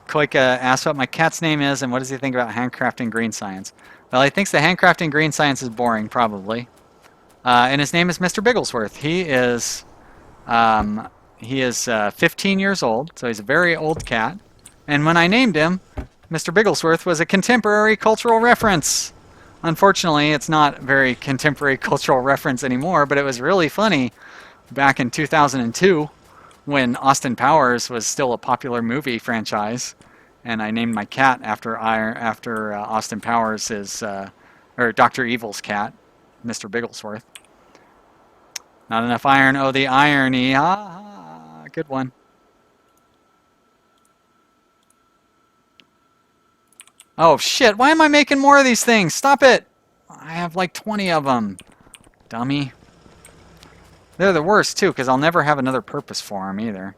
Koika asks what my cat's name is and what does he think about handcrafting green science. Well, he thinks the handcrafting green science is boring, probably. And his name is Mr. Bigglesworth. He is 15 years old, so he's a very old cat. And when I named him, Mr. Bigglesworth was a contemporary cultural reference. Unfortunately, it's not a very contemporary cultural reference anymore, but it was really funny back in 2002. When Austin Powers was still a popular movie franchise, and I named my cat after Austin Powers' or Dr. Evil's cat, Mr. Bigglesworth. Not enough iron. Oh, the irony. Ah, good one. Oh, shit. Why am I making more of these things? Stop it. I have like 20 of them. Dummy. They're the worst, too, because I'll never have another purpose for them, either.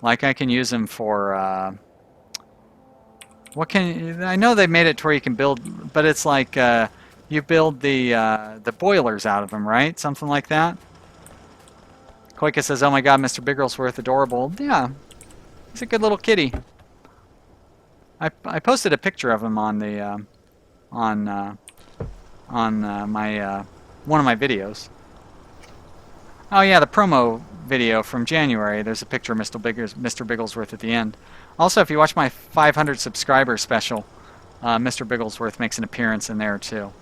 Like, I can use them for, what can... I know they made it to where you can build... But it's like, you build the boilers out of them, right? Something like that. Koika says, oh my god, Mr. Bigglesworth, adorable. Yeah, he's a good little kitty. I posted a picture of him on the, on my, one of my videos. Oh yeah, the promo video from January. There's a picture of Mr. Bigglesworth at the end. Also, if you watch my 500 subscriber special, Mr. Bigglesworth makes an appearance in there too.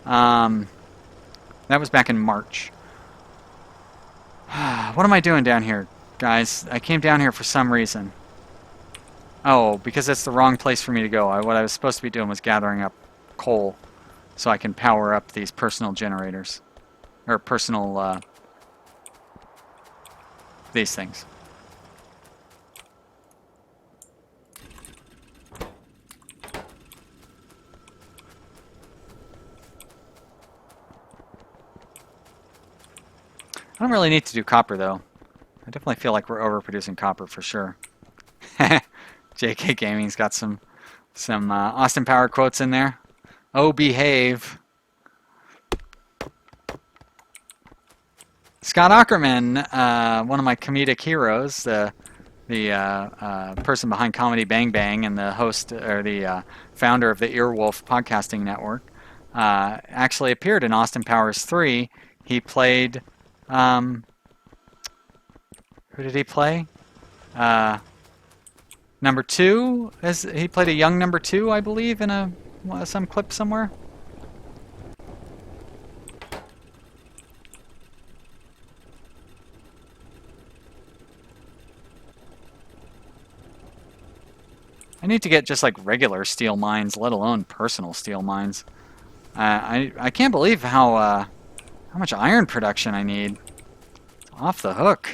That was back in March. What am I doing down here, guys? I came down here for some reason. Oh, because that's the wrong place for me to go. What I was supposed to be doing was gathering up coal so I can power up these personal generators. Or personal, these things. I don't really need to do copper, though. I definitely feel like we're overproducing copper for sure. JK Gaming's got some Austin Power quotes in there. Oh, behave. Scott Ackerman, one of my comedic heroes, the person behind Comedy Bang Bang and the host or the founder of the Earwolf podcasting network, actually appeared in Austin Powers 3. He played, who did he play? Number 2. He played a young number 2, I believe, in some clip somewhere. I need to get just like regular steel mines, let alone personal steel mines. I can't believe how much iron production I need. It's off the hook.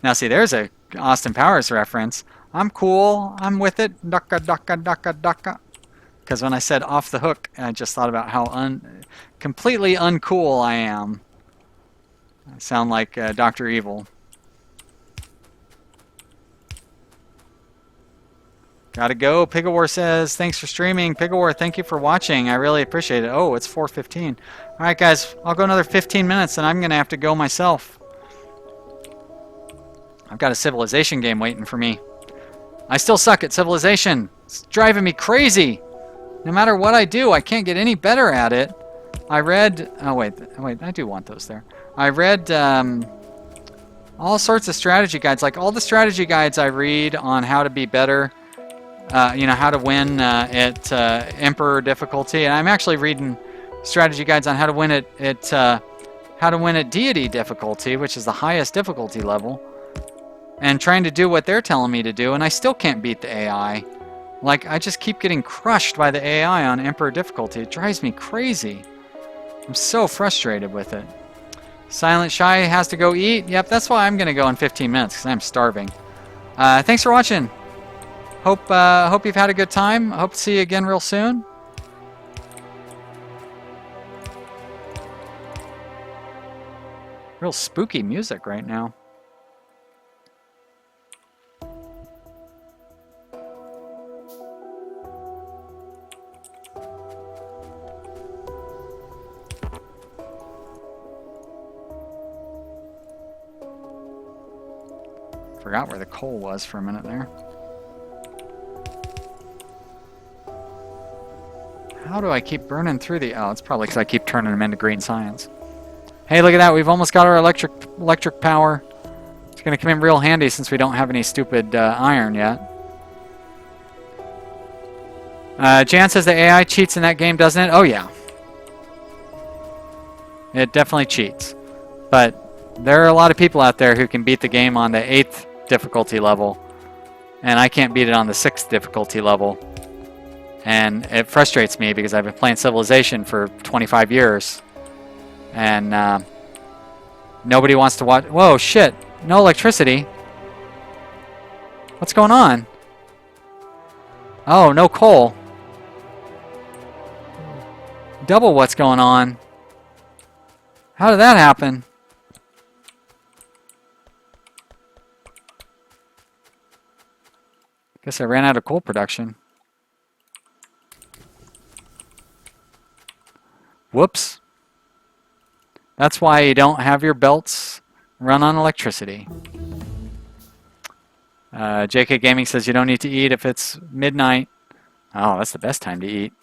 Now see, there's a Austin Powers reference. I'm cool. I'm with it. Ducka, ducka, ducka, ducka. Because when I said off the hook, I just thought about how completely uncool I am. I sound like Dr. Evil. Gotta go. Pigawar says, thanks for streaming. Pigawar, thank you for watching. I really appreciate it. Oh, it's 4:15. Alright, guys. I'll go another 15 minutes, and I'm going to have to go myself. I've got a Civilization game waiting for me. I still suck at Civilization. It's driving me crazy. No matter what I do, I can't get any better at it. I read... Oh, wait. I do want those there. I read all sorts of strategy guides. Like all the strategy guides I read on how to be better, you know, how to win at Emperor difficulty. And I'm actually reading strategy guides on how to win at Deity difficulty, which is the highest difficulty level. And trying to do what they're telling me to do, and I still can't beat the AI. Like, I just keep getting crushed by the AI on Emperor difficulty. It drives me crazy. I'm so frustrated with it. Silent Shy has to go eat. Yep, that's why I'm going to go in 15 minutes, because I'm starving. Thanks for watching. Hope you've had a good time. Hope to see you again real soon. Real spooky music right now. Forgot where the coal was for a minute there. How do I keep burning through the... Oh, it's probably because I keep turning them into green science. Hey, look at that. We've almost got our electric power. It's going to come in real handy since we don't have any stupid iron yet. Jan says the AI cheats in that game, doesn't it? Oh, yeah. It definitely cheats. But there are a lot of people out there who can beat the game on the 8th difficulty level, and I can't beat it on the 6th difficulty level. And it frustrates me because I've been playing Civilization for 25 years, and nobody wants to watch. Whoa, shit! No electricity. What's going on? Oh, no coal. Double what's going on. How did that happen? Guess I ran out of coal production. Whoops. That's why you don't have your belts run on electricity. JK Gaming says you don't need to eat if it's midnight. Oh, that's the best time to eat.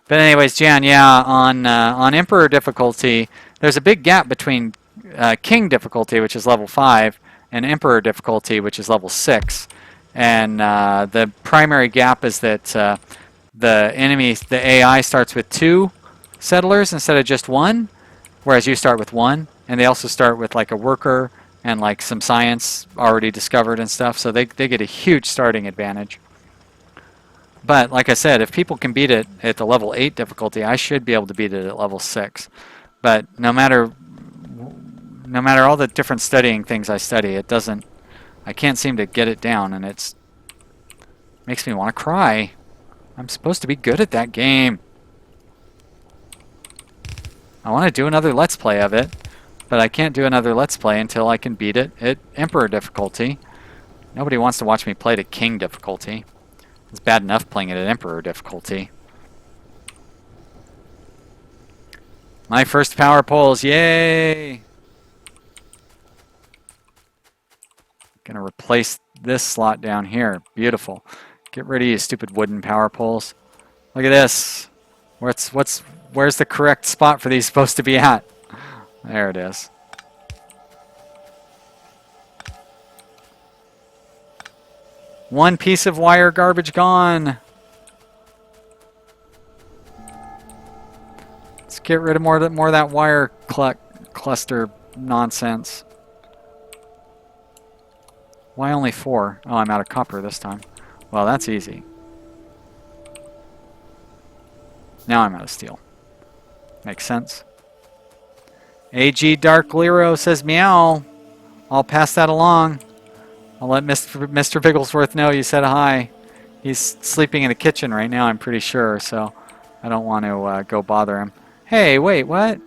But anyways, Jan, yeah, on Emperor difficulty, there's a big gap between King difficulty, which is level 5, and Emperor difficulty, which is level 6. And the primary gap is that the AI starts with 2 settlers instead of just 1, whereas you start with 1. And they also start with like a worker and like some science already discovered and stuff, so they get a huge starting advantage. But like I said, if people can beat it at the level 8 difficulty, I should be able to beat it at level 6. But no matter all the different studying things I study, I can't seem to get it down, and it makes me want to cry. I'm supposed to be good at that game. I want to do another Let's Play of it, but I can't do another Let's Play until I can beat it at Emperor difficulty. Nobody wants to watch me play it at King difficulty. It's bad enough playing it at Emperor difficulty. My first power poles, yay! Gonna replace this slot down here. Beautiful. Get rid of you stupid wooden power poles. Look at this. Where's the correct spot for these supposed to be at? There it is. One piece of wire garbage gone. Let's get rid of more of that wire cluster nonsense. Why only 4? Oh, I'm out of copper this time. Well, that's easy. Now I'm out of steel. Makes sense. AG Dark Lero says meow. I'll pass that along. I'll let Mr. Bigglesworth know you said hi. He's sleeping in the kitchen right now, I'm pretty sure, so I don't want to go bother him. Hey, wait, what?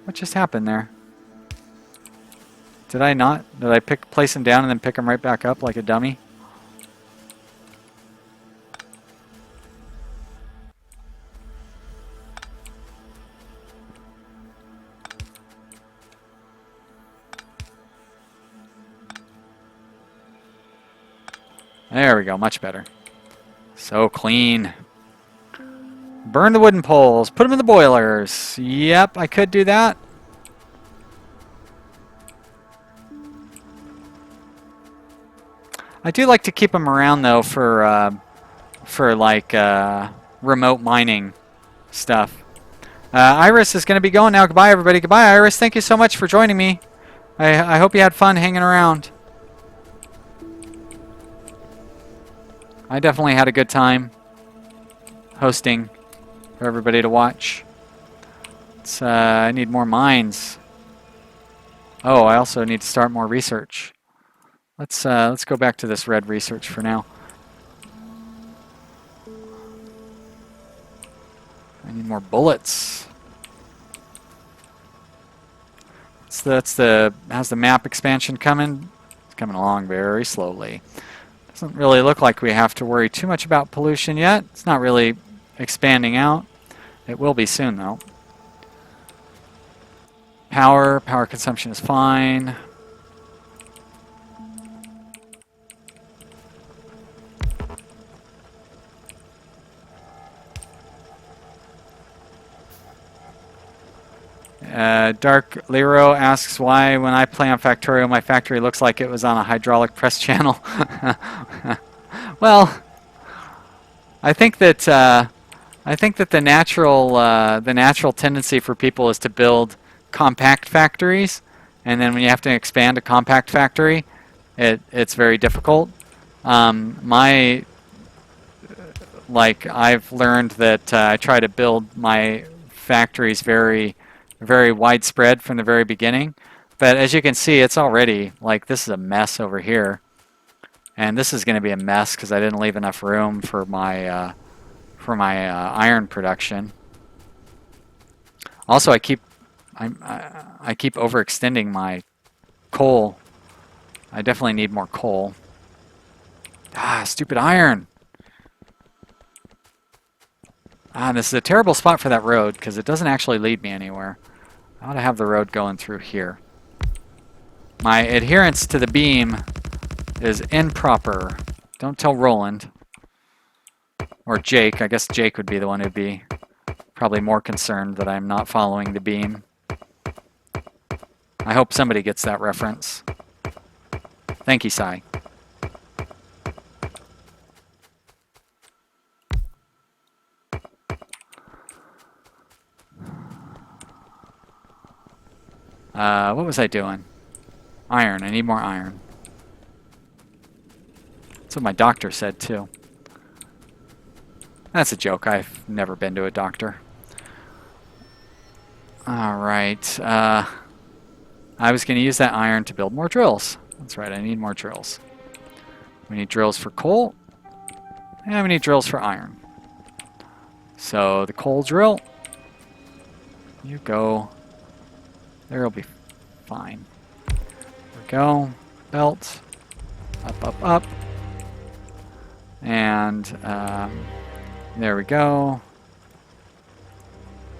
What just happened there? Did I not? Did I place him down and then pick him right back up like a dummy? There we go, much better. So clean. Burn the wooden poles. Put them in the boilers. Yep, I could do that. I do like to keep them around though for like remote mining stuff. Iris is going to be going now. Goodbye, everybody. Goodbye, Iris. Thank you so much for joining me. I hope you had fun hanging around. I definitely had a good time hosting for everybody to watch. I need more mines. Oh, I also need to start more research. Let's go back to this red research for now. I need more bullets. How's the map expansion coming? It's coming along very slowly. Doesn't really look like we have to worry too much about pollution yet. It's not really expanding out. It will be soon though. Power consumption is fine. Dark Lero asks why when I play on Factorio my factory looks like it was on a hydraulic press channel. Well, I think that the natural tendency for people is to build compact factories, and then when you have to expand a compact factory, it's very difficult. I've learned that I try to build my factories very widespread from the very beginning. But as you can see, it's already, like, this is a mess over here. And this is going to be a mess because I didn't leave enough room for my iron production. Also, I keep overextending my coal. I definitely need more coal. Ah, stupid iron. Ah, this is a terrible spot for that road because it doesn't actually lead me anywhere. I ought to have the road going through here. My adherence to the beam is improper. Don't tell Roland. Or Jake. I guess Jake would be the one who'd be probably more concerned that I'm not following the beam. I hope somebody gets that reference. Thank you, Sai. What was I doing? Iron. I need more iron. That's what my doctor said, too. That's a joke. I've never been to a doctor. Alright. I was going to use that iron to build more drills. That's right. I need more drills. We need drills for coal. And we need drills for iron. So the coal drill. You go. There'll be fine. There we go. Belt. Up, up, up. And there we go.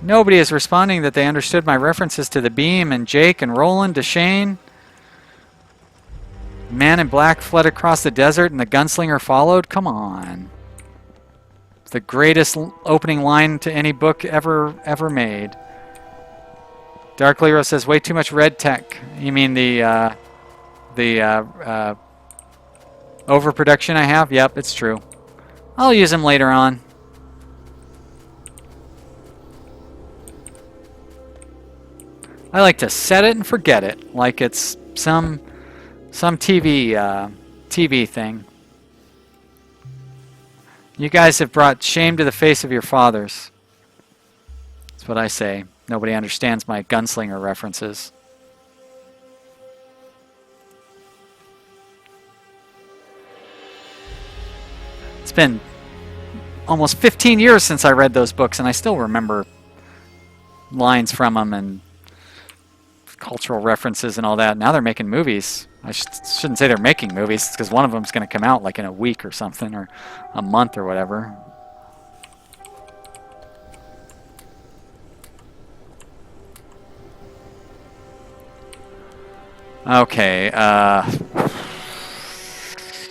Nobody is responding that they understood my references to the beam and Jake and Roland, Deshane. Man in black fled across the desert and the gunslinger followed. Come on. It's the greatest opening line to any book ever made. Dark Lero says, way too much red tech. You mean the overproduction I have? Yep, it's true. I'll use them later on. I like to set it and forget it, like it's some TV thing. You guys have brought shame to the face of your fathers. That's what I say. Nobody understands my gunslinger references. It's been almost 15 years since I read those books, and I still remember lines from them and cultural references and all that. Now they're making movies. I shouldn't say they're making movies, because one of them's going to come out like in a week or something, or a month or whatever. Okay,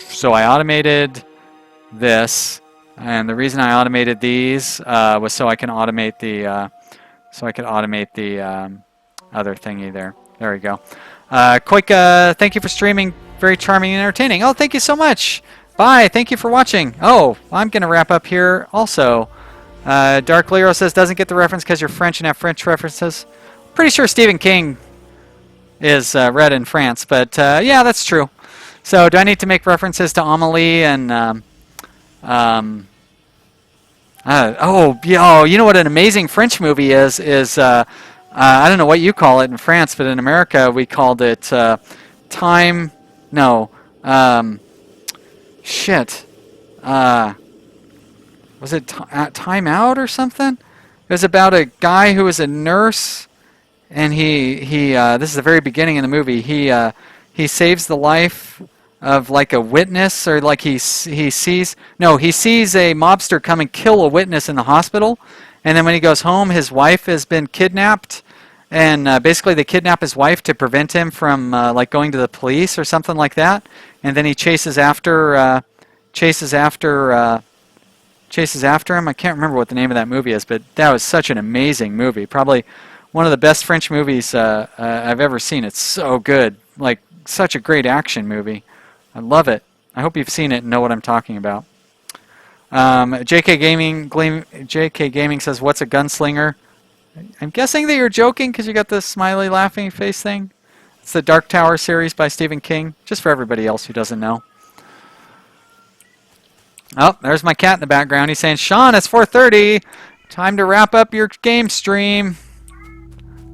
so I automated this, and the reason I automated these was so I can automate the other thingy there. There we go. Koika, thank you for streaming. very charming and entertaining. Oh, thank you so much. Bye. Thank you for watching. Oh, I'm going to wrap up here also. Dark Lero says, doesn't get the reference because you're French and have French references. Pretty sure Stephen King is read in France, but yeah, that's true. So do I need to make references to Amelie and... oh, you know what an amazing French movie is I don't know what you call it in France, but in America we called it Time... No. Shit. Was it Time Out or something? It was about a guy who was a nurse, and he this is the very beginning in the movie. He saves the life of like a witness, or like he sees a mobster come and kill a witness in the hospital, and then when he goes home, his wife has been kidnapped, and basically they kidnap his wife to prevent him from like going to the police or something like that, and then he chases after him. I can't remember what the name of that movie is, but that was such an amazing movie. Probably one of the best French movies I've ever seen. It's so good. Like, such a great action movie. I love it. I hope you've seen it and know what I'm talking about. JK Gaming says, what's a gunslinger? I'm guessing that you're joking because you got the smiley laughing face thing. It's the Dark Tower series by Stephen King, just for everybody else who doesn't know. Oh, there's my cat in the background. He's saying, Sean, it's 4:30. Time to wrap up your game stream.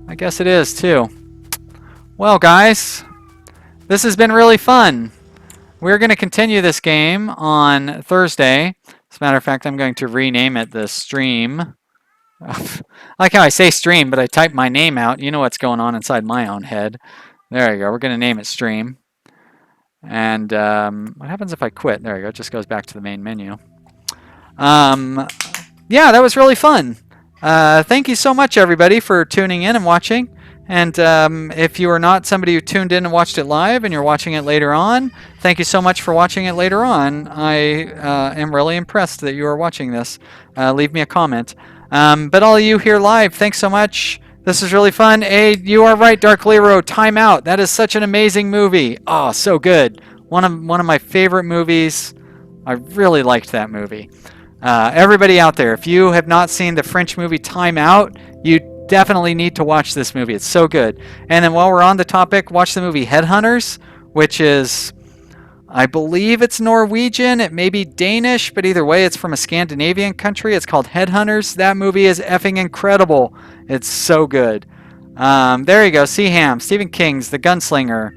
I guess it is, too. Well, guys, this has been really fun. We're going to continue this game on Thursday. As a matter of fact, I'm going to rename it the stream. I like how I say stream, but I type my name out. You know what's going on inside my own head. There you go. We're going to name it stream. And what happens if I quit? There you go. It just goes back to the main menu. Yeah, that was really fun. Thank you so much, everybody, for tuning in and watching. And if you are not somebody who tuned in and watched it live and you're watching it later on, thank you so much for watching it later on. I am really impressed that you are watching this. Leave me a comment. But all of you here live, thanks so much. This is really fun. Hey, you are right, Dark Lero. Time Out. That is such an amazing movie. Oh, so good. One of my favorite movies. I really liked that movie. Everybody out there, if you have not seen the French movie Time Out, you definitely need to watch this movie. It's so good. And then while we're on the topic, watch the movie Headhunters, which is, I believe it's Norwegian. It may be Danish, but either way, it's from a Scandinavian country. It's called Headhunters. That movie is effing incredible. It's so good. There you go. Seaham, Stephen King's The Gunslinger.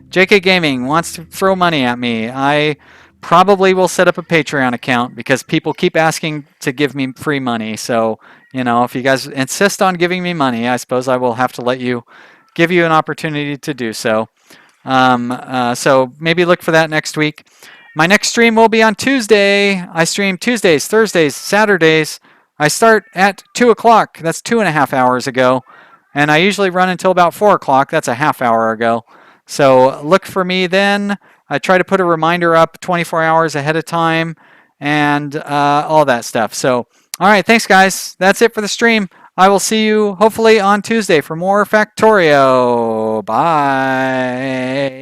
JK Gaming wants to throw money at me. I probably will set up a Patreon account because people keep asking to give me free money. So, you know, if you guys insist on giving me money, I suppose I will have to give you an opportunity to do so. So maybe look for that next week. My next stream will be on Tuesday. I stream Tuesdays, Thursdays, Saturdays. I start at 2 o'clock. That's 2.5 hours ago. And I usually run until about 4 o'clock. That's a half hour ago. So look for me then. I try to put a reminder up 24 hours ahead of time and all that stuff. So, all right, thanks, guys. That's it for the stream. I will see you hopefully on Tuesday for more Factorio. Bye.